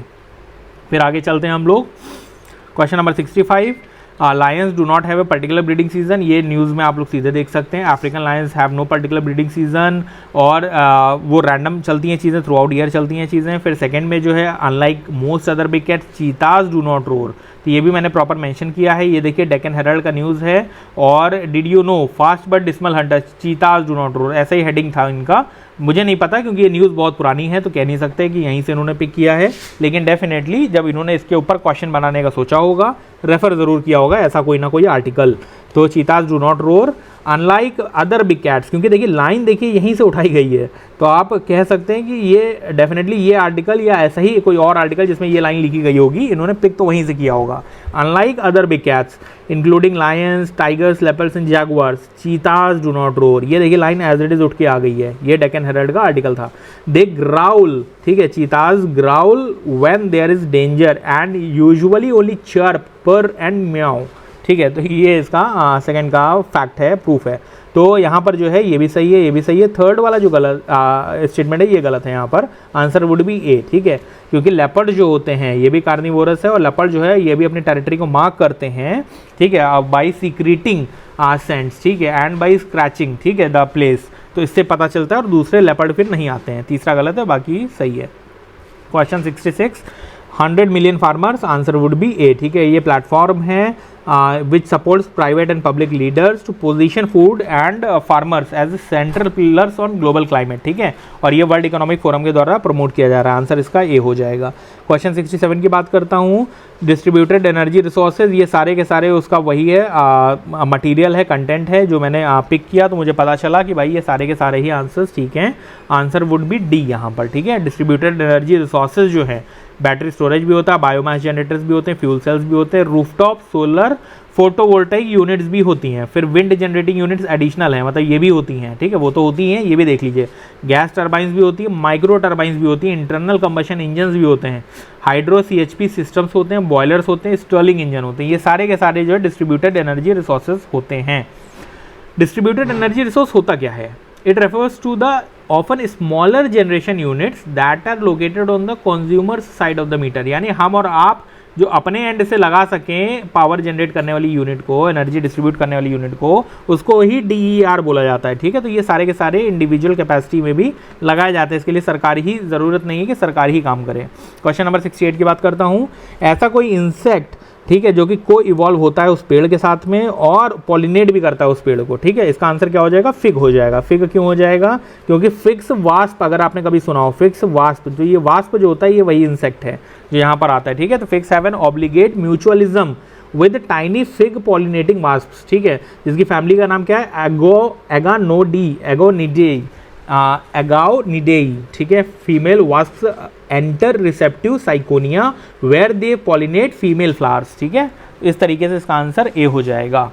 फिर आगे चलते हैं हम लोग, question number 65, lions do not have a particular breeding season, ये न्यूज़ में आप लोग सीधे देख सकते हैं। African lions have no particular breeding season, और वो रैंडम चलती हैं चीज़ें, थ्रू आउट ईयर चलती हैं चीज़ें। फिर सेकंड में जो है unlike most other big cat, cheetahs do not roar, तो ये भी मैंने प्रॉपर मेंशन किया है। ये देखिए डेक्कन हेराल्ड का न्यूज़ है। और did you know fast but dismal Hunter, चीताज do not roar, ऐसा ही हेडिंग था इनका। मुझे नहीं पता क्योंकि ये न्यूज़ बहुत पुरानी है, तो कह नहीं सकते कि यहीं से इन्होंने पिक किया है, लेकिन डेफिनेटली जब इन्होंने इसके ऊपर क्वेश्चन बनाने का सोचा होगा, रेफर ज़रूर किया होगा ऐसा कोई ना कोई आर्टिकल। तो cheetahs do not roar unlike other big cats, क्योंकि देखिए लाइन देखिए यहीं से उठाई गई है, तो आप कह सकते हैं कि ये डेफिनेटली ये आर्टिकल या ऐसा ही कोई और आर्टिकल जिसमें ये लाइन लिखी गई होगी, इन्होंने पिक तो वहीं से किया होगा। Unlike other big cats including Lions, tigers, leopards and Jaguars, चीताज do not roar, ये देखिए लाइन एज इट इज उठ के आ गई है, ये डेक्कन हेराल्ड का आर्टिकल था। दे ग्राउल, ठीक है, cheetahs growl when there is danger and usually only chirp purr and meow, ठीक है। तो ये इसका सेकंड का फैक्ट है, प्रूफ है। तो यहाँ पर जो है ये भी सही है, ये भी सही है। थर्ड वाला जो गलत स्टेटमेंट है ये गलत है, यहाँ पर आंसर वुड बी ए, ठीक है। क्योंकि लेपर्ड जो होते हैं ये भी कार्निवोरस है, और लेपर्ड जो है ये भी अपनी टेरिटरी को मार्क करते हैं, ठीक है, बाई सीक्रेटिंग सेंट्स, ठीक है, एंड बाई स्क्रैचिंग, ठीक है, द प्लेस। तो इससे पता चलता है, और दूसरे लेपर्ड फिर नहीं आते हैं। तीसरा गलत है, बाकी सही है। Question 66, 100 million farmers, answer would be A. ठीक है, ये प्लेटफॉर्म है which supports private and public leaders to position food and farmers as central pillars on global climate. ठीक है, और ये वर्ल्ड इकोनॉमिक फोरम के द्वारा प्रमोट किया जा रहा है। आंसर इसका ए हो जाएगा। क्वेश्चन 67 की बात करता हूँ, डिस्ट्रीब्यूटेड एनर्जी रिसोर्सेज, ये सारे के सारे उसका वही है, मटीरियल है, कंटेंट है जो मैंने पिक किया, तो मुझे पता चला कि भाई ये सारे के सारे ही आंसर्स ठीक हैं। आंसर वुड बी डी यहाँ पर। ठीक है, डिस्ट्रीब्यूटेड एनर्जी रिसोर्सेज जो है, बैटरी स्टोरेज भी होता है, बायोमास जनरेटर्स भी होते हैं, फ्यूल सेल्स भी होते हैं, रूफटॉप सोलर फोटोवोल्टाइक यूनिट्स भी होती हैं, फिर विंड जनरेटिंग यूनिट्स एडिशनल हैं, मतलब ये भी होती हैं। ठीक है, वो तो होती हैं, ये भी देख लीजिए। गैस टर्बाइंस भी होती है, माइक्रो टर्बाइंस भी होती हैं, इंटरनल कंबशन इंजन्स भी होते हैं, हाइड्रो CHP सिस्टम्स होते हैं, बॉयलर्स होते हैं, स्टर्लिंग इंजन होते हैं। ये सारे के सारे जो है डिस्ट्रीब्यूटेड एनर्जी रिसोर्सेज होते हैं। डिस्ट्रीब्यूटेड एनर्जी रिसोर्स होता क्या है? It refers to the often smaller generation units that are located on the consumer side of the meter। यानी हम और आप जो अपने एंड से लगा सकें पावर जनरेट करने वाली यूनिट को, एनर्जी डिस्ट्रीब्यूट करने वाली यूनिट को, उसको ही DER बोला जाता है। ठीक है, तो ये सारे के सारे इंडिविजुअल कैपेसिटी में भी लगाए जाते हैं। इसके लिए सरकार ही ज़रूरत नहीं है कि सरकार ही काम करे। क्वेश्चन नंबर 68 की बात करता हूँ, ऐसा कोई इंसेक्ट, ठीक है, जो कि को इवॉल्व होता है उस पेड़ के साथ में और पॉलिनेट भी करता है उस पेड़ को। ठीक है, इसका आंसर क्या हो जाएगा? फिग हो जाएगा। फिग क्यों हो जाएगा? क्योंकि फिक्स वास्प, अगर आपने कभी सुना हो फिक्स वास्प, तो ये वास्प जो होता है ये वही इंसेक्ट है जो यहाँ पर आता है। ठीक है, तो figs have an obligate mutualism with tiny fig pollinating wasps. ठीक है, जिसकी फैमिली का नाम क्या है? एगाओनिडेई। ठीक है, female wasps enter receptive syconia where they pollinate female flowers. ठीक है, इस तरीके से इसका आंसर ए हो जाएगा।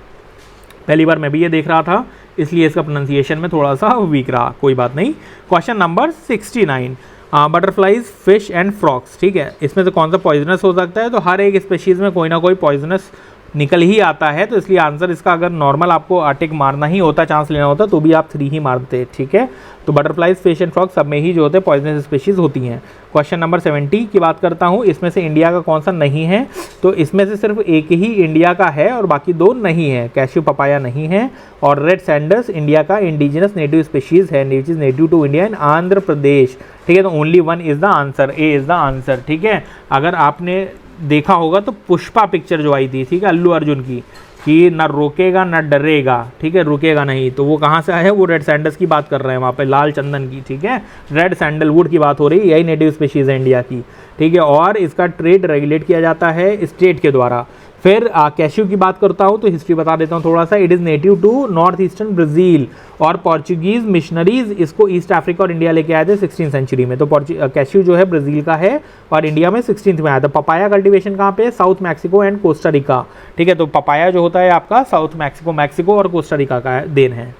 पहली बार मैं भी ये देख रहा था, इसलिए इसका प्रोनाउंसिएशन में थोड़ा सा वीक रहा, कोई बात नहीं। Question number 69, butterflies, fish and frogs. ठीक है, इसमें से कौन सा पॉइजनस हो सकता है? तो हर एक स्पेशीज़ में कोई ना कोई पॉइजनस निकल ही आता है, तो इसलिए आंसर इसका, अगर नॉर्मल आपको टिक मारना ही होता, चांस लेना होता, तो भी आप 3 ही मारते। ठीक है, तो बटरफ्लाइज, फिश एंड फ्रॉग सब में ही जो होते हैं पॉइजनस स्पीशीज होती हैं। क्वेश्चन नंबर 70 की बात करता हूँ, इसमें से इंडिया का कौन सा नहीं है? तो इसमें से सिर्फ एक ही इंडिया का है और बाकी 2 नहीं है। कैश्यू पपाया नहीं है, और रेड सैंडल्स इंडिया का इंडिजिनस नेटिव स्पीशीज है, which is native to India in Andhra Pradesh. ठीक है, तो only 1 is the answer, A is the answer. ठीक है, अगर आपने देखा होगा तो पुष्पा पिक्चर जो आई थी, ठीक है, अल्लू अर्जुन की, कि ना रोकेगा ना डरेगा, ठीक है, रुकेगा नहीं, तो वो कहाँ से आया है? वो रेड सैंडल्स की बात कर रहे हैं वहाँ पे, लाल चंदन की। ठीक है, रेड सैंडलवुड की बात हो रही है, यही नेटिव स्पीशीज़ है इंडिया की। ठीक है, और इसका ट्रेड रेगुलेट किया जाता है स्टेट के द्वारा। फिर कैश्यू की बात करता हूँ तो हिस्ट्री बता देता हूँ थोड़ा सा। It is native to north eastern Brazil, और पोर्चुगीज़ मिशनरीज इसको ईस्ट अफ्रीका और इंडिया लेके आए थे 16th सेंचुरी में। तो कैश्यू जो है ब्राज़ील का है और इंडिया में 16th में आया था। पपाया कल्टीवेशन कहाँ पे? South Mexico and Costa Rica. ठीक है, तो पपाया जो होता है आपका साउथ मैक्सिको और कोस्टा रिका का देन है।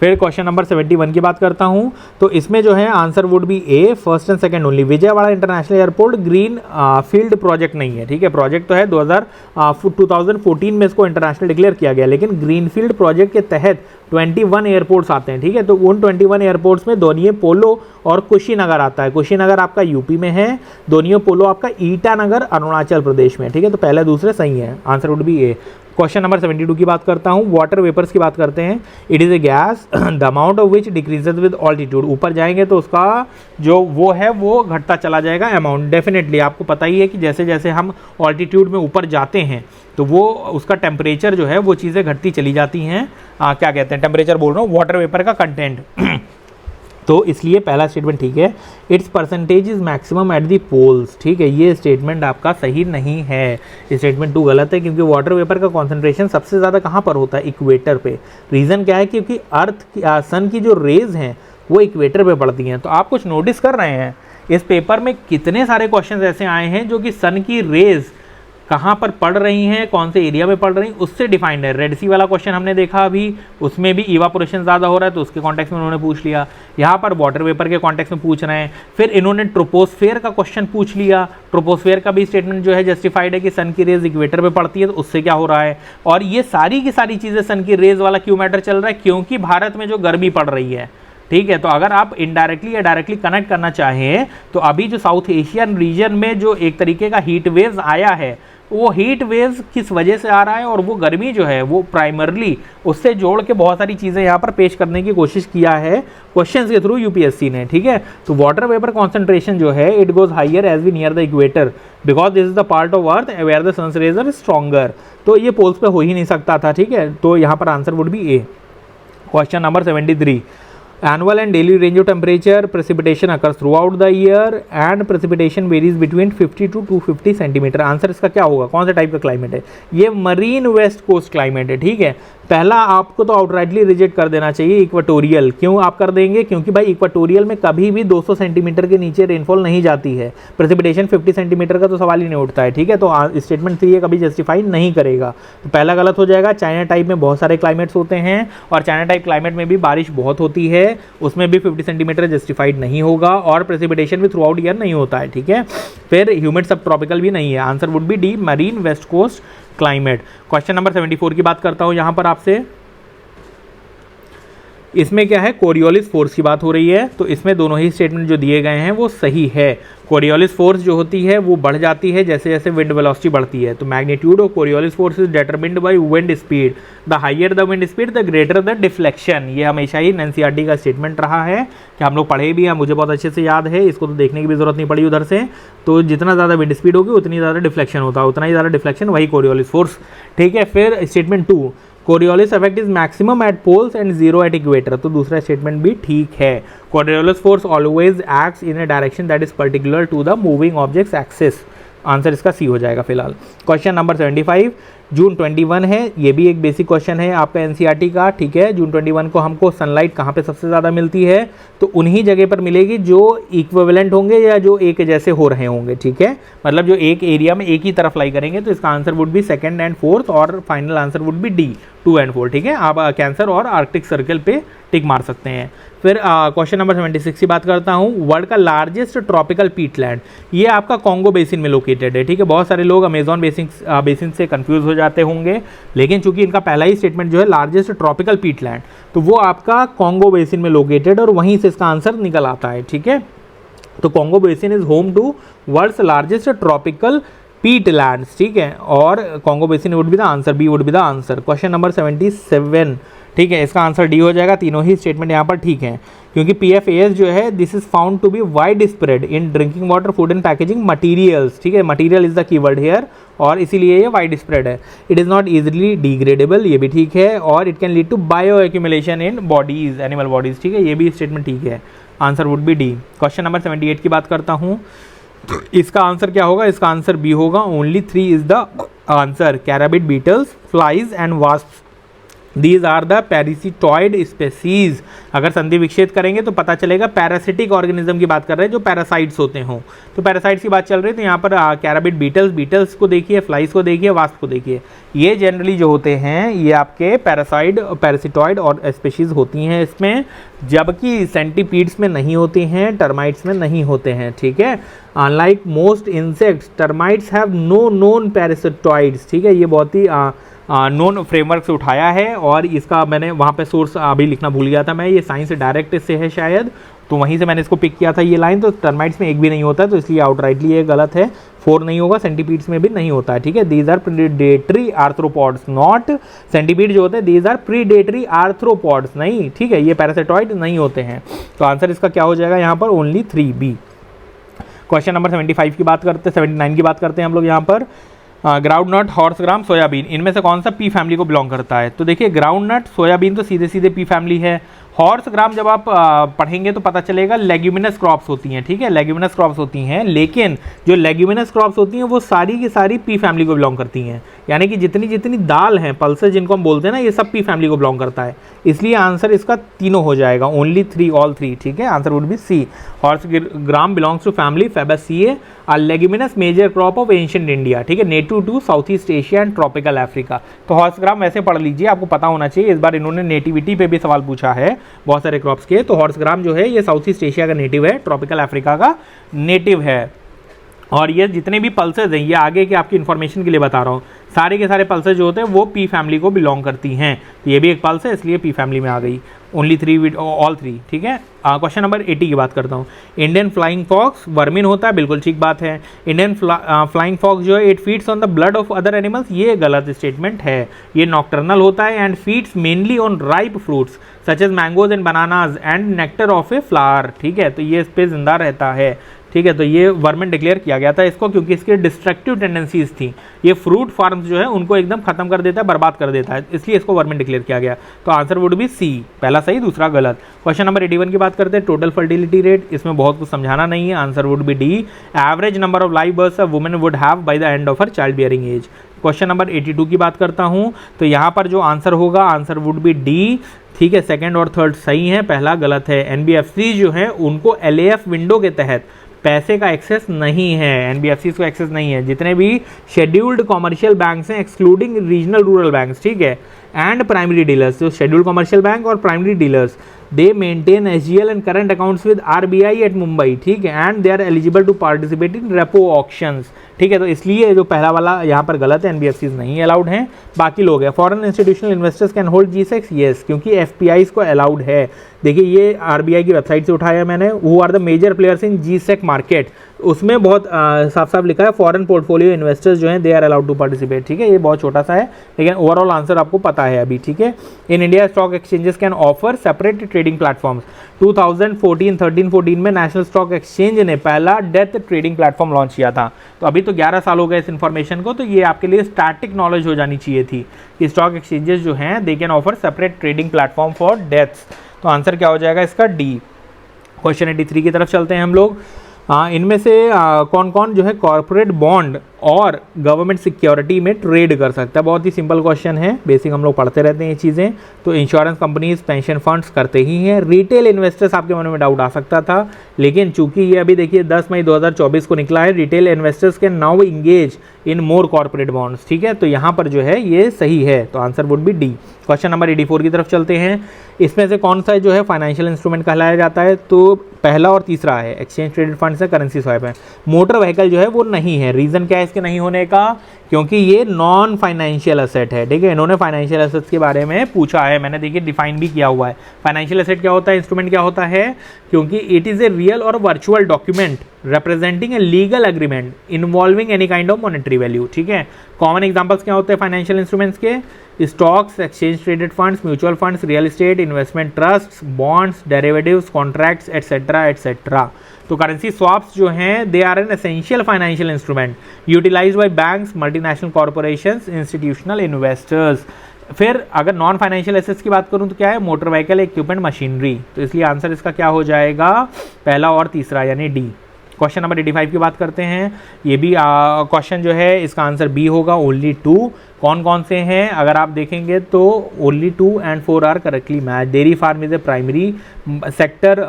फिर क्वेश्चन नंबर 71 की बात करता हूँ, तो इसमें जो है answer would be A, first and second only. Vijayawada international airport green field project नहीं है। ठीक है, प्रोजेक्ट तो है 2014 में इसको इंटरनेशनल डिक्लेयर किया गया, लेकिन ग्रीन फील्ड प्रोजेक्ट के तहत 21 एयरपोर्ट्स आते हैं। ठीक है, तो उन 21 एयरपोर्ट्स में दोनियो पोलो और कुशीनगर आता है। कुशीनगर आपका यूपी में है, दोनियो पोलो आपका ईटानगर अरुणाचल प्रदेश में। ठीक है, तो पहले दूसरे सही है, answer would be A. Question number 72 की बात करता हूँ, वाटर वेपर्स की बात करते हैं। It is A gas the amount of which decreases with altitude. ऊपर जाएंगे तो उसका जो वो है वो घटता चला जाएगा अमाउंट। डेफिनेटली आपको पता ही है कि जैसे जैसे हम ऑल्टीट्यूड में ऊपर जाते हैं तो वो उसका टेम्परेचर जो है वो चीज़ें घटती चली जाती हैं। क्या कहते हैं, टेम्परेचर बोल रहा हूँ, वाटर वेपर का कंटेंट। तो इसलिए पहला स्टेटमेंट ठीक है, its percentage is maximum at the poles. ठीक है, ये स्टेटमेंट आपका सही नहीं है, स्टेटमेंट 2 गलत है, क्योंकि वाटर वेपर का कॉन्सेंट्रेशन सबसे ज़्यादा कहाँ पर होता है? इक्वेटर पे। रीज़न क्या है? क्योंकि सन की जो रेज हैं वो इक्वेटर पे पड़ती हैं। तो आप कुछ नोटिस कर रहे हैं इस पेपर में कितने सारे क्वेश्चन ऐसे आए हैं जो कि सन की रेज कहाँ पर पड़ रही हैं, कौन से एरिया में पड़ रही हैं, उससे डिफाइंड है। रेड सी वाला क्वेश्चन हमने देखा अभी, उसमें भी इवापोरेशन ज़्यादा हो रहा है तो उसके कॉन्टेक्स्ट में उन्होंने पूछ लिया। यहाँ पर वाटर वेपर के कॉन्टेक्स्ट में पूछ रहे हैं। फिर इन्होंने ट्रोपोस्फेयर का क्वेश्चन पूछ लिया। ट्रोपोस्फेयर का भी स्टेटमेंट जो है जस्टिफाइड है कि सन की रेज इक्वेटर पर पड़ती है, तो उससे क्या हो रहा है। और ये सारी की सारी चीज़ें सन की रेज वाला क्यों मैटर चल रहा है? क्योंकि भारत में जो गर्मी पड़ रही है। ठीक है, तो अगर आप इनडायरेक्टली या डायरेक्टली कनेक्ट करना चाहें तो अभी जो साउथ एशियन रीजन में जो एक तरीके का हीट वेव्स आया है वो हीट वेव्स किस वजह से आ रहा है और वो गर्मी जो है वो प्राइमरली उससे जोड़ के बहुत सारी चीज़ें यहाँ पर पेश करने की कोशिश किया है क्वेश्चंस के थ्रू यूपीएससी ने, ठीक है। तो वाटर वेपर कॉन्सेंट्रेशन जो है it goes higher as we near the equator because this is the part of earth where the sun's rays are stronger. तो ये पोल्स पे हो ही नहीं सकता था, ठीक है। तो यहाँ पर answer would be A. Question number 73, annual and daily range of temperature precipitation occurs throughout the year and precipitation varies between 50 to 250 centimetre. Answer इसका क्या होगा, कौन सा टाइप का क्लाइमेट है? ये मरीन वेस्ट कोस्ट क्लाइमेट है, ठीक है। पहला आपको तो आउटराइटली रिजेक्ट कर देना चाहिए इक्वाटोरियल। क्यों आप कर देंगे? क्योंकि भाई इक्वाटोरियल में कभी भी 200 सेंटीमीटर के नीचे रेनफॉल नहीं जाती है। प्रेसिपिटेशन 50 सेंटीमीटर का तो सवाल ही नहीं उठता है, ठीक है। तो स्टेटमेंट 3 ये कभी जस्टिफाई नहीं करेगा, तो पहला गलत हो जाएगा। चाइना टाइप में बहुत सारे क्लाइमेट्स होते हैं और चाइना टाइप क्लाइमेट में भी बारिश बहुत होती है, उसमें भी 50 सेंटीमीटर जस्टिफाइड नहीं होगा और प्रेसिपिटेशन भी थ्रू आउट ईयर नहीं होता है, ठीक है। फिर ह्यूमिड सब ट्रॉपिकल भी नहीं है। Answer would be D, marine west coast climate. Question number 74 की बात करता हूं यहां पर आपसे। इसमें क्या है, कोरियोलिस फोर्स की बात हो रही है, तो इसमें दोनों ही स्टेटमेंट जो दिए गए हैं वो सही है। कोरियोलिस फोर्स जो होती है वो बढ़ जाती है जैसे जैसे विंड वेलोसिटी बढ़ती है। तो magnitude of Coriolis force is determined by wind speed, the higher the wind speed the greater the deflection. ये हमेशा ही एनसीईआरटी का स्टेटमेंट रहा है कि हम लोग पढ़े भी हैं, मुझे बहुत अच्छे से याद है, इसको तो देखने की भी जरूरत नहीं पड़ी उधर से। तो जितना ज़्यादा विंड स्पीड होगी उतनी ज़्यादा डिफ्लेक्शन होता है, उतना ही ज़्यादा डिफ्लेक्शन, वही कोरियोलिस फोर्स, ठीक है। फिर statement 2, Coriolis effect is maximum at poles and zero at equator, तो दूसरा स्टेटमेंट भी ठीक है। Coriolis force always acts in a direction that is particular to the moving objects axis. Answer इसका सी हो जाएगा फिलहाल। क्वेश्चन नंबर 75, जून 21 है, ये भी एक बेसिक क्वेश्चन है आपका एनसीईआरटी का, ठीक है। जून 21 को हमको सनलाइट कहाँ पे सबसे ज़्यादा मिलती है, तो उन्हीं जगह पर मिलेगी जो इक्विवेलेंट होंगे या जो एक जैसे हो रहे होंगे, ठीक है। मतलब जो एक एरिया में एक ही तरफ लाई करेंगे। तो इसका answer would B 2nd and 4th और final answer would be D, 2 and 4, ठीक है। आप कैंसर और आर्कटिक सर्कल पे टिक मार सकते हैं। फिर क्वेश्चन नंबर 76 की बात करता हूँ। वर्ल्ड का लार्जेस्ट ट्रॉपिकल पीटलैंड, ये आपका कॉन्गो बेसिन में लोकेटेड है, ठीक है। बहुत सारे लोग अमेजॉन बेसिन से कंफ्यूज हो जाते होंगे, लेकिन चूंकि इनका पहला ही स्टेटमेंट जो है लार्जेस्ट ट्रॉपिकल पीटलैंड, तो वो आपका कॉन्गो बेसिन में लोकेटेड और वहीं से इसका आंसर निकल आता है, ठीक है। तो Congo basin is home to world's largest tropical peatlands, ठीक है। और Congo basin would be the answer, B would be the answer. Question number 77, ठीक है, इसका आंसर डी हो जाएगा। तीनों ही स्टेटमेंट यहाँ पर ठीक है, क्योंकि PFAS जो है this is found to be widespread in drinking water, food and packaging materials, ठीक है। Material is the keyword here और इसीलिए ये वाइड स्प्रेड है। It is not easily degradable, ये भी ठीक है। और it can lead to bioaccumulation in bodies, animal bodies, ठीक है, ये भी स्टेटमेंट ठीक है। Answer would be D. Question number 78 की बात करता हूँ। इसका आंसर क्या होगा? इसका आंसर बी होगा, only 3 is the answer. Carabid beetles, flies and wasps, these are the parasitoid species. अगर संधि विक्षेप करेंगे तो पता चलेगा पैरासिटिक ऑर्गेनिज्म की बात कर रहे हैं जो पैरासाइट्स होते हों। तो पैरासाइट्स की बात चल रही है, तो यहाँ पर कैराबिड बीटल्स को देखिए, फ्लाइज को देखिए, वास्प को देखिए, ये जनरली जो होते हैं ये आपके पैरासिटॉइड और स्पेसीज होती हैं इसमें, जबकि सेंटीपीड्स में नहीं होती हैं, टर्माइट्स में नहीं होते हैं, ठीक है। Unlike most insects, termites have no known parasitoids, ठीक है। ये बहुत ही नोन फ्रेमवर्क से उठाया है और इसका मैंने वहाँ पे सोर्स अभी लिखना भूल गया था मैं, ये साइंस डायरेक्ट से है शायद, तो वहीं से मैंने इसको पिक किया था ये लाइन। तो टर्माइट्स में एक भी नहीं होता है, तो इसलिए आउटराइटली ये गलत है। 4 नहीं होगा, सेंटीपीड्स में भी नहीं होता है, ठीक है। These are predatory arthropods, not centipede जो होते हैं दीज आर प्रीडेटरी आर्थ्रोपॉड्स, नहीं, ठीक है, ये पैरासिटॉइड नहीं होते हैं। तो आंसर इसका क्या हो जाएगा यहाँ पर? Only 3 B. क्वेश्चन नंबर 75 की बात करते हैं, 79 की बात करते हैं हम लोग यहाँ पर। ग्राउंड नट, हॉर्स ग्राम, सोयाबीन, इनमें से कौन सा पी फैमिली को बिलोंग करता है? तो देखिए ग्राउंड नट, सोयाबीन तो सीधे सीधे पी फैमिली है। हॉर्स ग्राम जब आप पढ़ेंगे तो पता चलेगा लेग्यूमिनस क्रॉप्स होती हैं, ठीक है, लेग्यूमिनस क्रॉप्स होती हैं, लेकिन जो लेग्यूमिनस क्रॉप्स होती हैं वो सारी की सारी पी फैमिली को बिलोंग करती हैं, यानी कि जितनी जितनी दाल हैं, पल्सेस जिनको हम बोलते हैं ना, ये सब पी फैमिली को बिलोंग करता है, इसलिए आंसर इसका तीनों हो जाएगा, ओनली 3, ऑल 3, ठीक है। Answer would be C. Horse gram belongs to family Fabaceae, a leguminous major crop of ancient India, ठीक है, native to south east Asia and tropical Africa. तो हॉर्स ग्राम वैसे पढ़ लीजिए, आपको पता होना चाहिए। इस बार इन्होंने नेटिविटी पे भी सवाल पूछा है बहुत सारे क्रॉप्स के। तो हॉर्स ग्राम जो है ये साउथ ईस्ट एशिया का नेटिव है, ट्रॉपिकल अफ्रीका का नेटिव है। और ये जितने भी पल्सेज हैं, ये आगे के आपकी इन्फॉर्मेशन के लिए बता रहा हूँ, सारे के सारे पल्सेज जो होते हैं वो पी फैमिली को बिलोंग करती हैं। तो ये भी एक पल्स है, इसलिए पी फैमिली में आ गई। ओनली 3 ऑल 3, ठीक है। क्वेश्चन नंबर 80 की बात करता हूँ। इंडियन फ्लाइंग फॉक्स वर्मिन होता है, बिल्कुल ठीक बात है। इंडियन फ्लाइंग फॉक्स जो है it feeds on the blood of other animals, ये गलत स्टेटमेंट है। ये नॉक्टर्नल होता है and feeds mainly on ripe fruits such as mangoes and bananas and nectar of a flower, ठीक है। तो ये इस पे जिंदा रहता है, ठीक है। तो ये वर्मिन डिक्लेयर किया गया था इसको क्योंकि इसके डिस्ट्रक्टिव टेंडेंसीज थी। ये फ्रूट फार्म्स जो है उनको एकदम खत्म कर देता है, बर्बाद कर देता है, इसलिए इसको वर्मिन डिक्लेयर किया गया। तो आंसर वुड बी सी, पहला सही दूसरा गलत। क्वेश्चन नंबर 81 की बात करते हैं। टोटल फर्टिलिटी रेट, इसमें बहुत कुछ समझाना नहीं है, answer would be D. Average number of live births a women would have by the end of her childbearing age. Question number 82 की बात करता हूँ, तो यहाँ पर जो आंसर होगा आंसर वुड बी डी, ठीक है। सेकंड और थर्ड सही है, पहला गलत है। एनबीएफसी जो है उनको एलएएफ विंडो के तहत पैसे का एक्सेस नहीं है, एनबीएफसी को एक्सेस नहीं है। जितने भी शेड्यूल्ड कॉमर्शियल बैंक्स हैं एक्सक्लूडिंग रीजनल रूरल बैंक्स, ठीक है, एंड प्राइमरी डीलर्स, जो शेड्यूल्ड कॉमर्शियल बैंक और primary dealers, they maintain SGL and current accounts with RBI at Mumbai, ठीक है, and they are eligible to participate in repo auctions, ठीक है। तो इसलिए जो पहला वाला यहाँ पर गलत है, एनबीएफसीज नहीं अलाउड हैं, बाकी लोग हैं। Foreign institutional investors can hold G secs, yes, क्योंकि एफपीआईज को अलाउड है। देखिए ये आरबीआई की वेबसाइट से उठाया मैंने, who are the major players in GSec market, उसमें बहुत साफ साफ लिखा है फॉरेन पोर्टफोलियो इन्वेस्टर्स जो हैं they are allowed to participate, ठीक है। ये बहुत छोटा सा है लेकिन ओवरऑल आंसर आपको पता है अभी, ठीक है। In India stock exchanges can offer separate trading platforms. 2013-14 में नेशनल स्टॉक एक्सचेंज ने पहला डेथ ट्रेडिंग प्लेटफॉर्म लॉन्च किया था। तो अभी तो 11 साल हो गए इस इन्फॉर्मेशन को, तो ये आपके लिए स्टैटिक नॉलेज हो जानी चाहिए थी कि स्टॉक एक्सचेंजेस जो हैं they can offer separate trading platform for deaths. तो आंसर क्या हो जाएगा इसका, डी। क्वेश्चन 83 की तरफ चलते हैं हम लोग। इनमें से कौन कौन जो है कॉर्पोरेट बॉन्ड और गवर्नमेंट सिक्योरिटी में ट्रेड कर सकता है? बहुत ही सिंपल क्वेश्चन है, बेसिक हम लोग पढ़ते रहते हैं ये चीज़ें। तो इंश्योरेंस कंपनीज, पेंशन फंड्स करते ही हैं। रिटेल इन्वेस्टर्स, आपके मन में डाउट आ सकता था, लेकिन चूंकि ये अभी देखिए 10 मई 2024 को निकला है, retail investors can now engage in more corporate bonds, ठीक है। तो यहाँ पर जो है ये सही है, तो answer would be D. Question number 84 की तरफ चलते हैं। इसमें से कौन सा जो है फाइनेंशियल इंस्ट्रूमेंट कहलाया जाता है? तो पहला और तीसरा है, एक्सचेंज ट्रेडेड फंड्स है, करेंसी स्वैप है। मोटर व्हीकल जो है वो नहीं है। रीज़न क्या है इसके नहीं होने का? क्योंकि ये नॉन फाइनेंशियल एसेट है, ठीक है। इन्होंने फाइनेंशियल एसेट्स के बारे में पूछा है, मैंने देखिए डिफाइन भी किया हुआ है। फाइनेंशियल एसेट क्या होता है, इंस्ट्रूमेंट क्या होता है? क्योंकि इट इज़ ए रियल और virtual document representing a legal agreement involving any kind of monetary value, ठीक है। कॉमन एग्जांपल्स क्या होते हैं फाइनेंशियल इंस्ट्रूमेंट्स के? Stocks, exchange traded funds, mutual funds, real estate, investment trust, bonds, derivatives, contracts, etcetera etcetera. तो currency swaps जो हैं they are an essential financial instrument utilized by banks, multinational corporations, institutional investors. फिर अगर non financial assets की बात करूं तो क्या है? Motor vehicle, equipment, machinery. तो इसलिए आंसर इसका क्या हो जाएगा? पहला और तीसरा यानी डी। क्वेश्चन नंबर 85 की बात करते हैं। ये भी क्वेश्चन जो है इसका आंसर बी होगा, ओनली 2। कौन कौन से हैं अगर आप देखेंगे तो only 2 and 4 are correctly match. Dairy farm is a primary sector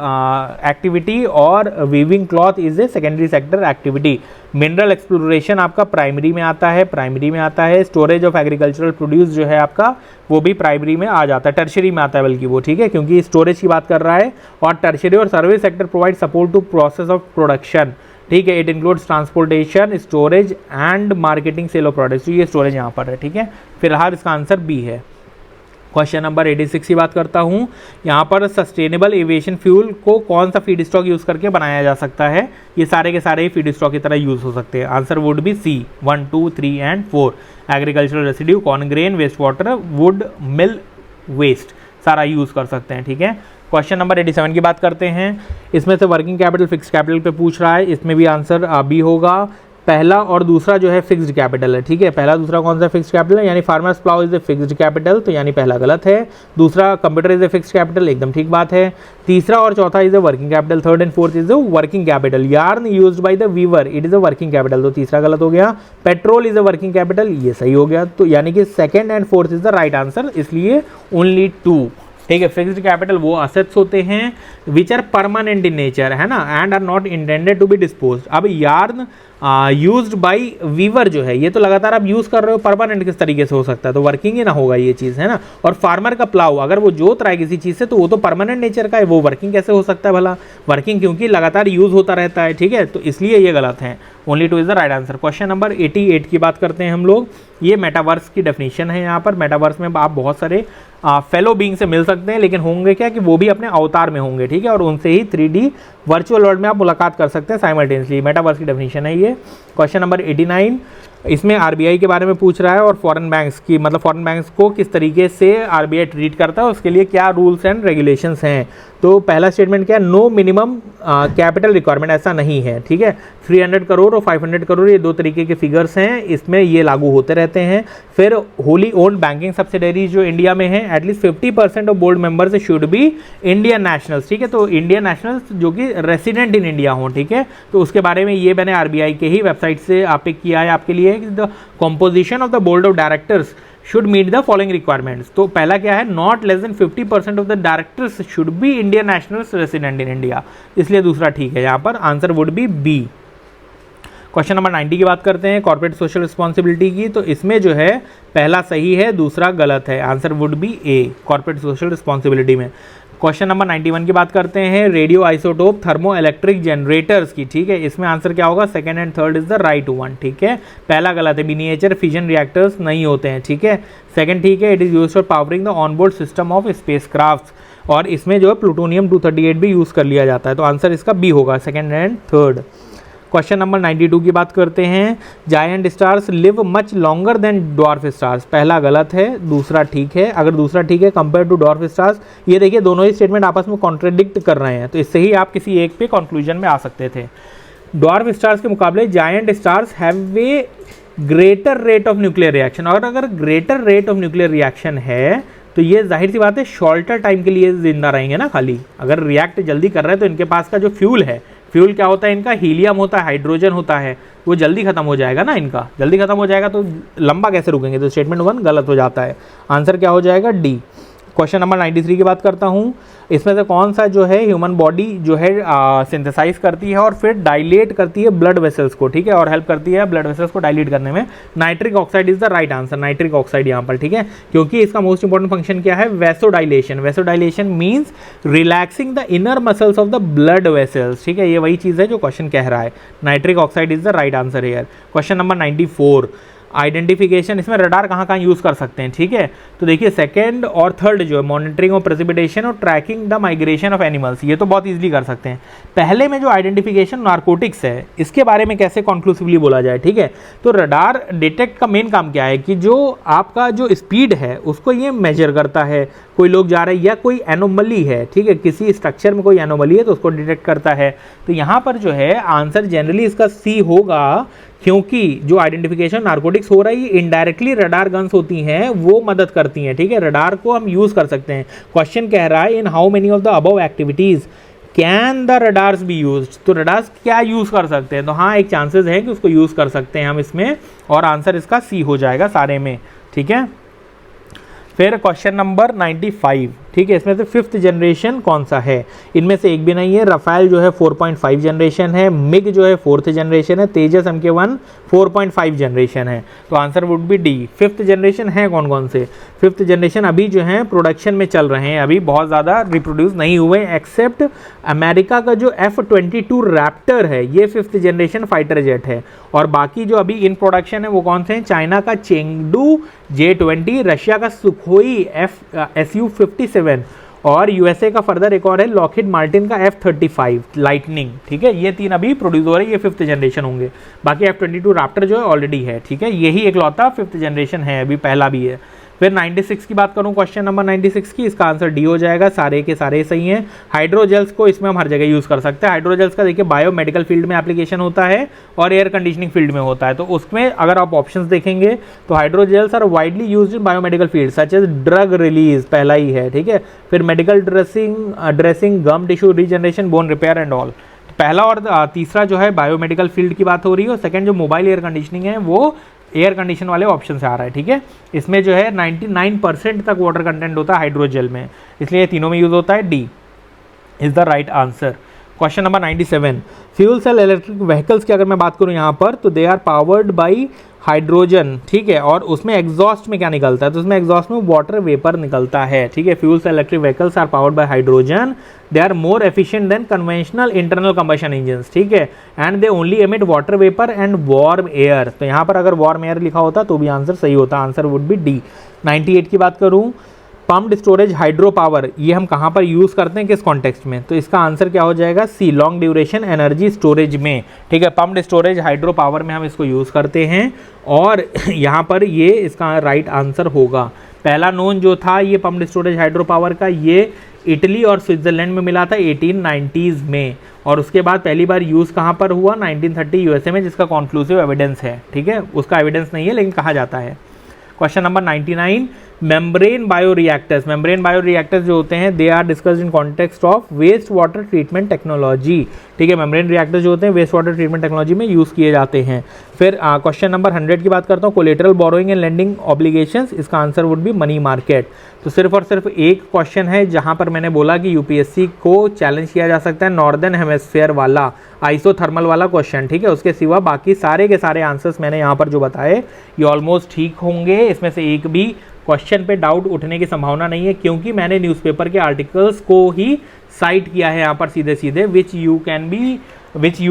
activity और weaving cloth is a secondary sector activity. Mineral exploration आपका प्राइमरी में आता है, स्टोरेज ऑफ एग्रीकल्चरल प्रोड्यूस जो है आपका वो भी प्राइमरी में आ जाता है, टर्शरी में आता है बल्कि वो, ठीक है, क्योंकि स्टोरेज की बात कर रहा है। और टर्शरी और service sector provide support to process of production, ठीक है। It includes transportation, storage and marketing, sale of products. तो ये स्टोरेज यहाँ पर है, ठीक है। फिलहाल इसका आंसर बी है। क्वेश्चन नंबर 86 की बात करता हूँ। यहाँ पर सस्टेनेबल एविएशन फ्यूल को कौन सा फीड स्टॉक यूज़ करके बनाया जा सकता है? ये सारे के सारे फीड स्टॉक की तरह यूज़ हो सकते हैं। Answer would be C 1, 2, 3 and 4। Agricultural residue, corn grain, waste water, wood, mill waste, सारा यूज़ कर सकते हैं, ठीक है। क्वेश्चन नंबर 87 की बात करते हैं। इसमें से वर्किंग कैपिटल, फिक्स कैपिटल पे पूछ रहा है, इसमें भी आंसर बी होगा। पहला और दूसरा जो है फिक्स्ड कैपिटल है, ठीक है। पहला दूसरा कौन सा फिक्स्ड कैपिटल है? यानी farmer's plough is a fixed capital, तो यानी पहला गलत है। दूसरा computer is a fixed capital, एकदम ठीक बात है। तीसरा और चौथा is a working capital, third and fourth is a working capital. Yarn used by the weaver, it is a working capital, तो तीसरा गलत हो गया। Petrol is a working capital, ये सही हो गया। तो यानी कि second and fourth is the right answer, इसलिए ओनली 2, ठीक है। फिक्स्ड कैपिटल वो असेट्स होते हैं which are permanent in nature, है ना, and are not intended to be disposed. अब यार्न यूज्ड बाई वीवर जो है, ये तो लगातार आप यूज़ कर रहे हो, परमानेंट किस तरीके से हो सकता है, तो वर्किंग ही ना होगा ये चीज़, है ना। और फार्मर का प्लाउ, अगर वो जोत रहा है किसी चीज़ से तो वो तो परमानेंट नेचर का है, वो वर्किंग कैसे हो सकता है भला, वर्किंग क्योंकि लगातार यूज़ होता रहता है, ठीक है, तो इसलिए ये गलत है। Only 2 is the right answer. Question number 88 की बात करते हैं हम लोग। ये मेटावर्स की डेफिनेशन है। यहाँ पर मेटावर्स में आप बहुत सारे फेलो बीइंग से मिल सकते हैं, लेकिन होंगे क्या कि वो भी अपने अवतार में होंगे, ठीक है, और उनसे ही 3D वर्चुअल वर्ल्ड में आप मुलाकात कर सकते हैं साइमल्टेनियसली। मेटावर्स की डेफिनेशन है ये। क्वेश्चन नंबर 89, इसमें आरबीआई के बारे में पूछ रहा है और फॉरेन बैंक्स की, मतलब फॉरेन बैंक्स को किस तरीके से आरबीआई ट्रीट करता है, उसके लिए क्या रूल्स एंड रेगुलेशंस हैं। तो पहला स्टेटमेंट क्या है, नो मिनिमम कैपिटल रिक्वायरमेंट, ऐसा नहीं है, ठीक है। 300 करोड़ और 500 करोड़ ये 2 तरीके के फिगर्स हैं, इसमें ये लागू होते रहते हैं। फिर होली ओन्ड बैंकिंग सब्सिडरीज जो इंडिया में है, at least 50% of board members should be Indian nationals, ठीक है, तो इंडियन नेशनल्स जो कि रेसिडेंट इन इंडिया हों, ठीक है। तो उसके बारे में ये मैंने आरबीआई के ही वेबसाइट से पिक किया है आपके लिए। The composition of the board of directors should meet the following requirements. तो पहला क्या है, not less than 50% of the directors should be Indian nationals resident in India, इसलिए दूसरा ठीक है, यहाँ पर answer would be B. Question number 90 की बात करते हैं, कॉर्पोरेट सोशल रिस्पॉन्सिबिलिटी की। तो इसमें जो है पहला सही है, दूसरा गलत है, answer would be A, corporate social responsibility में। क्वेश्चन नंबर 91 की बात करते हैं, radio isotope thermo electric generators की, ठीक है, इसमें आंसर क्या होगा, second and third is the right one, ठीक है। पहला गलत है, मिनिएचर फिजन रिएक्टर्स नहीं होते हैं, ठीक है। सेकंड ठीक है, it is used for powering the onboard system of spacecrafts, और इसमें जो है प्लूटोनियम 238 भी यूज़ कर लिया जाता है, तो आंसर इसका बी होगा, second and third. Question number 92 की बात करते हैं, giant stars live much longer than dwarf stars. पहला गलत है, दूसरा ठीक है। अगर दूसरा ठीक है कंपेयर टू डॉर्फ स्टार्स, ये देखिए दोनों ही स्टेटमेंट आपस में कॉन्ट्रडिक्ट कर रहे हैं, तो इससे ही आप किसी एक पे कंक्लूजन में आ सकते थे। डॉर्फ स्टार्स के मुकाबले giant stars have a greater rate of nuclear reaction, और अगर greater rate of nuclear reaction है तो ये जाहिर सी बात है शॉर्टर टाइम के लिए जिंदा रहेंगे ना, खाली अगर रिएक्ट जल्दी कर रहे हैं तो इनके पास का जो फ्यूल है, फ्यूल क्या होता है इनका, हीलियम होता है, हाइड्रोजन होता है, वो जल्दी खत्म हो जाएगा ना, इनका जल्दी खत्म हो जाएगा, तो लंबा कैसे रुकेंगे, तो स्टेटमेंट 1 गलत हो जाता है, आंसर क्या हो जाएगा, डी। क्वेश्चन नंबर 93 की बात करता हूँ, इसमें से कौन सा जो है ह्यूमन बॉडी जो है सिंथेसाइज करती है और फिर डायलेट करती है ब्लड वेसल्स को, ठीक है, और हेल्प करती है ब्लड वेसल्स को डायलेट करने में, nitric oxide is the right answer, nitric oxide यहाँ पर, ठीक है, क्योंकि इसका मोस्ट इंपॉर्टेंट फंक्शन क्या है, vasodilation. Vasodilation means relaxing the inner muscles of the blood vessels, ठीक है, ये वही चीज़ है जो क्वेश्चन कह रहा है, nitric oxide is the right answer here. Question number 94, identification, इसमें रडार कहाँ कहाँ यूज़ कर सकते हैं, ठीक है, तो देखिए सेकंड और थर्ड जो है मॉनिटरिंग ऑफ प्रेसिपिटेशन और tracking the migration of animals, ये तो बहुत इजीली कर सकते हैं। पहले में जो आइडेंटिफिकेशन नार्कोटिक्स है, इसके बारे में कैसे कॉन्क्लूसिवली बोला जाए, ठीक है, तो रडार डिटेक्ट का मेन काम क्या है कि जो आपका जो स्पीड है उसको ये मेजर करता है, कोई लोग जा रहे हैं या कोई एनोमली है, ठीक है, किसी स्ट्रक्चर में कोई एनोमली है तो उसको डिटेक्ट करता है, तो यहाँ पर जो है आंसर जनरली इसका सी होगा, क्योंकि जो आइडेंटिफिकेशन नार्कोटिक्स हो रही है इनडायरेक्टली रडार गन्स होती हैं, वो मदद करती हैं, ठीक है, रडार को हम यूज़ कर सकते हैं। क्वेश्चन कह रहा है in how many of the above activities can the radars be used, तो रडार्स क्या यूज़ कर सकते हैं, तो हाँ एक चांसेस है कि उसको यूज़ कर सकते हैं हम इसमें, और आंसर इसका सी हो जाएगा सारे में, ठीक है। फिर क्वेश्चन नंबर 95, ठीक है, इसमें से 5th जनरेशन कौन सा है, इनमें से एक भी नहीं है। रफाल जो है 4.5 जनरेशन है, मिग जो है 4th जनरेशन है, तेजस MK1 4.5 जनरेशन है, तो answer would be D. 5th generation है कौन कौन से, 5th जनरेशन अभी जो है प्रोडक्शन में चल रहे हैं, अभी बहुत ज़्यादा रिप्रोड्यूस नहीं हुए, एक्सेप्ट अमेरिका का जो F-22 रैप्टर है ये 5th जनरेशन फाइटर जेट है, और बाकी जो अभी इन प्रोडक्शन है वो कौन से हैं, चाइना का चेंगडू J-20, रशिया का सुखोई Su-57 और यूएसए का फर्दर एक और है लॉकहीड मार्टिन का F-35 लाइटनिंग, ठीक है, ये 3 अभी प्रोड्यूस हो रहे हैं, ये 5th जनरेशन होंगे, बाकी F-22 रैप्टर जो है ऑलरेडी है, ठीक है, यही एकलौता 5th जनरेशन है, अभी पहला भी है। फिर 96 की बात करूं, क्वेश्चन नंबर 96 की, इसका आंसर डी हो जाएगा, सारे के सारे सही हैं। हाइड्रोजेल्स को इसमें हम हर जगह यूज़ कर सकते हैं, हाइड्रोजेल्स का देखिए बायो मेडिकल फील्ड में एप्लीकेशन होता है और एयर कंडीशनिंग फील्ड में होता है, तो उसमें अगर आप ऑप्शंस देखेंगे तो hydrogels are widely used in biomedical field such as drug release, पहला ही है, ठीक है, फिर medical dressing, gum tissue regeneration, bone repair and all, पहला और तीसरा जो है बायोमेडिकल फील्ड की बात हो रही है, और सेकंड जो मोबाइल एयर कंडीशनिंग है वो एयर कंडीशन वाले ऑप्शन से आ रहा है, ठीक है, इसमें जो है 99% तक वाटर कंटेंट होता है हाइड्रोजेल में, इसलिए तीनों में यूज होता है, D is the right answer. Question number 97, fuel cell electric vehicles की अगर मैं बात करूं यहाँ पर, तो they are powered by hydrogen, ठीक है, और उसमें एग्जॉस्ट में क्या निकलता है, तो उसमें एग्जॉस्ट में वाटर वेपर निकलता है, ठीक है। Fuel cell electric vehicles are powered by hydrogen, they are more efficient than conventional internal combustion engines, ठीक है, and they only emit water vapour and warm air. तो यहाँ पर अगर वार्म एयर लिखा होता तो भी आंसर सही होता, आंसर वुड बी डी। 98 की बात करूँ, पम्प्ड स्टोरेज हाइड्रो पावर, ये हम कहाँ पर यूज़ करते हैं, किस कॉन्टेक्स्ट में, तो इसका आंसर क्या हो जाएगा, सी, लॉन्ग ड्यूरेशन एनर्जी स्टोरेज में, ठीक है। पम्प्ड स्टोरेज हाइड्रो पावर में हम इसको यूज़ करते हैं, और यहाँ पर ये इसका राइट आंसर होगा। पहला नोन जो था ये पम्प्ड स्टोरेज हाइड्रो पावर का, ये इटली और स्विट्जरलैंड में मिला था 1890s में, और उसके बाद पहली बार यूज़ कहाँ पर हुआ, 1930 यूएसए में, जिसका कॉन्क्लूसिव एविडेंस है, ठीक है, उसका एविडेंस नहीं है लेकिन कहा जाता है। Question number 99, membrane bioreactors, membrane bioreactors जो होते हैं they are discussed in context of waste water treatment technology, ठीक है। मेम्ब्रेन रिएक्टर्स जो होते हैं वेस्ट वाटर ट्रीटमेंट टेक्नोलॉजी में यूज़ किए जाते हैं। फिर क्वेश्चन नंबर 100 की बात करता हूँ, collateral borrowing and lending obligations, इसका answer would be money market. तो सिर्फ और सिर्फ एक क्वेश्चन है जहाँ पर मैंने बोला कि यूपीएससी को चैलेंज किया जा सकता है, नॉर्दर्न हेमिस्फीयर वाला आइसोथर्मल वाला क्वेश्चन, ठीक है। उसके सिवा बाकी सारे के सारे आंसर्स मैंने यहाँ पर जो बताए ये ऑलमोस्ट ठीक होंगे, इसमें से एक भी क्वेश्चन पे डाउट उठने की संभावना नहीं है, क्योंकि मैंने न्यूज़पेपर के आर्टिकल्स को ही साइट किया है यहाँ पर सीधे सीधे, विच यू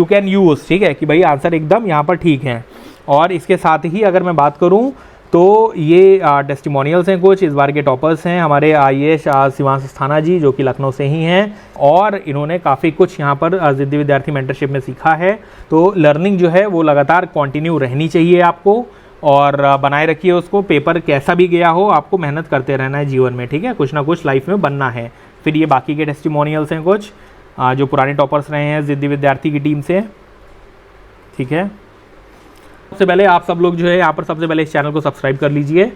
कैन यूज़, ठीक है, कि भाई आंसर एकदम यहाँ पर ठीक है। और इसके साथ ही अगर मैं बात करूँ तो ये टेस्टिमोनियल्स हैं कुछ, इस बार के टॉपर्स हैं हमारे आईएएस शिवांश अस्थाना जी, जो कि लखनऊ से ही हैं, और इन्होंने काफ़ी कुछ यहाँ पर ज़िद्दी विद्यार्थी मेंटरशिप में सीखा है। तो लर्निंग जो है वो लगातार कंटिन्यू रहनी चाहिए आपको, और बनाए रखिए उसको, पेपर कैसा भी गया हो आपको मेहनत करते रहना है जीवन में, ठीक है, कुछ ना कुछ लाइफ में बनना है। फिर ये बाकी के टेस्टिमोनियल्स हैं कुछ जो पुराने टॉपर्स रहे हैं ज़िद्दी विद्यार्थी की टीम से, ठीक है। सबसे पहले आप सब लोग जो है यहाँ पर सबसे पहले इस चैनल को सब्सक्राइब कर लीजिए,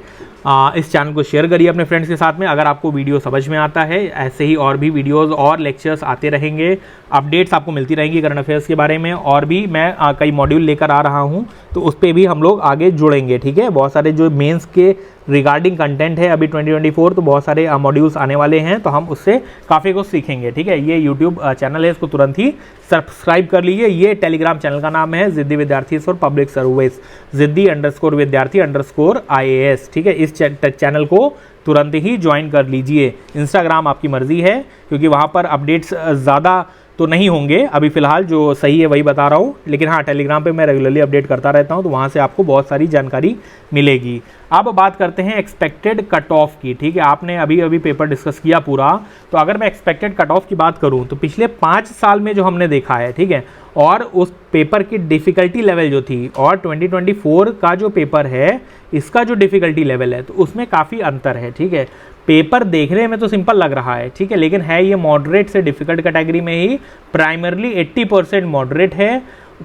इस चैनल को शेयर करिए अपने फ्रेंड्स के साथ में। अगर आपको वीडियो समझ में आता है, ऐसे ही और भी वीडियोस और लेक्चर्स आते रहेंगे, अपडेट्स आपको मिलती रहेंगी करंट अफेयर्स के बारे में, और भी मैं कई मॉड्यूल लेकर आ रहा हूँ, तो उस पर भी हम लोग आगे जुड़ेंगे, ठीक है। बहुत सारे जो मेंस के रिगार्डिंग कंटेंट है अभी 2024, तो बहुत सारे मॉड्यूल्स आने वाले हैं, तो हम उससे काफ़ी कुछ सीखेंगे, ठीक है। ये यूट्यूब चैनल है, इसको तुरंत ही सब्सक्राइब कर लीजिए। ये टेलीग्राम चैनल का नाम है ज़िद्दी विद्यार्थी फॉर पब्लिक सर्विस, ज़िद्दी_विद्यार्थी_IAS, ठीक है। इस चैनल को तुरंत ही ज्वाइन कर लीजिए। इंस्टाग्राम आपकी मर्जी है, क्योंकि वहाँ पर अपडेट्स ज़्यादा तो नहीं होंगे अभी फ़िलहाल, जो सही है वही बता रहा हूँ, लेकिन हाँ टेलीग्राम पे मैं रेगुलरली अपडेट करता रहता हूँ, तो वहाँ से आपको बहुत सारी जानकारी मिलेगी। अब बात करते हैं एक्सपेक्टेड कट ऑफ की, ठीक है। आपने अभी पेपर डिस्कस किया पूरा, तो अगर मैं एक्सपेक्टेड कट ऑफ की बात करूँ तो पिछले 5 साल में जो हमने देखा है, ठीक है, और उस पेपर की डिफ़िकल्टी लेवल जो थी और 2024 का जो पेपर है इसका जो डिफ़िकल्टी लेवल है, तो उसमें काफ़ी अंतर है, ठीक है। पेपर देखने में तो सिंपल लग रहा है, ठीक है, लेकिन है ये मॉडरेट से डिफ़िकल्ट कैटेगरी में ही, प्राइमरली 80% मॉडरेट है,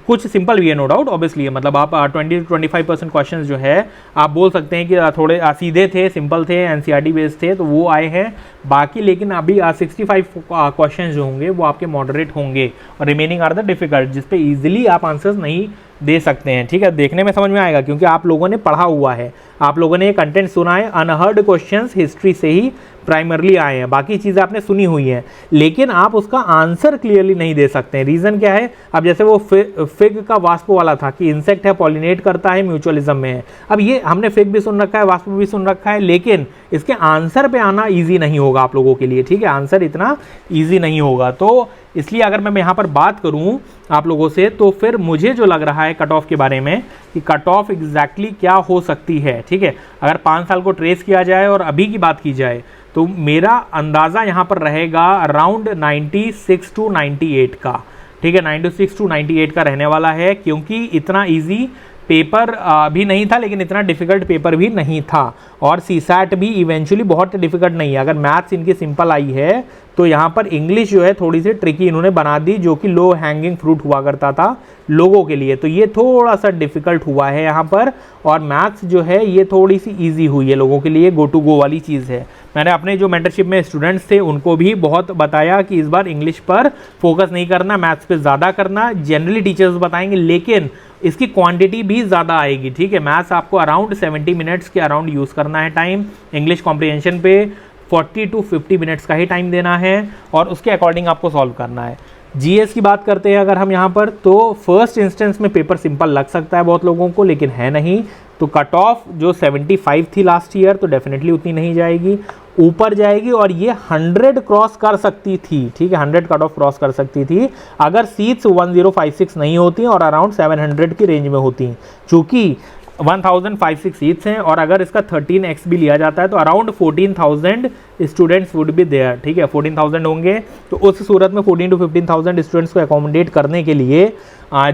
कुछ सिंपल भी है नो डाउट, ऑब्वियसली, मतलब आप 20-25% क्वेश्चन जो है आप बोल सकते हैं कि थोड़े सीधे थे, सिंपल थे, एनसीईआरटी बेस्ड थे, तो वो आए हैं। बाकी लेकिन अभी 65 क्वेश्चन जो होंगे वो आपके मॉडरेट होंगे, और रिमेनिंग आर द डिफिकल्ट, जिस पे इजीली आप आंसर्स नहीं दे सकते हैं, ठीक है। देखने में समझ में आएगा क्योंकि आप लोगों ने पढ़ा हुआ है, आप लोगों ने ये कंटेंट सुना है, अनहर्ड क्वेश्चंस हिस्ट्री से ही प्राइमरली आए हैं, बाकी चीज़ें आपने सुनी हुई हैं, लेकिन आप उसका आंसर क्लियरली नहीं दे सकते हैं। रीज़न क्या है, अब जैसे वो फिग का वास्प वाला था कि इंसेक्ट है, पॉलिनेट करता है, म्यूचुअलिज्म में है। अब ये हमने फिग भी सुन रखा है, वास्प भी सुन रखा है, लेकिन इसके आंसर पे आना ईजी नहीं होगा आप लोगों के लिए, ठीक है, आंसर इतना ईजी नहीं होगा। तो इसलिए अगर मैं यहाँ पर बात करूँ आप लोगों से, तो फिर मुझे जो लग रहा है कट ऑफ के बारे में कि कट ऑफ एग्जैक्टली क्या हो सकती है, ठीक है, अगर 5 साल को ट्रेस किया जाए और अभी की बात की जाए, तो मेरा अंदाज़ा यहाँ पर रहेगा अराउंड 96 to 98 का, ठीक है, 96 to 98 का रहने वाला है, क्योंकि इतना इजी पेपर भी नहीं था, लेकिन इतना डिफिकल्ट पेपर भी नहीं था, और सीसैट भी इवेंचुअली बहुत डिफिकल्ट नहीं है। अगर मैथ्स इनकी सिंपल आई है, तो यहाँ पर इंग्लिश जो है थोड़ी सी ट्रिकी इन्होंने बना दी, जो कि लो हैंगिंग फ्रूट हुआ करता था लोगों के लिए, तो ये थोड़ा सा डिफिकल्ट हुआ है यहाँ पर, और मैथ्स जो है ये थोड़ी सी ईजी हुई है लोगों के लिए, गो टू गो वाली चीज़ है। मैंने अपने जो मेंटरशिप में स्टूडेंट्स थे उनको भी बहुत बताया कि इस बार इंग्लिश पर फोकस नहीं करना, मैथ्स पे ज़्यादा करना, जनरली टीचर्स बताएंगे, लेकिन इसकी क्वांटिटी भी ज़्यादा आएगी, ठीक है। मैथ्स आपको अराउंड 70 मिनट्स के अराउंड यूज़ करना है टाइम, इंग्लिश कॉम्प्रिहेंशन पे 40 to 50 मिनट्स का ही टाइम देना है, और उसके अकॉर्डिंग आपको सॉल्व करना है। जीएस की बात करते हैं अगर हम यहाँ पर, तो फर्स्ट इंस्टेंस में पेपर सिंपल लग सकता है बहुत लोगों को, लेकिन है नहीं। तो कट ऑफ जो 75 थी लास्ट ईयर, तो डेफिनेटली उतनी नहीं जाएगी, ऊपर जाएगी, और ये 100 क्रॉस कर सकती थी, ठीक है, 100 कट ऑफ क्रॉस कर सकती थी अगर सीट्स 1056 नहीं होती और अराउंड 700 की रेंज में होती। चूंकि 1056 सीट्स हैं और अगर इसका 13x भी लिया जाता है तो around 14,000 students would be there, ठीक है, 14,000 होंगे। तो उस सूरत में 14 to 15,000 स्टूडेंट्स को अकोमोडेट करने के लिए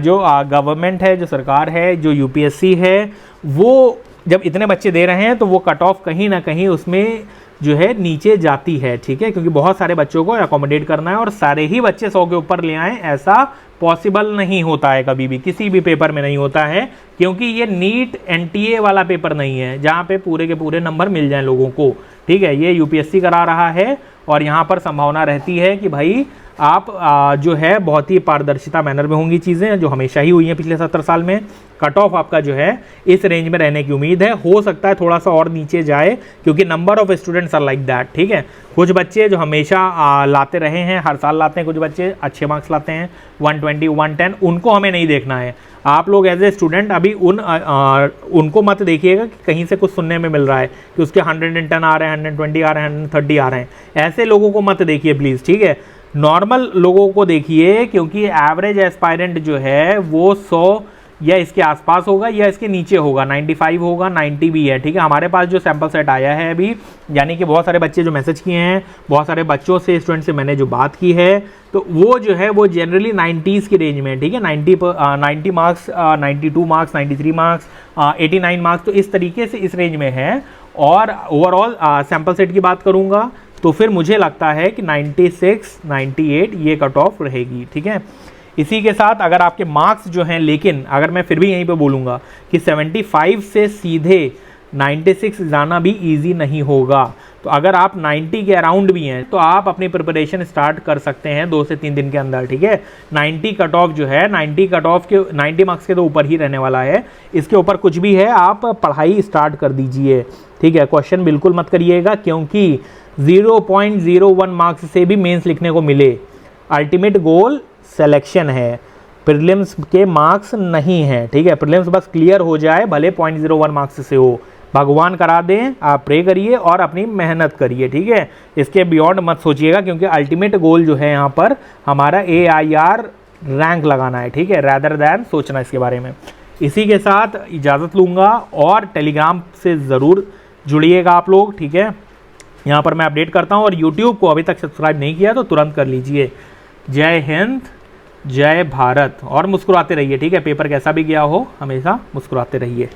जो गवर्नमेंट है, जो सरकार है, जो यूपीएससी है, वो जब इतने बच्चे दे रहे हैं तो वो कट ऑफ कहीं ना कहीं उसमें जो है नीचे जाती है, ठीक है, क्योंकि बहुत सारे बच्चों को अकोमोडेट करना है और सारे ही बच्चे 100 के ऊपर ले आएँ, ऐसा पॉसिबल नहीं होता है, कभी भी किसी भी पेपर में नहीं होता है, क्योंकि ये नीट एनटीए वाला पेपर नहीं है जहाँ पे पूरे के पूरे नंबर मिल जाएं लोगों को, ठीक है। ये यूपीएससी करा रहा है और यहाँ पर संभावना रहती है कि भाई आप जो है बहुत ही पारदर्शिता मैनर में होंगी चीज़ें, जो हमेशा ही हुई हैं पिछले 70 साल में। कट ऑफ आपका जो है इस रेंज में रहने की उम्मीद है, हो सकता है थोड़ा सा और नीचे जाए, क्योंकि number of students are like that, ठीक है। कुछ बच्चे जो हमेशा लाते रहे हैं, हर साल लाते हैं, कुछ बच्चे अच्छे मार्क्स लाते हैं 120 110, उनको हमें नहीं देखना है। आप लोग एज ए स्टूडेंट अभी उनको मत देखिएगा कि कहीं से कुछ सुनने में मिल रहा है कि उसके 110 आ रहे हैं, 120 आ रहे हैं, 130 आ रहे हैं, ऐसे लोगों को मत देखिए प्लीज़, ठीक है। नॉर्मल लोगों को देखिए, क्योंकि एवरेज एस्पायरेंट जो है वो 100 या इसके आसपास होगा या इसके नीचे होगा, 95 होगा, 90 भी है, ठीक है। हमारे पास जो सैंपल सेट आया है अभी, यानी कि बहुत सारे बच्चे जो मैसेज किए हैं, बहुत सारे बच्चों से, स्टूडेंट से मैंने जो बात की है, तो वो जो है वो जनरली 90s की रेंज में है, ठीक है। 90 मार्क्स, 92 मार्क्स, 93 मार्क्स, 89 मार्क्स, तो इस तरीके से इस रेंज में है। और ओवरऑल सैंपल सेट की बात करूँगा तो फिर मुझे लगता है कि 96, 98 ये कट ऑफ रहेगी, ठीक है। इसी के साथ अगर आपके मार्क्स जो हैं, लेकिन अगर मैं फिर भी यहीं पे बोलूँगा कि 75 से सीधे 96 जाना भी इजी नहीं होगा। तो अगर आप 90 के अराउंड भी हैं तो आप अपनी प्रिपरेशन स्टार्ट कर सकते हैं 2 से 3 दिन के अंदर, ठीक है। 90 कट ऑफ जो है, 90 कट ऑफ के 90 मार्क्स के तो ऊपर ही रहने वाला है, इसके ऊपर कुछ भी है आप पढ़ाई स्टार्ट कर दीजिए, ठीक है। क्वेश्चन बिल्कुल मत करिएगा, क्योंकि 0.01 मार्क्स से भी मेंस लिखने को मिले। अल्टीमेट गोल सिलेक्शन है, प्रीलिम्स के मार्क्स नहीं है, ठीक है। प्रीलिम्स बस क्लियर हो जाए, भले 0.01 मार्क्स से हो, भगवान करा दें, आप प्रे करिए और अपनी मेहनत करिए, ठीक है। इसके बियॉन्ड मत सोचिएगा, क्योंकि अल्टीमेट गोल जो है यहाँ पर हमारा AIR रैंक लगाना है, ठीक है, रैदर दैन सोचना इसके बारे में। इसी के साथ इजाज़त लूँगा और टेलीग्राम से ज़रूर जुड़िएगा आप लोग, ठीक है। यहाँ पर मैं अपडेट करता हूँ और यूट्यूब को अभी तक सब्सक्राइब नहीं किया तो तुरंत कर लीजिए। जय हिंद, जय भारत, और मुस्कुराते रहिए, ठीक है। पेपर कैसा भी गया हो, हमेशा मुस्कुराते रहिए।